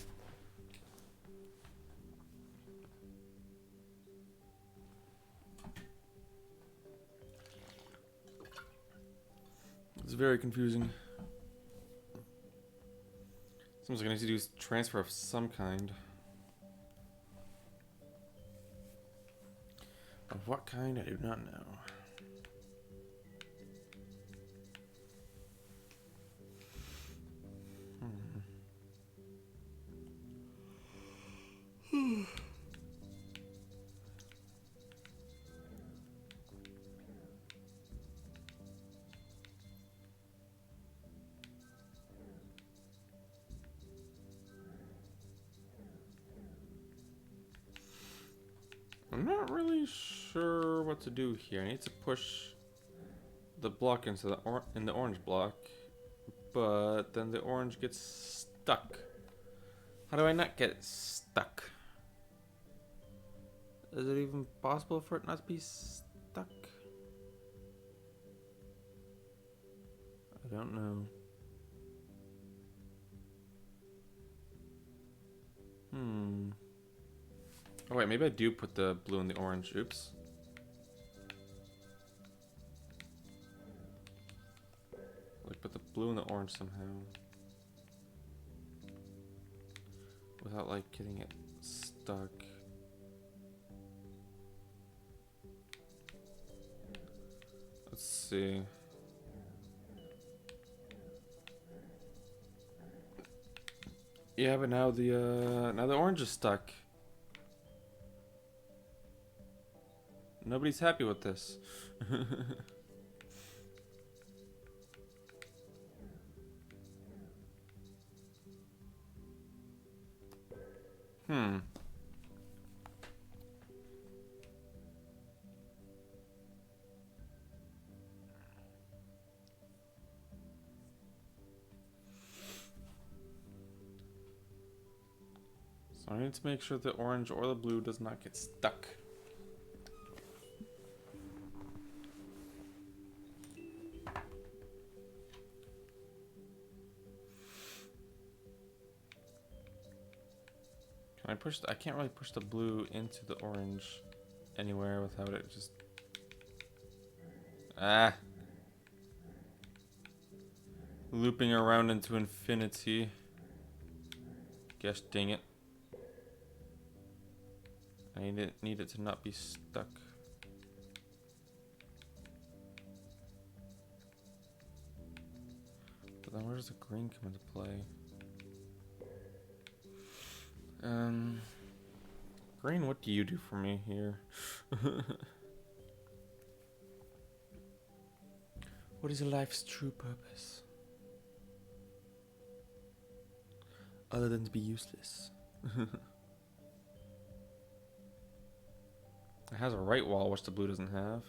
[SPEAKER 1] It's very confusing. Seems like I need to do transfer of some kind. Of what kind, I do not know. I'm not really sure what to do here. I need to push the block into the orange block, but then the orange gets stuck. How do I not get stuck? Is it even possible for it not to be stuck? I don't know. Oh wait, maybe I do put the blue and the orange. Oops. Like put the blue and the orange somehow. Without like getting it stuck. Let's see. Yeah, but now the orange is stuck. Nobody's happy with this. So I need to make sure the orange or the blue does not get stuck. I can't really push the blue into the orange anywhere without it just... Looping around into infinity. Gosh dang it. I need it to not be stuck. But then where does the green come into play? Green, what do you do for me here? What is life's true purpose? Other than to be useless. It has a right wall, which the blue doesn't have.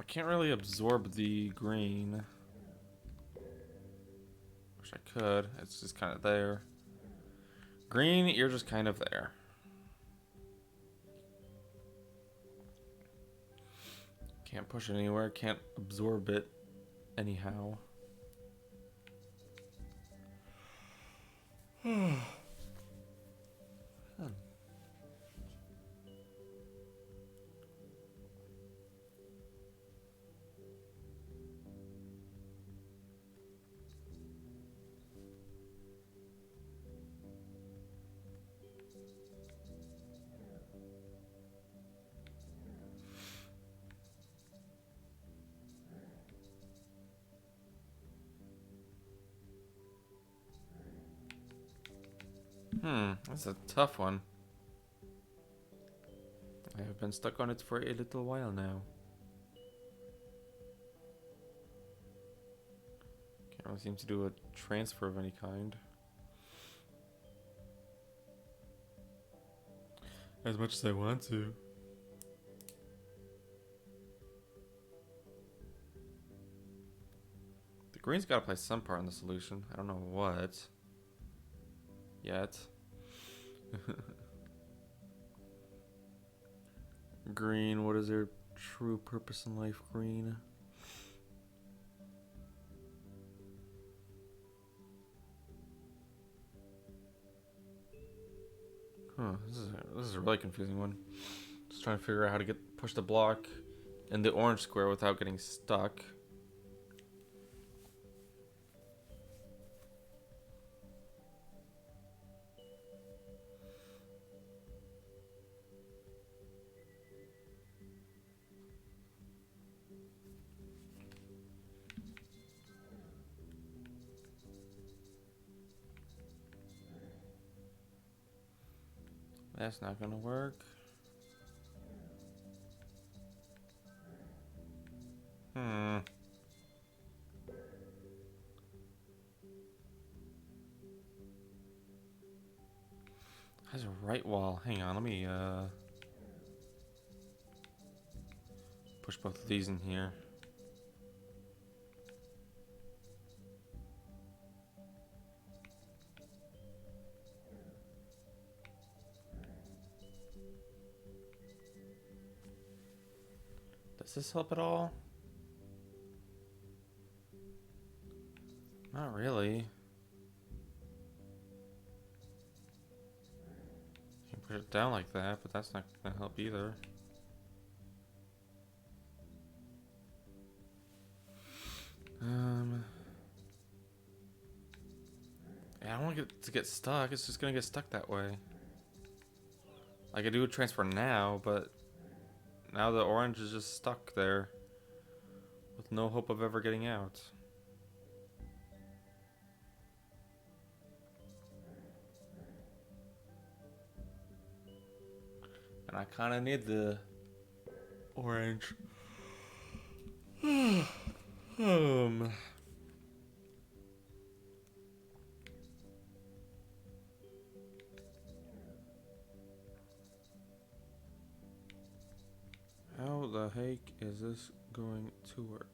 [SPEAKER 1] I can't really absorb the green. Wish I could. It's just kind of there. Green, you're just kind of there. Can't push it anywhere. Can't absorb it anyhow. That's a tough one. I have been stuck on it for a little while now. Can't really seem to do a transfer of any kind. As much as I want to. The green's gotta play some part in the solution. I don't know what. Yet. Green, what is their true purpose in life, green? Huh, this is a really confusing one. Just trying to figure out how to push the block in the orange square without getting stuck. That's not gonna work. Has a right wall. Hang on, let me push both of these in here. Does this help at all? Not really. You can push it down like that, but that's not gonna help either. Yeah, I don't want it to get stuck. It's just gonna get stuck that way. I could do a transfer now, but now the orange is just stuck there with no hope of ever getting out. And I kind of need the orange. How the heck is this going to work?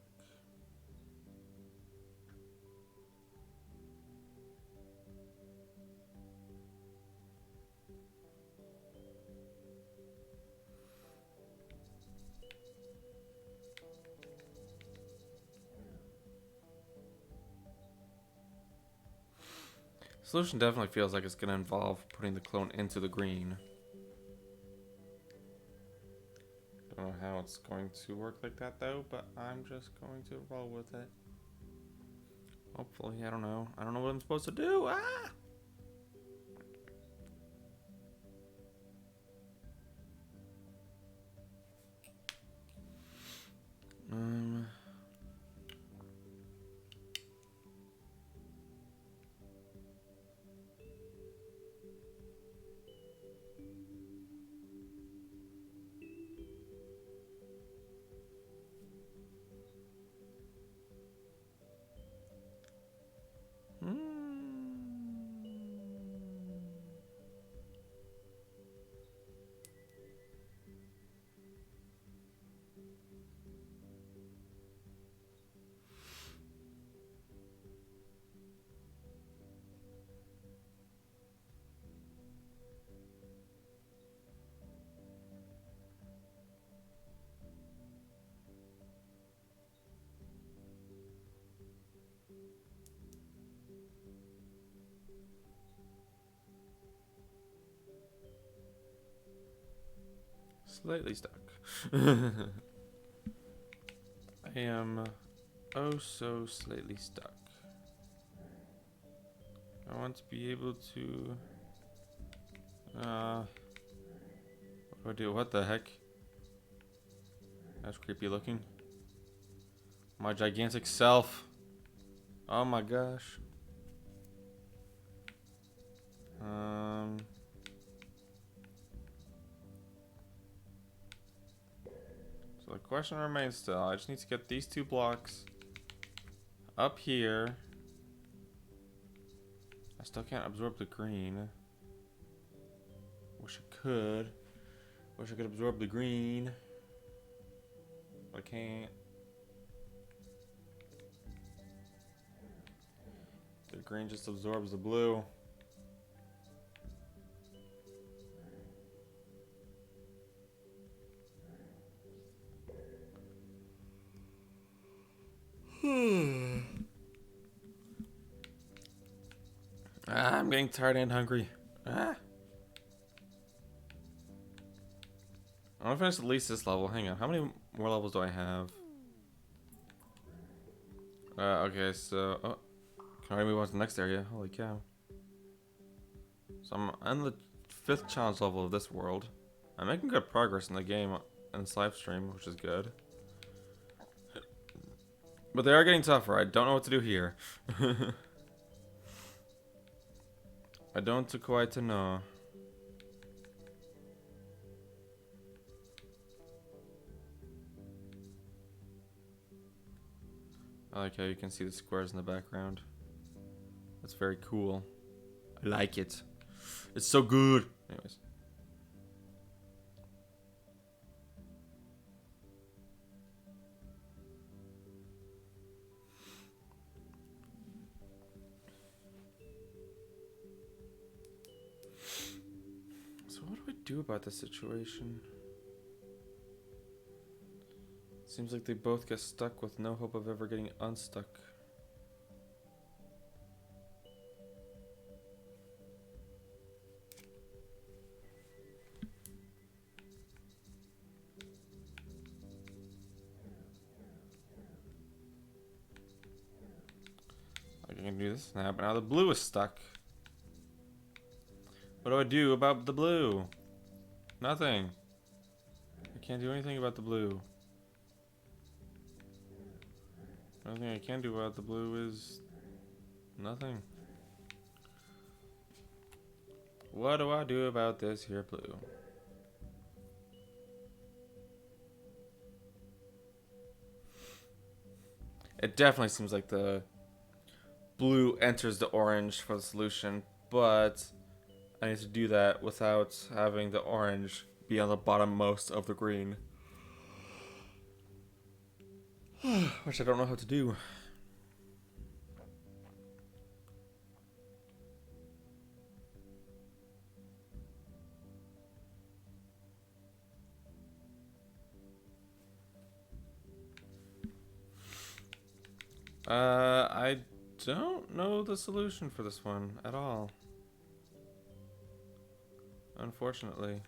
[SPEAKER 1] Solution definitely feels like it's going to involve putting the clone into the green. Don't know how it's going to work like that though, but I'm just going to roll with it. Hopefully, I don't know. I don't know what I'm supposed to do. Ah! Slightly stuck. I am oh so slightly stuck. I want to be able to what do I do? What the heck? That's creepy looking. My gigantic self. Oh my gosh. So the question remains still. I just need to get these two blocks up here. I still can't absorb the green. Wish I could. Wish I could absorb the green. But I can't. The green just absorbs the blue. I'm getting tired and hungry. want to finish at least this level. Hang on. How many more levels do I have? Okay, so... Oh, can I move on to the next area? Holy cow. So I'm on the 5th challenge level of this world. I'm making good progress in the game in this live stream, which is good. But they are getting tougher. I don't know what to do here. I don't quite know. I like how you can see the squares in the background. That's very cool. I like it. It's so good. Anyways. So what do I do about this situation? Seems like they both get stuck with no hope of ever getting unstuck. I can do this now, but now the blue is stuck. What do I do about the blue? Nothing. I can't do anything about the blue. The only thing I can do about the blue is nothing. What do I do about this here blue? It definitely seems like the blue enters the orange for the solution, but I need to do that without having the orange be on the bottommost of the green. Which I don't know how to do. I don't know the solution for this one at all. Unfortunately.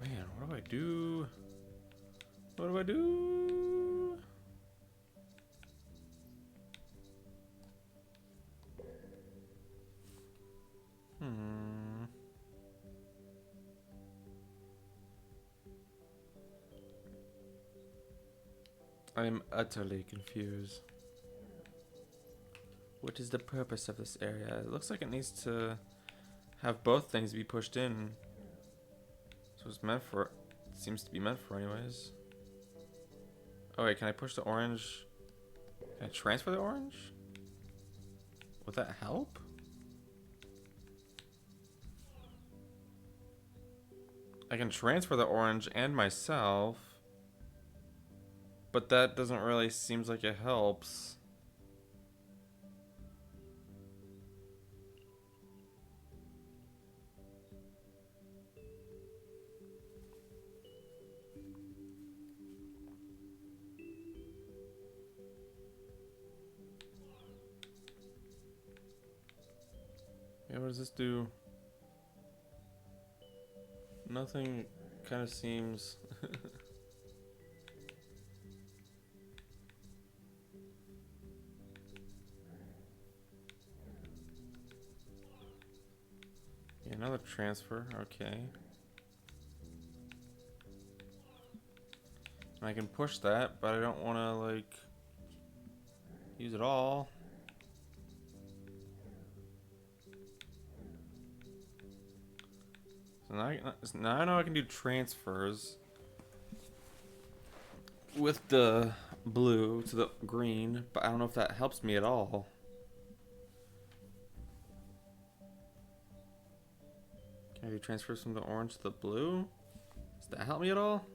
[SPEAKER 1] Man, what do I do? What do I do? I am utterly confused. What is the purpose of this area? It looks like it needs to have both things be pushed in. So it's meant for, it seems to be meant for anyways. Oh wait, can I push the orange? Can I transfer the orange? Would that help? I can transfer the orange and myself, but that doesn't really seems like it helps. Yeah, what does this do? Nothing kind of seems... Yeah, another transfer, okay. And I can push that, but I don't want to, like, use it all. So now I know I can do transfers with the blue to the green, but I don't know if that helps me at all. Can I do transfers from the orange to the blue? Does that help me at all?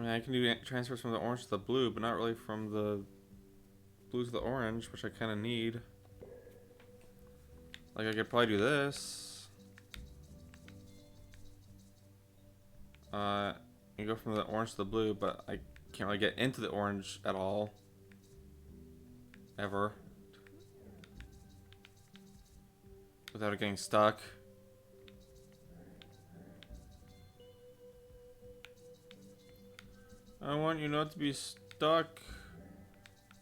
[SPEAKER 1] mean, I can do transfers from the orange to the blue, but not really from the blue to the orange, which I kind of need. Like, I could probably do this. You go from the orange to the blue, but I can't really get into the orange at all. Ever. Without it getting stuck. I want you not to be stuck.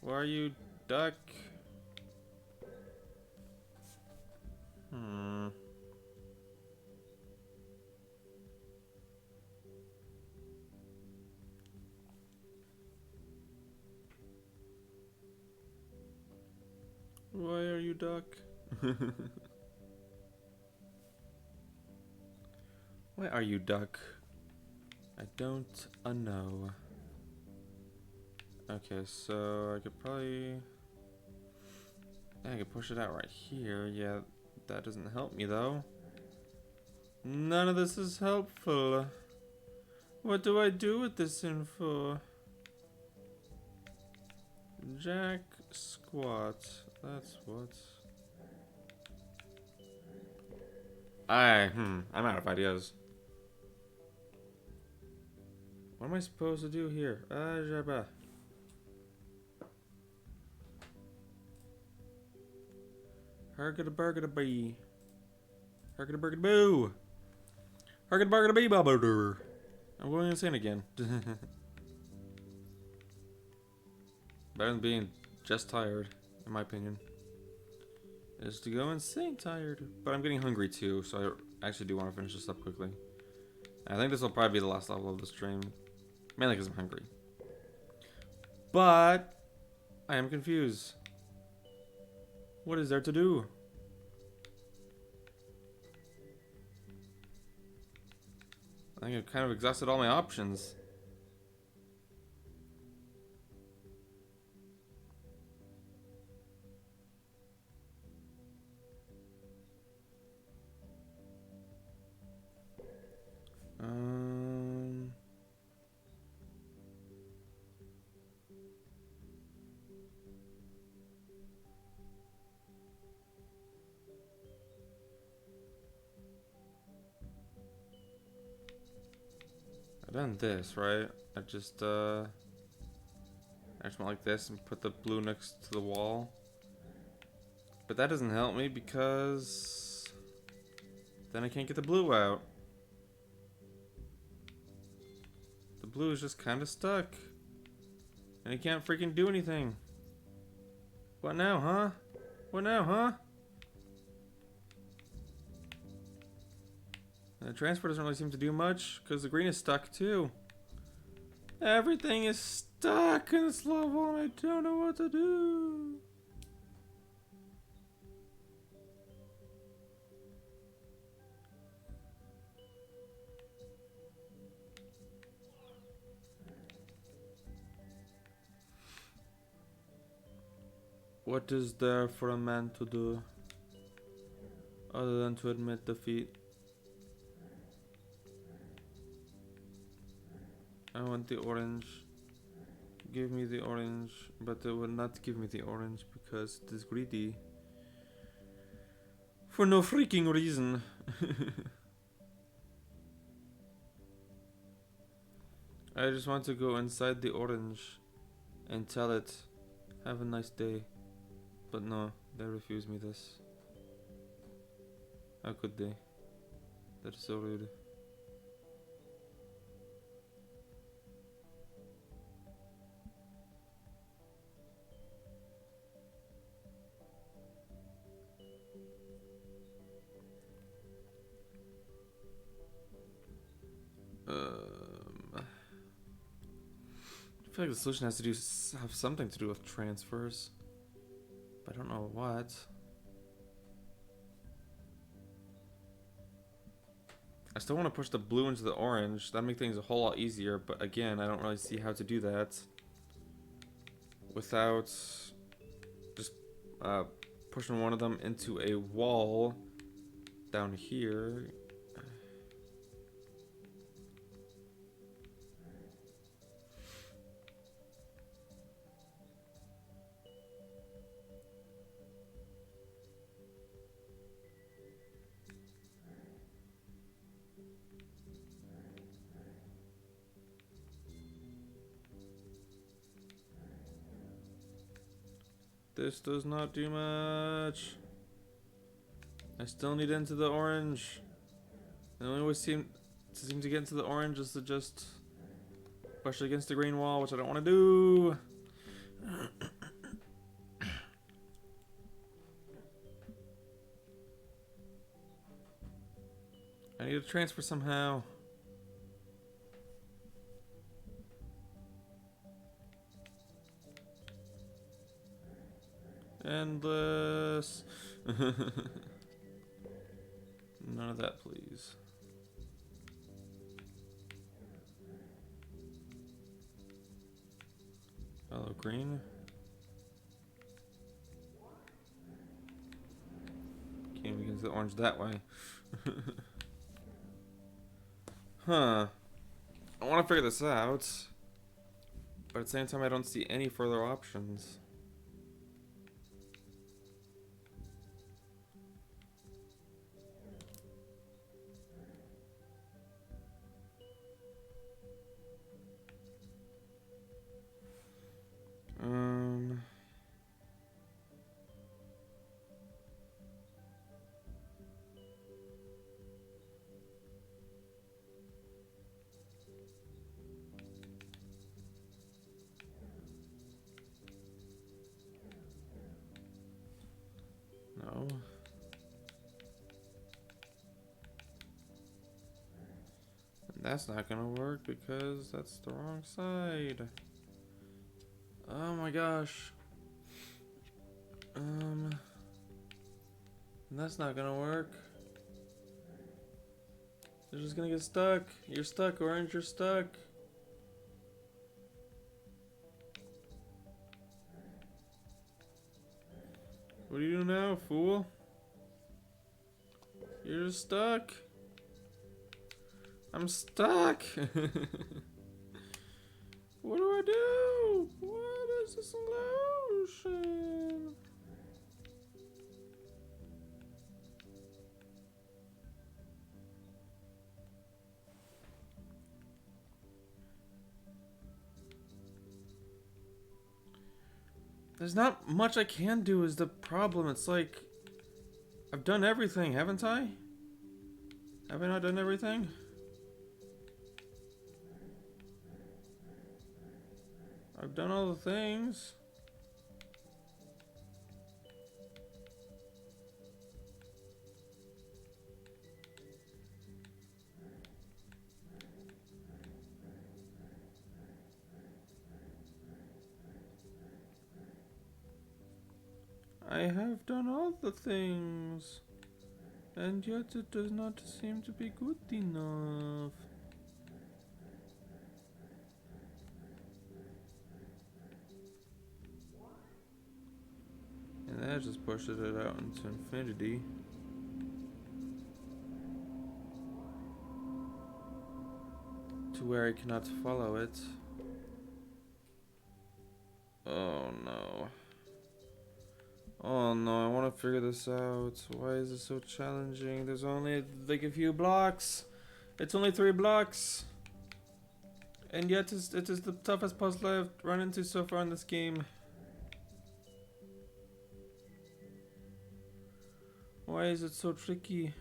[SPEAKER 1] Why are you duck? Why are you duck? Why are you duck? I don't know. Okay, so I could probably... I could push it out right here. Yeah, that doesn't help me though. None of this is helpful. What do I do with this info? Jack squat. That's what. I'm out of ideas. What am I supposed to do here? Jabba. Hergada-burgada-bee. Hergada-burgada-boo. Hergada-burgada-bee, babba. I'm going insane again. Better than being just tired, in my opinion. Is to go insane tired. But I'm getting hungry too, so I actually do want to finish this up quickly. I think this will probably be the last level of the stream. Mainly because I'm hungry. But I am confused. What is there to do? I think I've kind of exhausted all my options. I've done this, right? I just went like this and put the blue next to the wall. But that doesn't help me because then I can't get the blue out. The blue is just kind of stuck. And I can't freaking do anything. What now, huh? What now, huh? And the transfer doesn't really seem to do much because the green is stuck too. Everything is stuck in this level and I don't know what to do. What is there for a man to do other than to admit defeat? I want the orange. Give me the orange, but it will not give me the orange because it is greedy. For no freaking reason. I just want to go inside the orange and tell it, have a nice day. But no, they refuse me this. How could they? That's so rude. I feel like the solution has to have something to do with transfers, but I don't know what. I still want to push the blue into the orange. That'd make things a whole lot easier, but again, I don't really see how to do that without just pushing one of them into a wall down here. This does not do much. I still need into the orange. The only way seem to get into the orange is to just push it against the green wall, which I don't want to do. I need to transfer somehow. Endless. None of that, please. Hello, green. Can't begin to the orange that way. Huh. I want to figure this out. But at the same time, I don't see any further options. No. And that's not gonna work because that's the wrong side. Oh my gosh. That's not gonna work. They're just gonna get stuck. You're stuck, orange, you're stuck. What do you do now, fool? You're stuck. I'm stuck. What do I do? What is the solution? There's not much I can do is the problem. It's like, I've done everything, haven't I? Have I not done everything? I've done all the things. I have done all the things, and yet it does not seem to be good enough. And that just pushes it out into infinity. To where I cannot follow it. Oh no. Oh no, I want to figure this out. Why is it so challenging? There's only like a few blocks. It's only 3 blocks. And yet it is the toughest puzzle I've run into so far in this game. Why is it so tricky?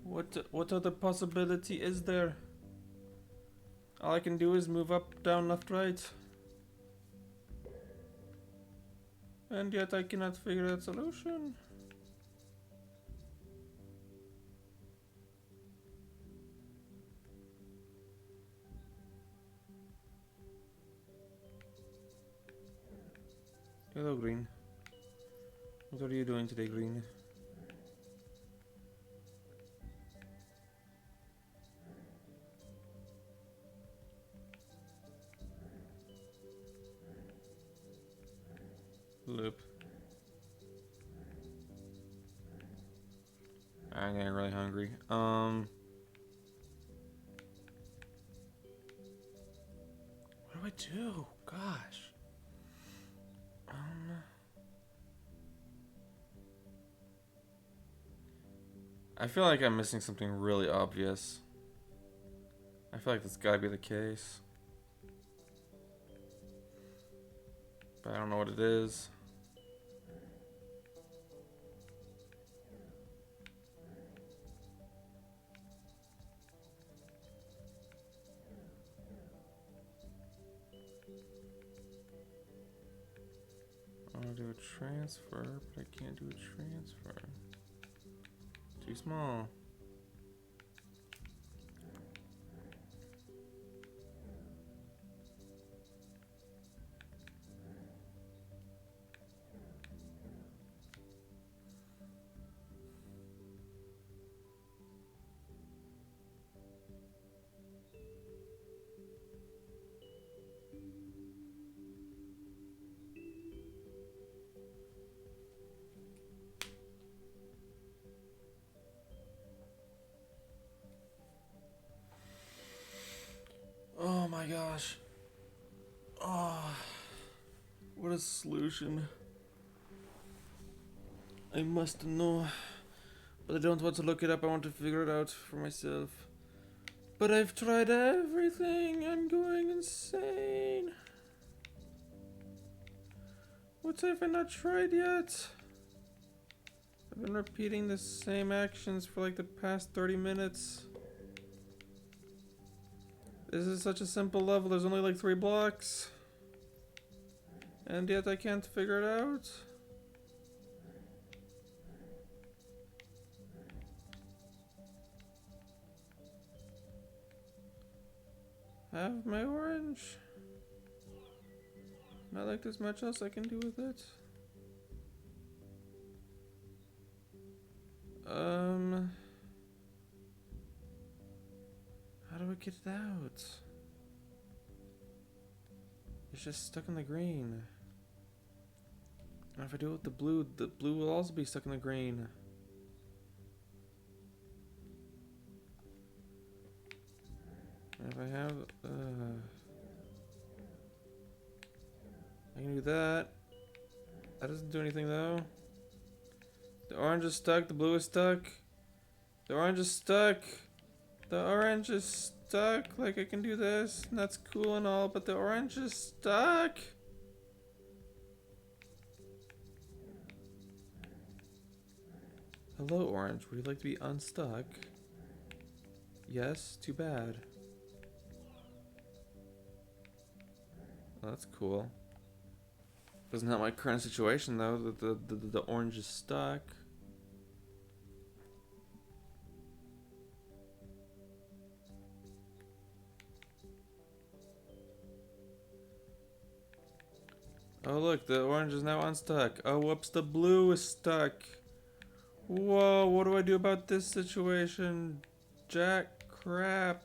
[SPEAKER 1] What other possibility is there? All I can do is move up, down, left, right. And yet I cannot figure out a solution. Hello, green. What are you doing today, green? Loop. I'm getting really hungry. What do I do? Gosh. I feel like I'm missing something really obvious. I feel like that's gotta be the case. But I don't know what it is. I want to do a transfer, but I can't do a transfer. Too small. Oh my gosh. Oh, what a solution. I must know. But I don't want to look it up, I want to figure it out for myself. But I've tried everything, I'm going insane. What have I not tried yet? I've been repeating the same actions for like the past 30 minutes. This is such a simple level, there's only like 3 blocks. And yet I can't figure it out. Have my orange. Not like there's much else I can do with it. How do I get it out? It's just stuck in the green. And if I do it with the blue will also be stuck in the green. And if I have, I can do that. That doesn't do anything though. The orange is stuck, the blue is stuck. The orange is stuck. The orange is stuck. Like I can do this, and that's cool and all, but the orange is stuck. Hello, orange. Would you like to be unstuck? Yes, too bad. Well, that's cool. Doesn't help my current situation though. The orange is stuck. Oh look, the orange is now unstuck. Oh whoops, the blue is stuck. Whoa, what do I do about this situation? Jack crap.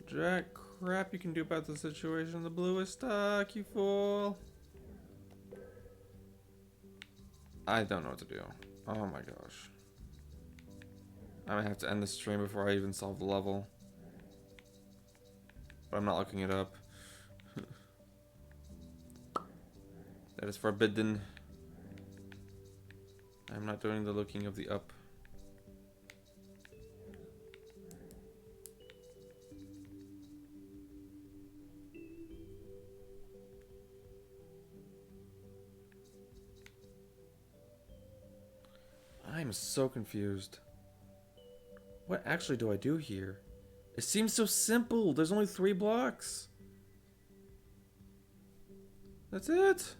[SPEAKER 1] Jack crap you can do about the situation. The blue is stuck, you fool. I don't know what to do. Oh my gosh. I might have to end the stream before I even solve the level. But I'm not looking it up. That is forbidden. I'm not doing the looking of the up. I'm so confused. What actually do I do here? It seems so simple. There's only 3 blocks. That's it.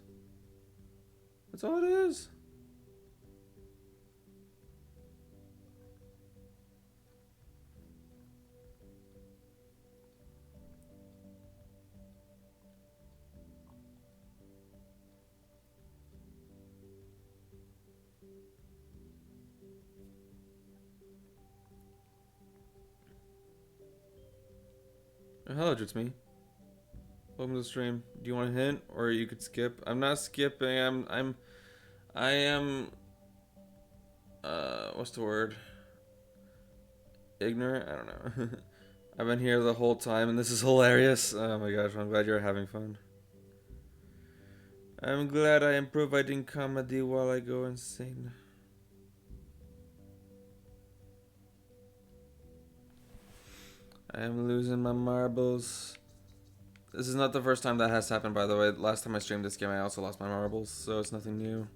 [SPEAKER 1] That's all it is. Oh, hello, it's me. Welcome to the stream. Do you want a hint, or you could skip? I'm not skipping. I am. What's the word? Ignorant? I don't know. I've been here the whole time, and this is hilarious. Oh my gosh, I'm glad you're having fun. I'm glad I am providing comedy while I go insane. I am losing my marbles. This is not the first time that has happened, by the way. Last time I streamed this game, I also lost my marbles, so it's nothing new.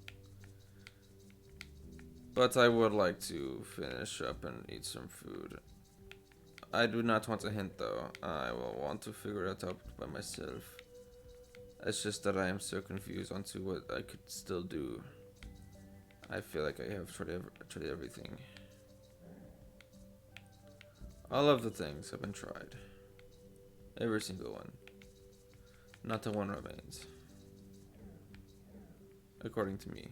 [SPEAKER 1] But I would like to finish up and eat some food. I do not want a hint, though. I will want to figure it out by myself. It's just that I am so confused onto what I could still do. I feel like I have tried everything. All of the things have been tried. Every single one. Not a one remains. According to me.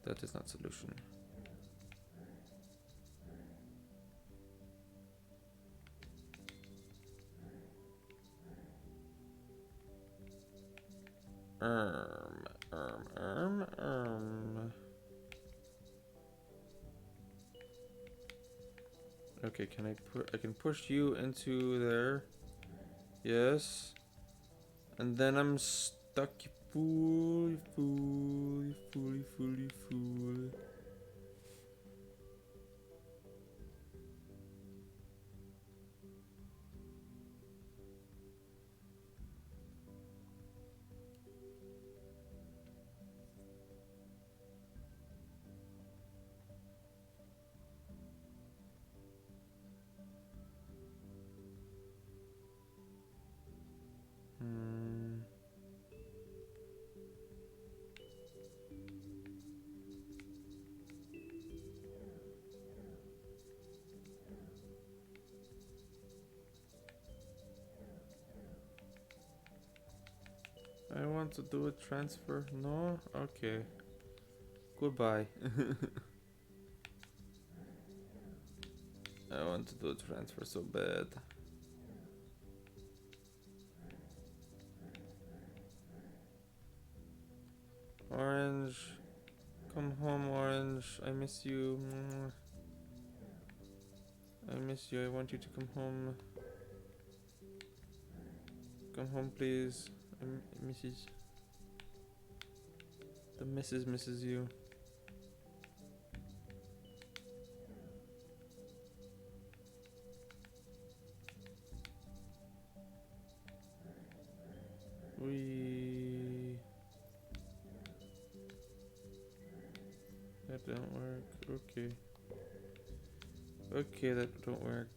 [SPEAKER 1] That is not solution. Okay, I can push you into there. Yes. And then I'm stuck. Fool. I want to do a transfer. No? Okay. Goodbye. I want to do a transfer so bad. Orange. Come home, Orange. I miss you. I miss you. I want you to come home. Come home, please. Mrs. The missus misses you. That don't work. Okay. Okay, that don't work.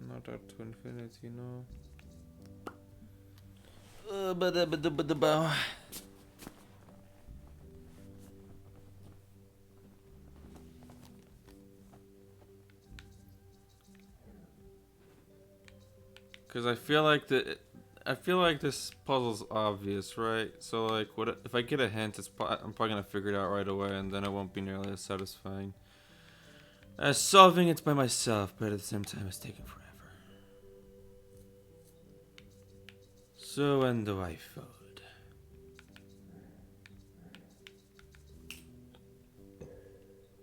[SPEAKER 1] Not out to infinity, no. Because I feel like this puzzle's obvious, right? So like, what if I get a hint? I'm probably gonna figure it out right away, and then it won't be nearly as satisfying as solving it by myself. But at the same time, it's taking forever. So when do I fold?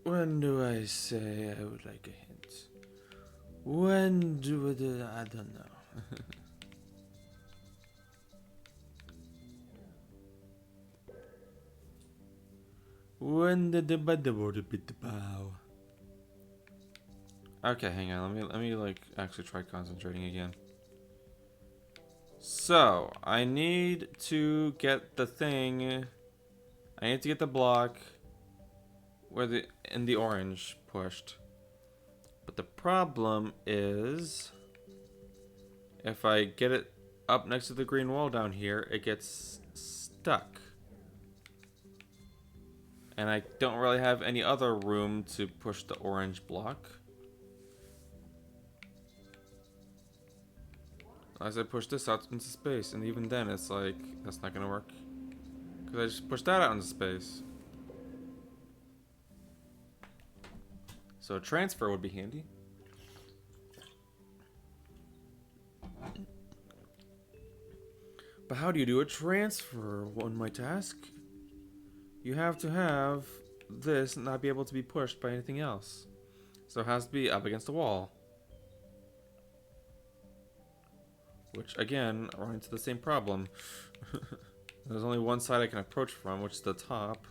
[SPEAKER 1] When do I say I would like a hint? When do I don't know. When did the bow? Okay, hang on. Let me like actually try concentrating again. So I need to get the thing. I need to get the block where in the orange pushed. But the problem is, if I get it up next to the green wall down here, it gets stuck. And I don't really have any other room to push the orange block. As I push this out into space, and even then it's like, that's not gonna work. Because I just pushed that out into space. So a transfer would be handy. But how do you do a transfer, one might ask? You have to have this not be able to be pushed by anything else. So it has to be up against the wall. Which, again, run into the same problem. There's only one side I can approach from, which is the top.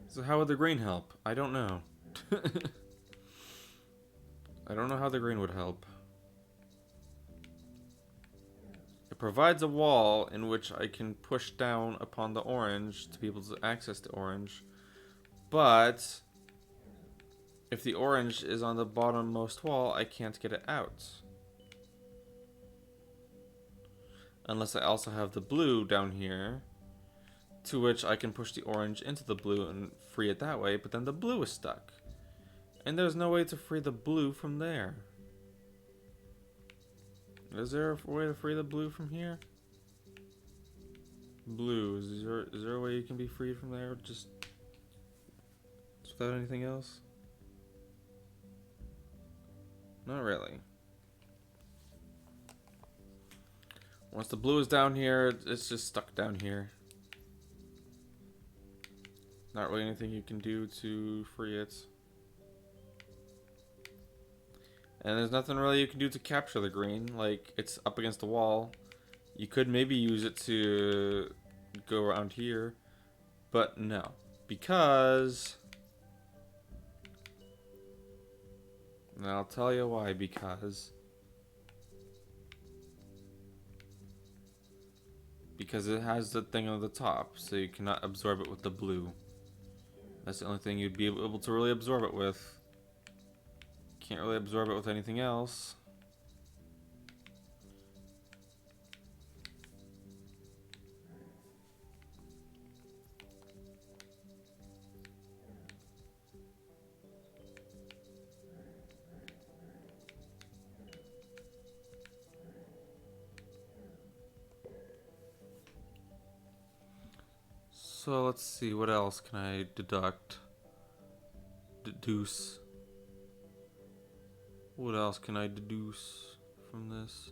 [SPEAKER 1] So how would the green help? I don't know. I don't know how the green would help. It provides a wall in which I can push down upon the orange to be able to access the orange. But if the orange is on the bottommost wall, I can't get it out. Unless I also have the blue down here, to which I can push the orange into the blue and free it that way, but then the blue is stuck. And there's no way to free the blue from there. Is there a way to free the blue from here? Blue, is there a way you can be freed from there just without anything else? Not really. Once the blue is down here, it's just stuck down here. Not really anything you can do to free it. And there's nothing really you can do to capture the green. Like, it's up against the wall. You could maybe use it to go around here. But no. Because... and I'll tell you why. Because it has the thing on the top. So you cannot absorb it with the blue. That's the only thing you'd be able to really absorb it with. Can't really absorb it with anything else. So let's see, what else can I deduce? What else can I deduce from this?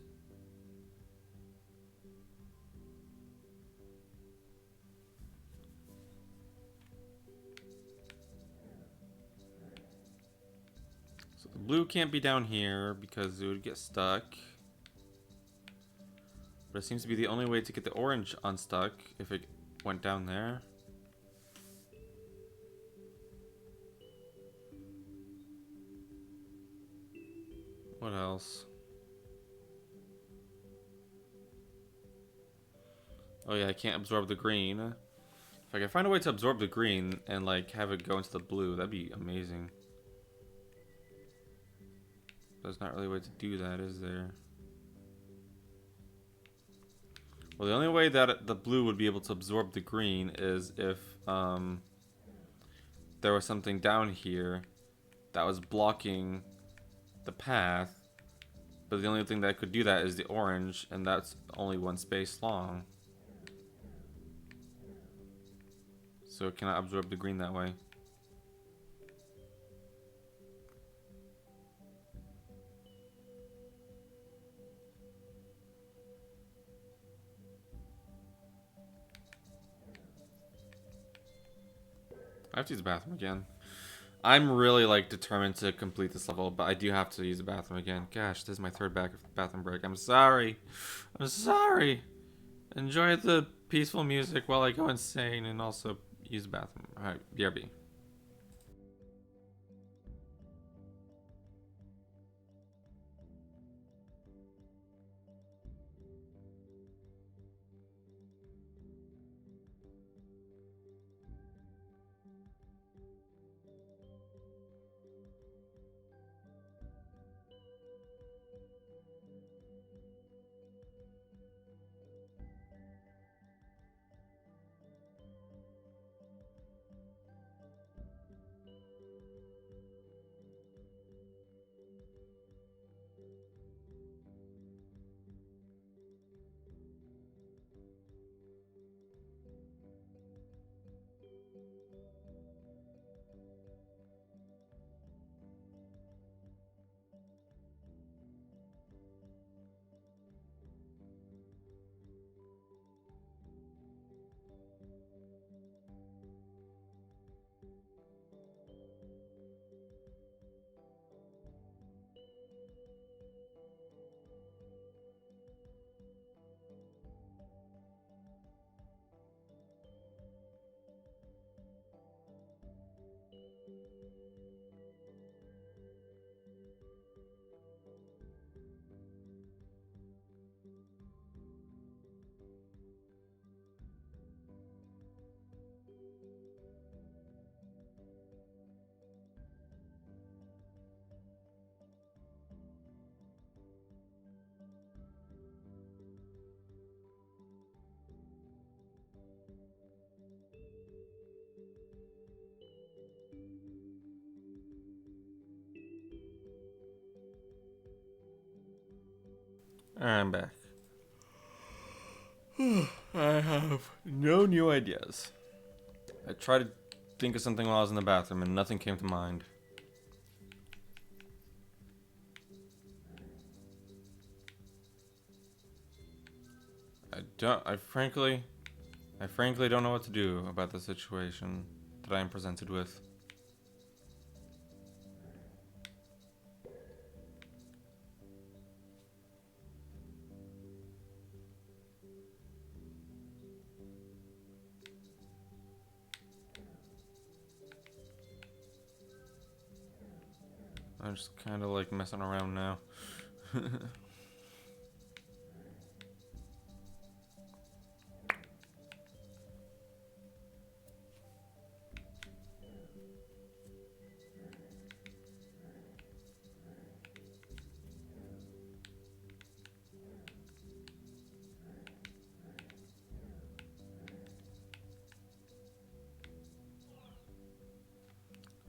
[SPEAKER 1] So the blue can't be down here because it would get stuck. But it seems to be the only way to get the orange unstuck if it went down there. What else? Oh yeah, I can't absorb the green. If I can find a way to absorb the green and like have it go into the blue, that'd be amazing. There's not really a way to do that, is there? Well, the only way that the blue would be able to absorb the green is if there was something down here that was blocking the path. But the only thing that could do that is the orange, and that's only one space long. So it cannot absorb the green that way. I have to use the bathroom again. I'm really like determined to complete this level, but I do have to use the bathroom again. Gosh, this is my third bathroom break. I'm sorry. I'm sorry. Enjoy the peaceful music while I go insane and also use the bathroom. Alright, BRB. I'm back. I have no new ideas. I tried to think of something while I was in the bathroom and nothing came to mind. I frankly don't know what to do about the situation that I am presented with. I'm just kind of like messing around now.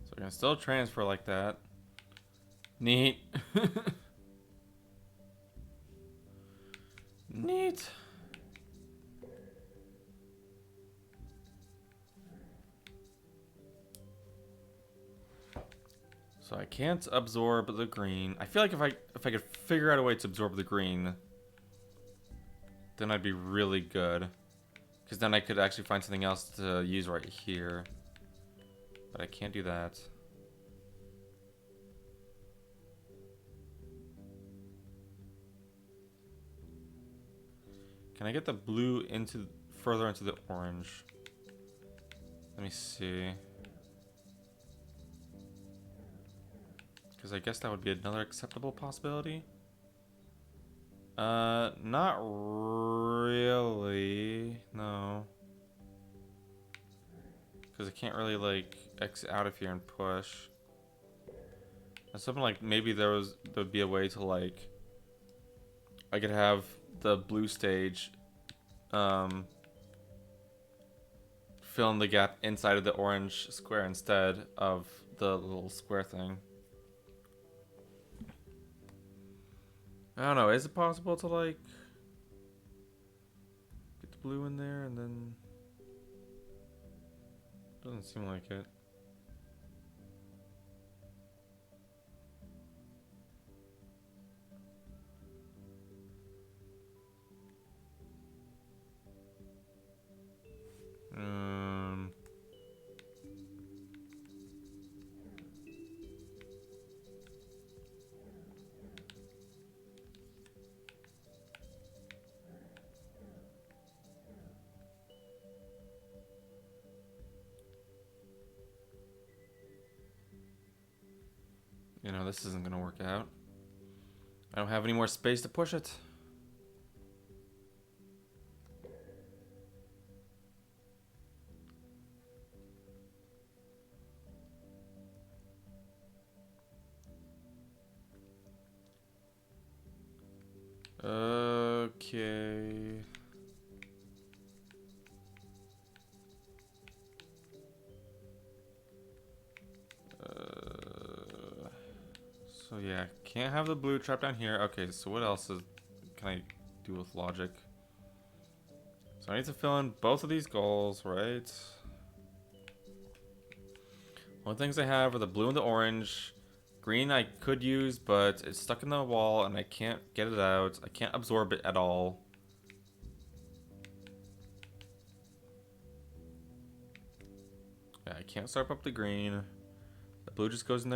[SPEAKER 1] So I can still transfer like that. Neat. Neat. So I can't absorb the green. I feel like if I could figure out a way to absorb the green, then I'd be really good. Because then I could actually find something else to use right here. But I can't do that. Can I get the blue into further into the orange? Let me see. Because I guess that would be another acceptable possibility. Not really. No. Because I can't really, like, exit out of here and push. And something like maybe there'd be a way to, like, I could have the blue stage, fill in the gap inside of the orange square instead of the little square thing. I don't know. Is it possible to, like, get the blue in there and then... Doesn't seem like it. You know, this isn't gonna work out. I don't have any more space to push it. Okay. So yeah, can't have the blue trapped down here. Okay, so what else can I do with logic? So I need to fill in both of these goals, right? Only things I have are the blue and the orange. Green I could use, but it's stuck in the wall and I can't get it out. I can't absorb it at all. Yeah, I can't start up the green. The blue just goes in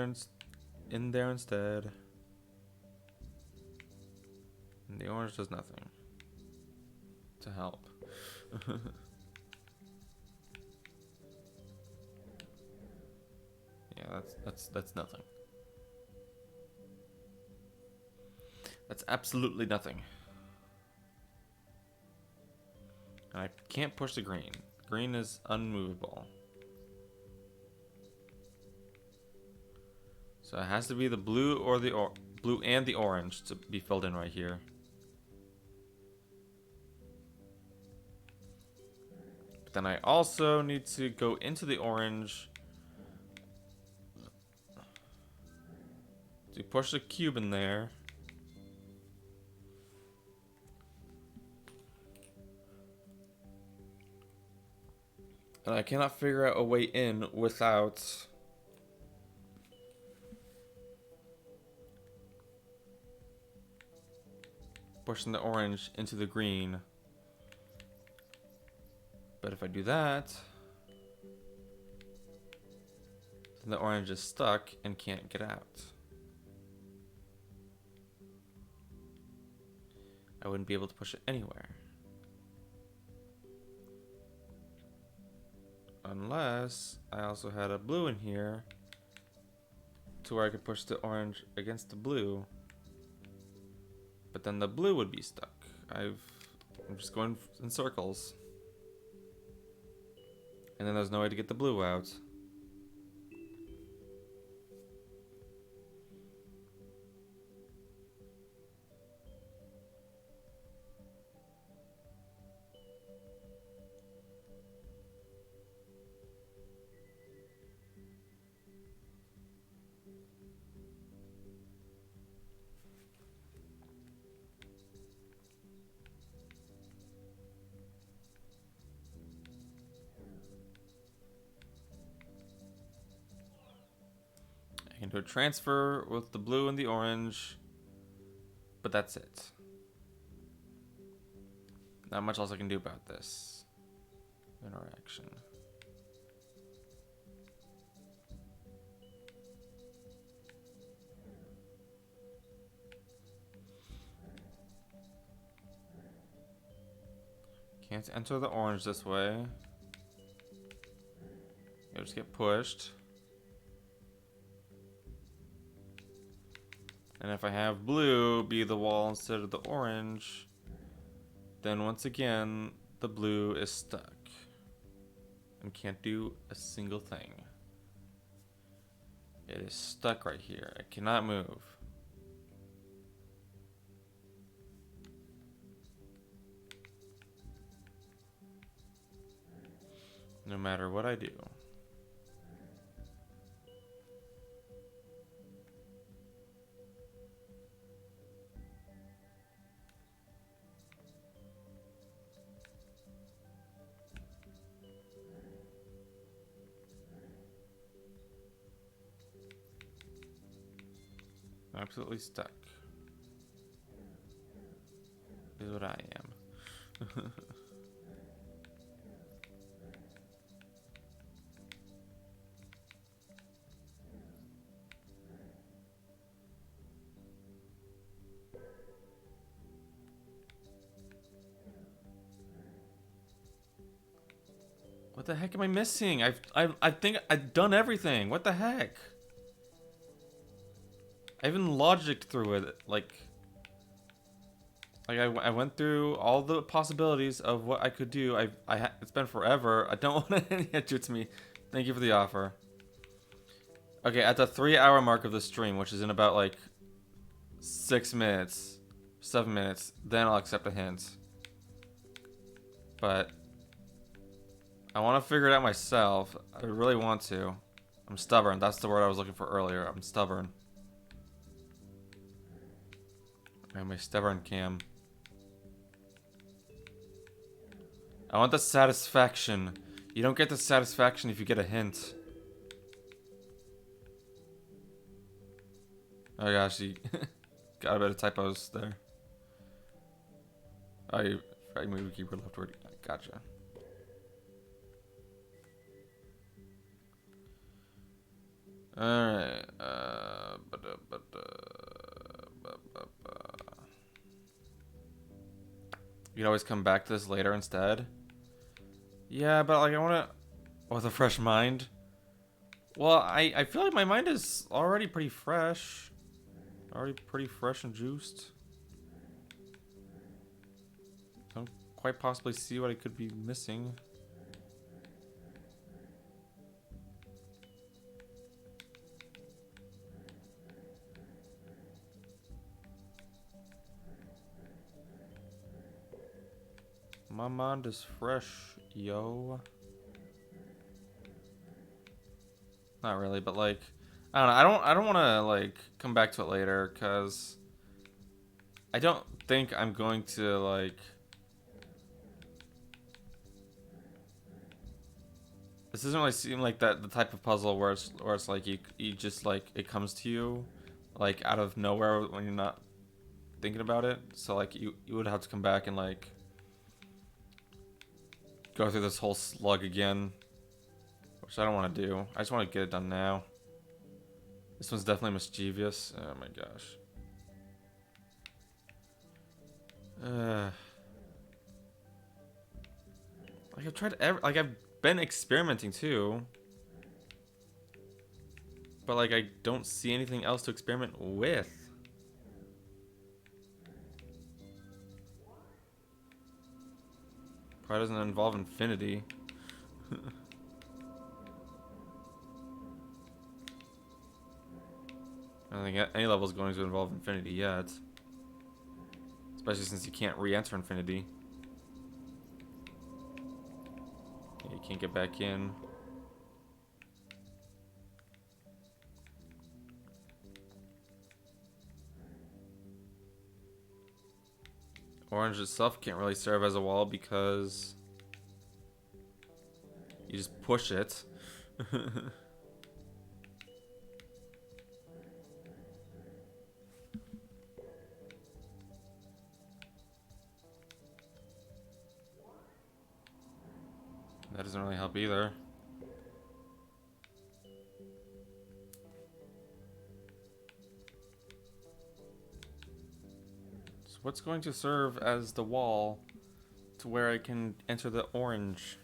[SPEAKER 1] there instead. And the orange does nothing to help. Yeah, that's nothing. That's absolutely nothing. And I can't push the green. Green is unmovable. So it has to be the blue or the blue and the orange to be filled in right here. But then I also need to go into the orange to push the cube in there. And I cannot figure out a way in without pushing the orange into the green. But if I do that, then the orange is stuck and can't get out. I wouldn't be able to push it anywhere. Unless I also had a blue in here to where I could push the orange against the blue. But then the blue would be stuck. I'm just going in circles. And then there's no way to get the blue out. I can do a transfer with the blue and the orange, but that's it. Not much else I can do about this interaction. Can't enter the orange this way. You'll just get pushed. And if I have blue be the wall instead of the orange, then once again, the blue is stuck and can't do a single thing. It is stuck right here. It cannot move. No matter what I do. Absolutely stuck. Is what I am. What the heck am I missing? I think I've done everything. What the heck? I even logicked through it. Like I went through all the possibilities of what I could do. It's been forever. I don't want any to to me. Thank you for the offer. Okay, at the 3-hour mark of the stream, which is in about like 6 minutes, 7 minutes, then I'll accept a hint. But I want to figure it out myself. I really want to. I'm stubborn. That's the word I was looking for earlier. I'm stubborn. I'm a stubborn cam. I want the satisfaction. You don't get the satisfaction if you get a hint. Oh gosh, you got a bit of typos there. Oh, you right move keyboard leftward. Gotcha. Alright. You can always come back to this later instead. Yeah, but like I wanna with a fresh mind. Well, I feel like my mind is already pretty fresh. Already pretty fresh and juiced. Don't quite possibly see what I could be missing. My mind is fresh, yo. Not really, but like I don't know. I don't want to like come back to it later because I don't think I'm going to like This doesn't really seem like that the type of puzzle where it's like you just like it comes to you like out of nowhere when you're not thinking about it. So like you would have to come back and like go through this whole slug again, which I don't want to do. I just want to get it done now. This one's definitely mischievous. Oh my gosh. Like I've tried like I've been experimenting too. But like I don't see anything else to experiment with. Probably doesn't involve infinity. I don't think any level is going to involve infinity yet. Especially since you can't re-enter infinity. Yeah, you can't get back in. Orange itself can't really serve as a wall because you just push it. That doesn't really help either. So what's going to serve as the wall to where I can enter the orange?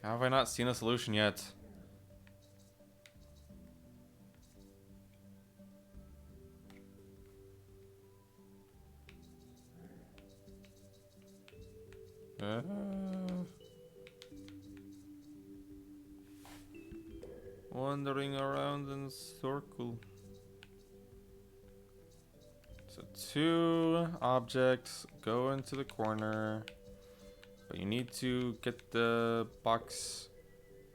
[SPEAKER 1] How have I not seen a solution yet? Wandering around in a circle. So 2 objects go into the corner, but you need to get the box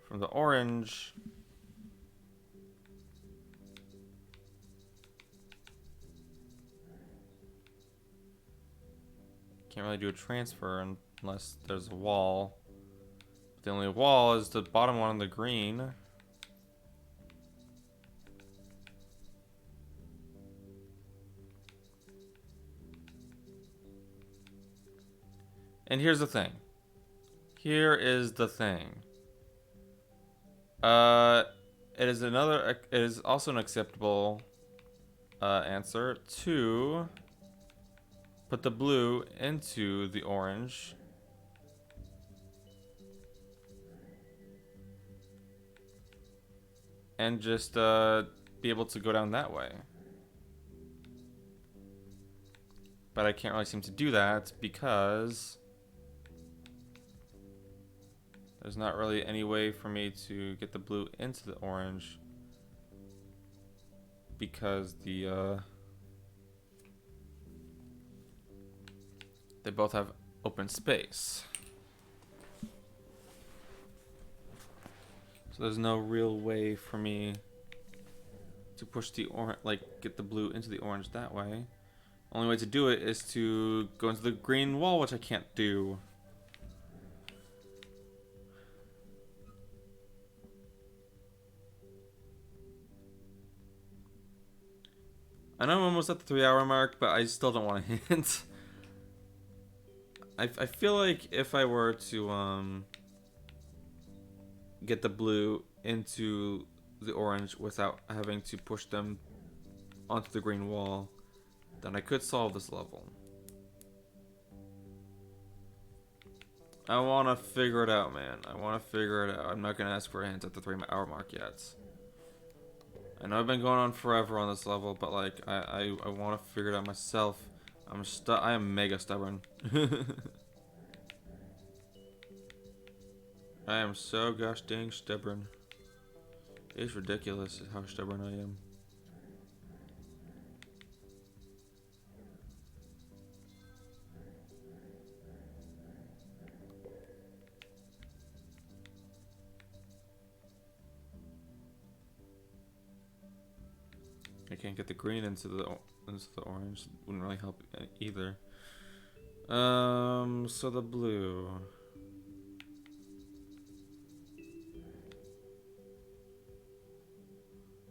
[SPEAKER 1] from the orange. Can't really do a transfer unless there's a wall. But the only wall is the bottom one on the green. And here's the thing. Here is the thing. It is also an acceptable answer to put the blue into the orange. And just be able to go down that way. But I can't really seem to do that because there's not really any way for me to get the blue into the orange because they both have open space. So there's no real way for me to push the orange, like get the blue into the orange that way. Only way to do it is to go into the green wall, which I can't do. I know I'm almost at the 3-hour mark, but I still don't want to hint. I feel like if I were to get the blue into the orange without having to push them onto the green wall, then I could solve this level. I want to figure it out, man. I want to figure it out. I'm not going to ask for a hint at the 3-hour mark yet. I know I've been going on forever on this level, but like I want to figure it out myself. I am mega stubborn. I am so gosh dang stubborn. It's ridiculous how stubborn I am. I can't get the green into the orange. Wouldn't really help either. So the blue.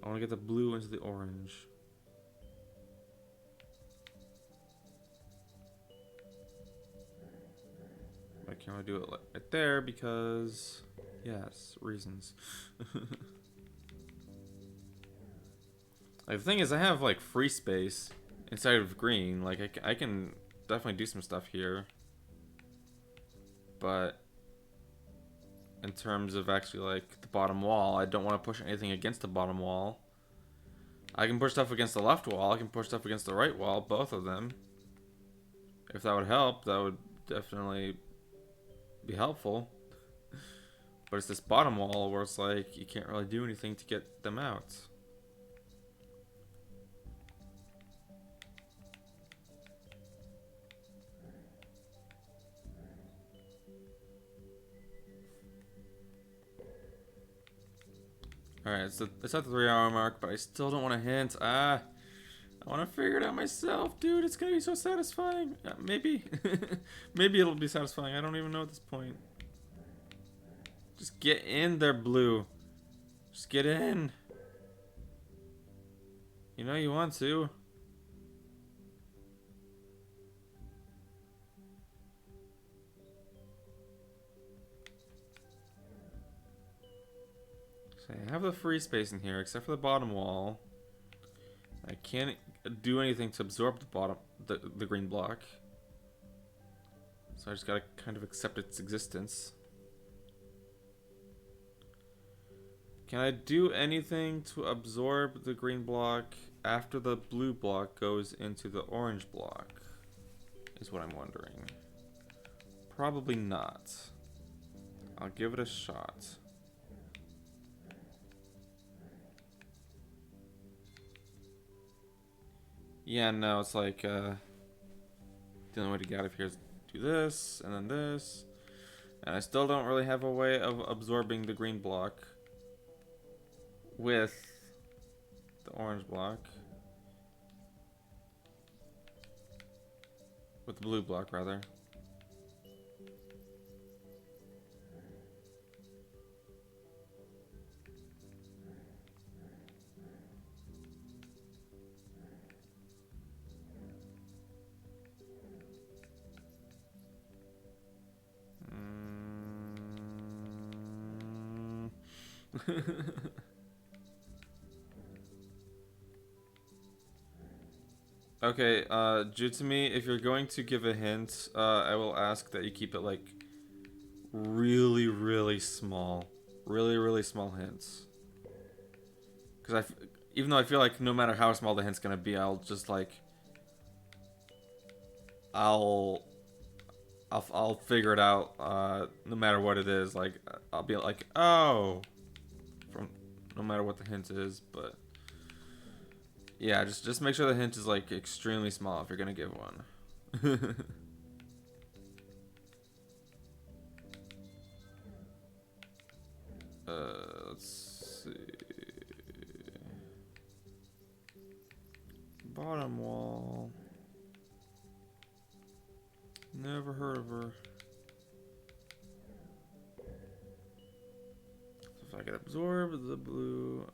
[SPEAKER 1] I want to get the blue into the orange. I can't really do it right there because, yes, reasons. Like, the thing is, I have like free space inside of green. Like I can definitely do some stuff here, but in terms of actually like the bottom wall, I don't want to push anything against the bottom wall. I can push stuff against the left wall. I can push stuff against the right wall. Both of them. If that would help, that would definitely be helpful. But it's this bottom wall where it's like you can't really do anything to get them out. Alright, it's at the 3-hour mark, but I still don't want to hint. I want to figure it out myself, dude. It's gonna be so satisfying. Maybe. Maybe it'll be satisfying. I don't even know at this point. Just get in there, blue. Just get in. You know you want to. So I have the free space in here, except for the bottom wall. I can't do anything to absorb the green block. So I just gotta kind of accept its existence. Can I do anything to absorb the green block after the blue block goes into the orange block? Is what I'm wondering. Probably not. I'll give it a shot. Yeah, no, it's like, the only way to get out of here is do this, and then this. And I still don't really have a way of absorbing the green block with the orange block. With the blue block, rather. Okay, Jutsumi, if you're going to give a hint, I will ask that you keep it like really, really small. Really, really small hints. Because even though I feel like no matter how small the hint's gonna be, I'll just like I'll figure it out no matter what it is. Like I'll be like, oh, from no matter what the hint is, but yeah, just make sure the hint is like extremely small if you're gonna give one. Let's see. Bottom wall. Never heard of her. So if I could absorb the blue,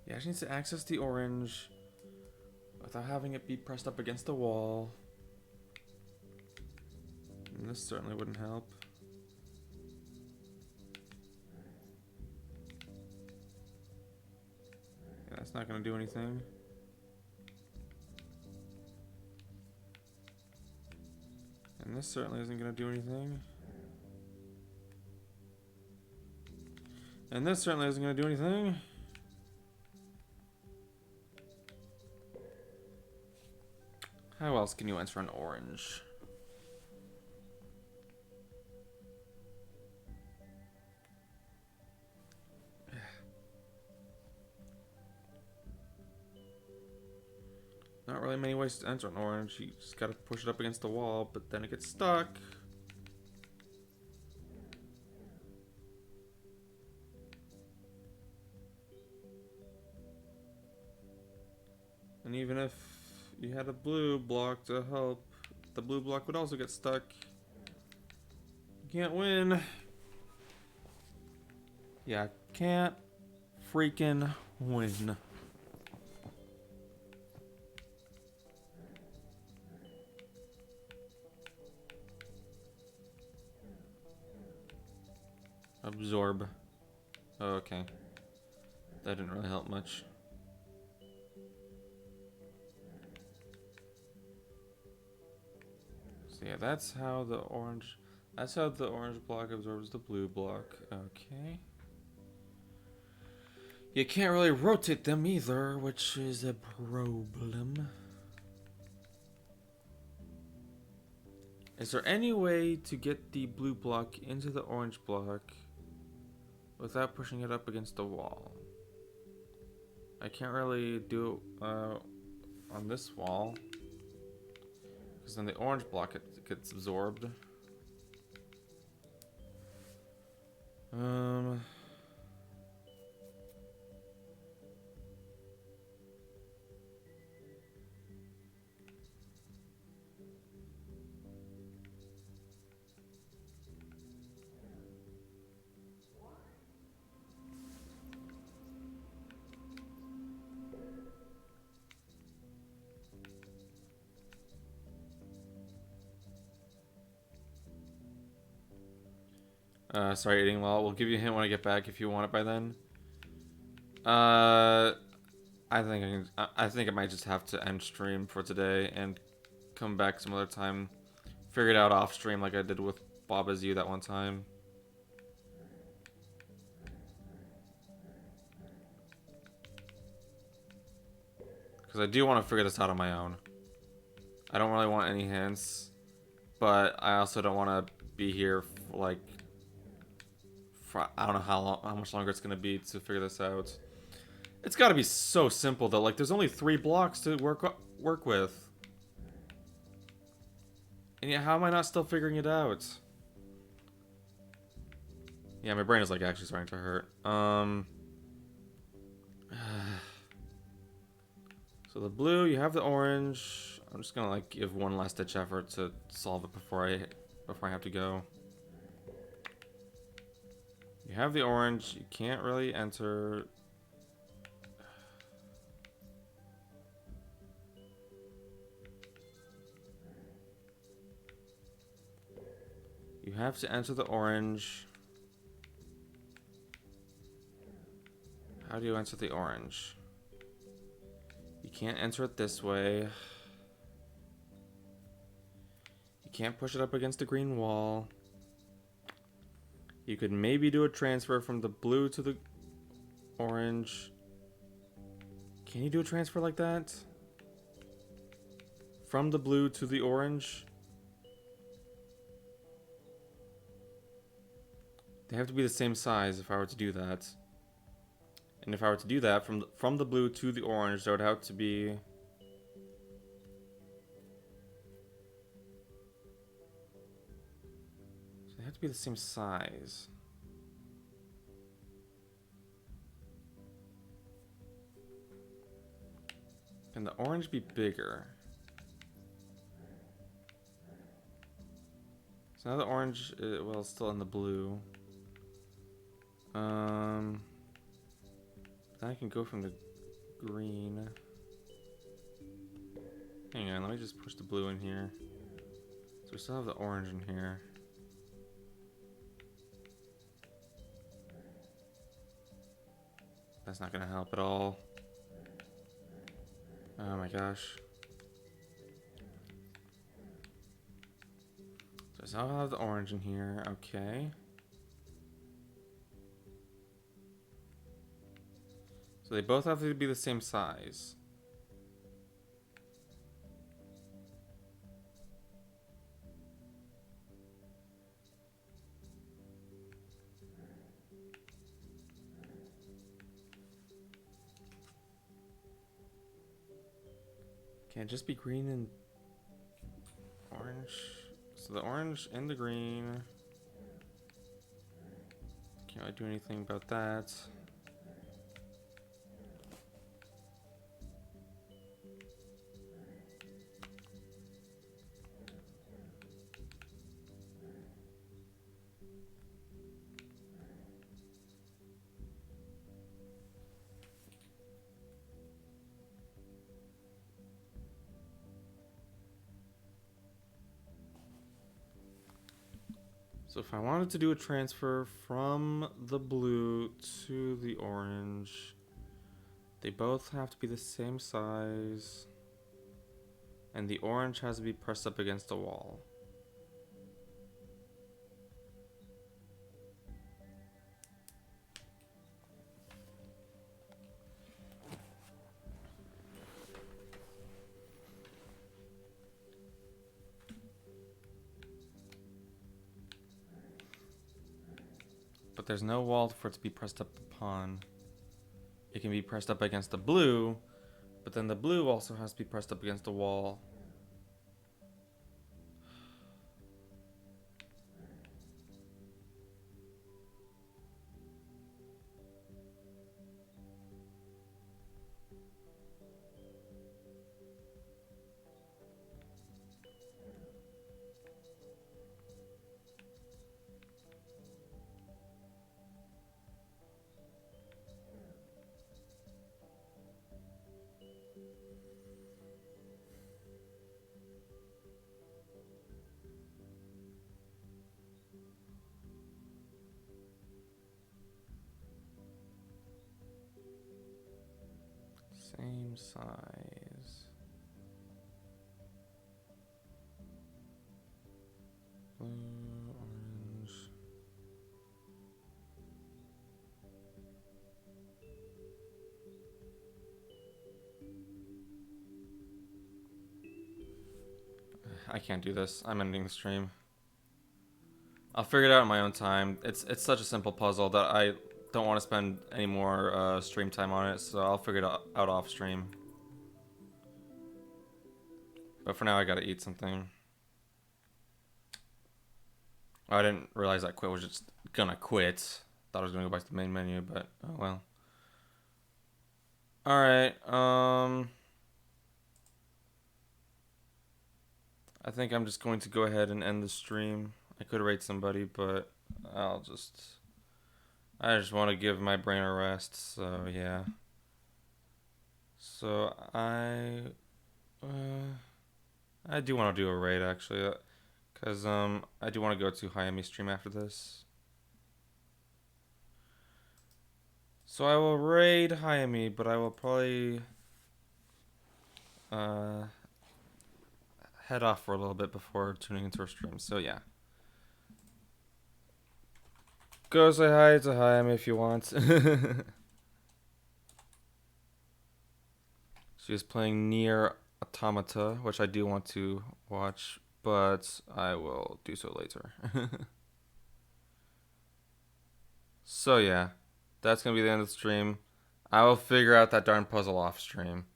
[SPEAKER 1] yeah, she needs to access the orange without having it be pressed up against the wall. And this certainly wouldn't help. Yeah, that's not going to do anything. And this certainly isn't going to do anything. And this certainly isn't going to do anything. How else can you enter an orange? Not really many ways to enter an orange. You just gotta push it up against the wall, but then it gets stuck. even if you had a blue block to help, the blue block would also get stuck. You can't win. Yeah, can't freaking win. Absorb. Oh, okay. That didn't really help much. So yeah, that's how the orange block absorbs the blue block. Okay. You can't really rotate them either, which is a problem. Is there any way to get the blue block into the orange block without pushing it up against the wall? I can't really do it on this wall, because then the orange block gets absorbed. Sorry, eating well. We'll give you a hint when I get back if you want it by then. I think I might just have to end stream for today and come back some other time. Figure it out off stream like I did with Bob As You that one time. Because I do want to figure this out on my own. I don't really want any hints, but I also don't want to be here for like, I don't know how much longer it's gonna be to figure this out. It's got to be so simple though. Like, there's only 3 blocks to work with, and yet how am I not still figuring it out? Yeah, my brain is like actually starting to hurt. So the blue, you have the orange. I'm just gonna like give one last ditch effort to solve it before I have to go. You have the orange. You can't really enter. You have to enter the orange. How do you enter the orange? You can't enter it this way. You can't push it up against the green wall. You could maybe do a transfer from the blue to the orange. Can you do a transfer like that? From the blue to the orange? They have to be the same size if I were to do that. And if I were to do that from the blue to the orange, there would have to be... So they have to be the same size. Can the orange be bigger? So now the orange, well, it's still in the blue. Then I can go from the green. Hang on, let me just push the blue in here. So we still have the orange in here. That's not gonna help at all. Oh my gosh. So I still have the orange in here, okay. So they both have to be the same size. Can't just be green and orange. So the orange and the green. Can't really do anything about that. So if I wanted to do a transfer from the blue to the orange, they both have to be the same size, and the orange has to be pressed up against a wall. But there's no wall for it to be pressed up upon. It can be pressed up against the blue, but then the blue also has to be pressed up against the wall. Same size. Blue, orange. I can't do this. I'm ending the stream. I'll figure it out in my own time. It's such a simple puzzle that I don't want to spend any more stream time on it, so I'll figure it out off stream. But for now, I gotta eat something. Oh, I didn't realize that quit was just gonna quit. Thought I was gonna go back to the main menu, but oh well. Alright, I think I'm just going to go ahead and end the stream. I could rate somebody, but I just want to give my brain a rest, so yeah. So I do want to do a raid actually, because I do want to go to Hayami's stream after this. So I will raid Hayami, but I will probably head off for a little bit before tuning into her stream. So yeah. Go say hi to Hayami if you want. She's playing Nier Automata, which I do want to watch, but I will do so later. So yeah, that's gonna be the end of the stream. I will figure out that darn puzzle off stream,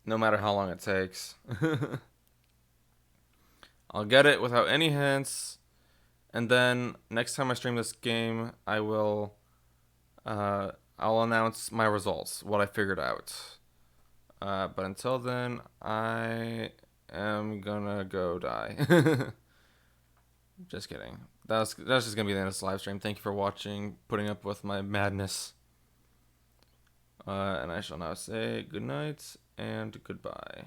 [SPEAKER 1] no matter how long it takes. I'll get it without any hints, and then next time I stream this game, I'll announce my results, what I figured out. But until then, I am gonna go die. Just kidding. That's just gonna be the end of this live stream. Thank you for watching, putting up with my madness. And I shall now say good night and goodbye.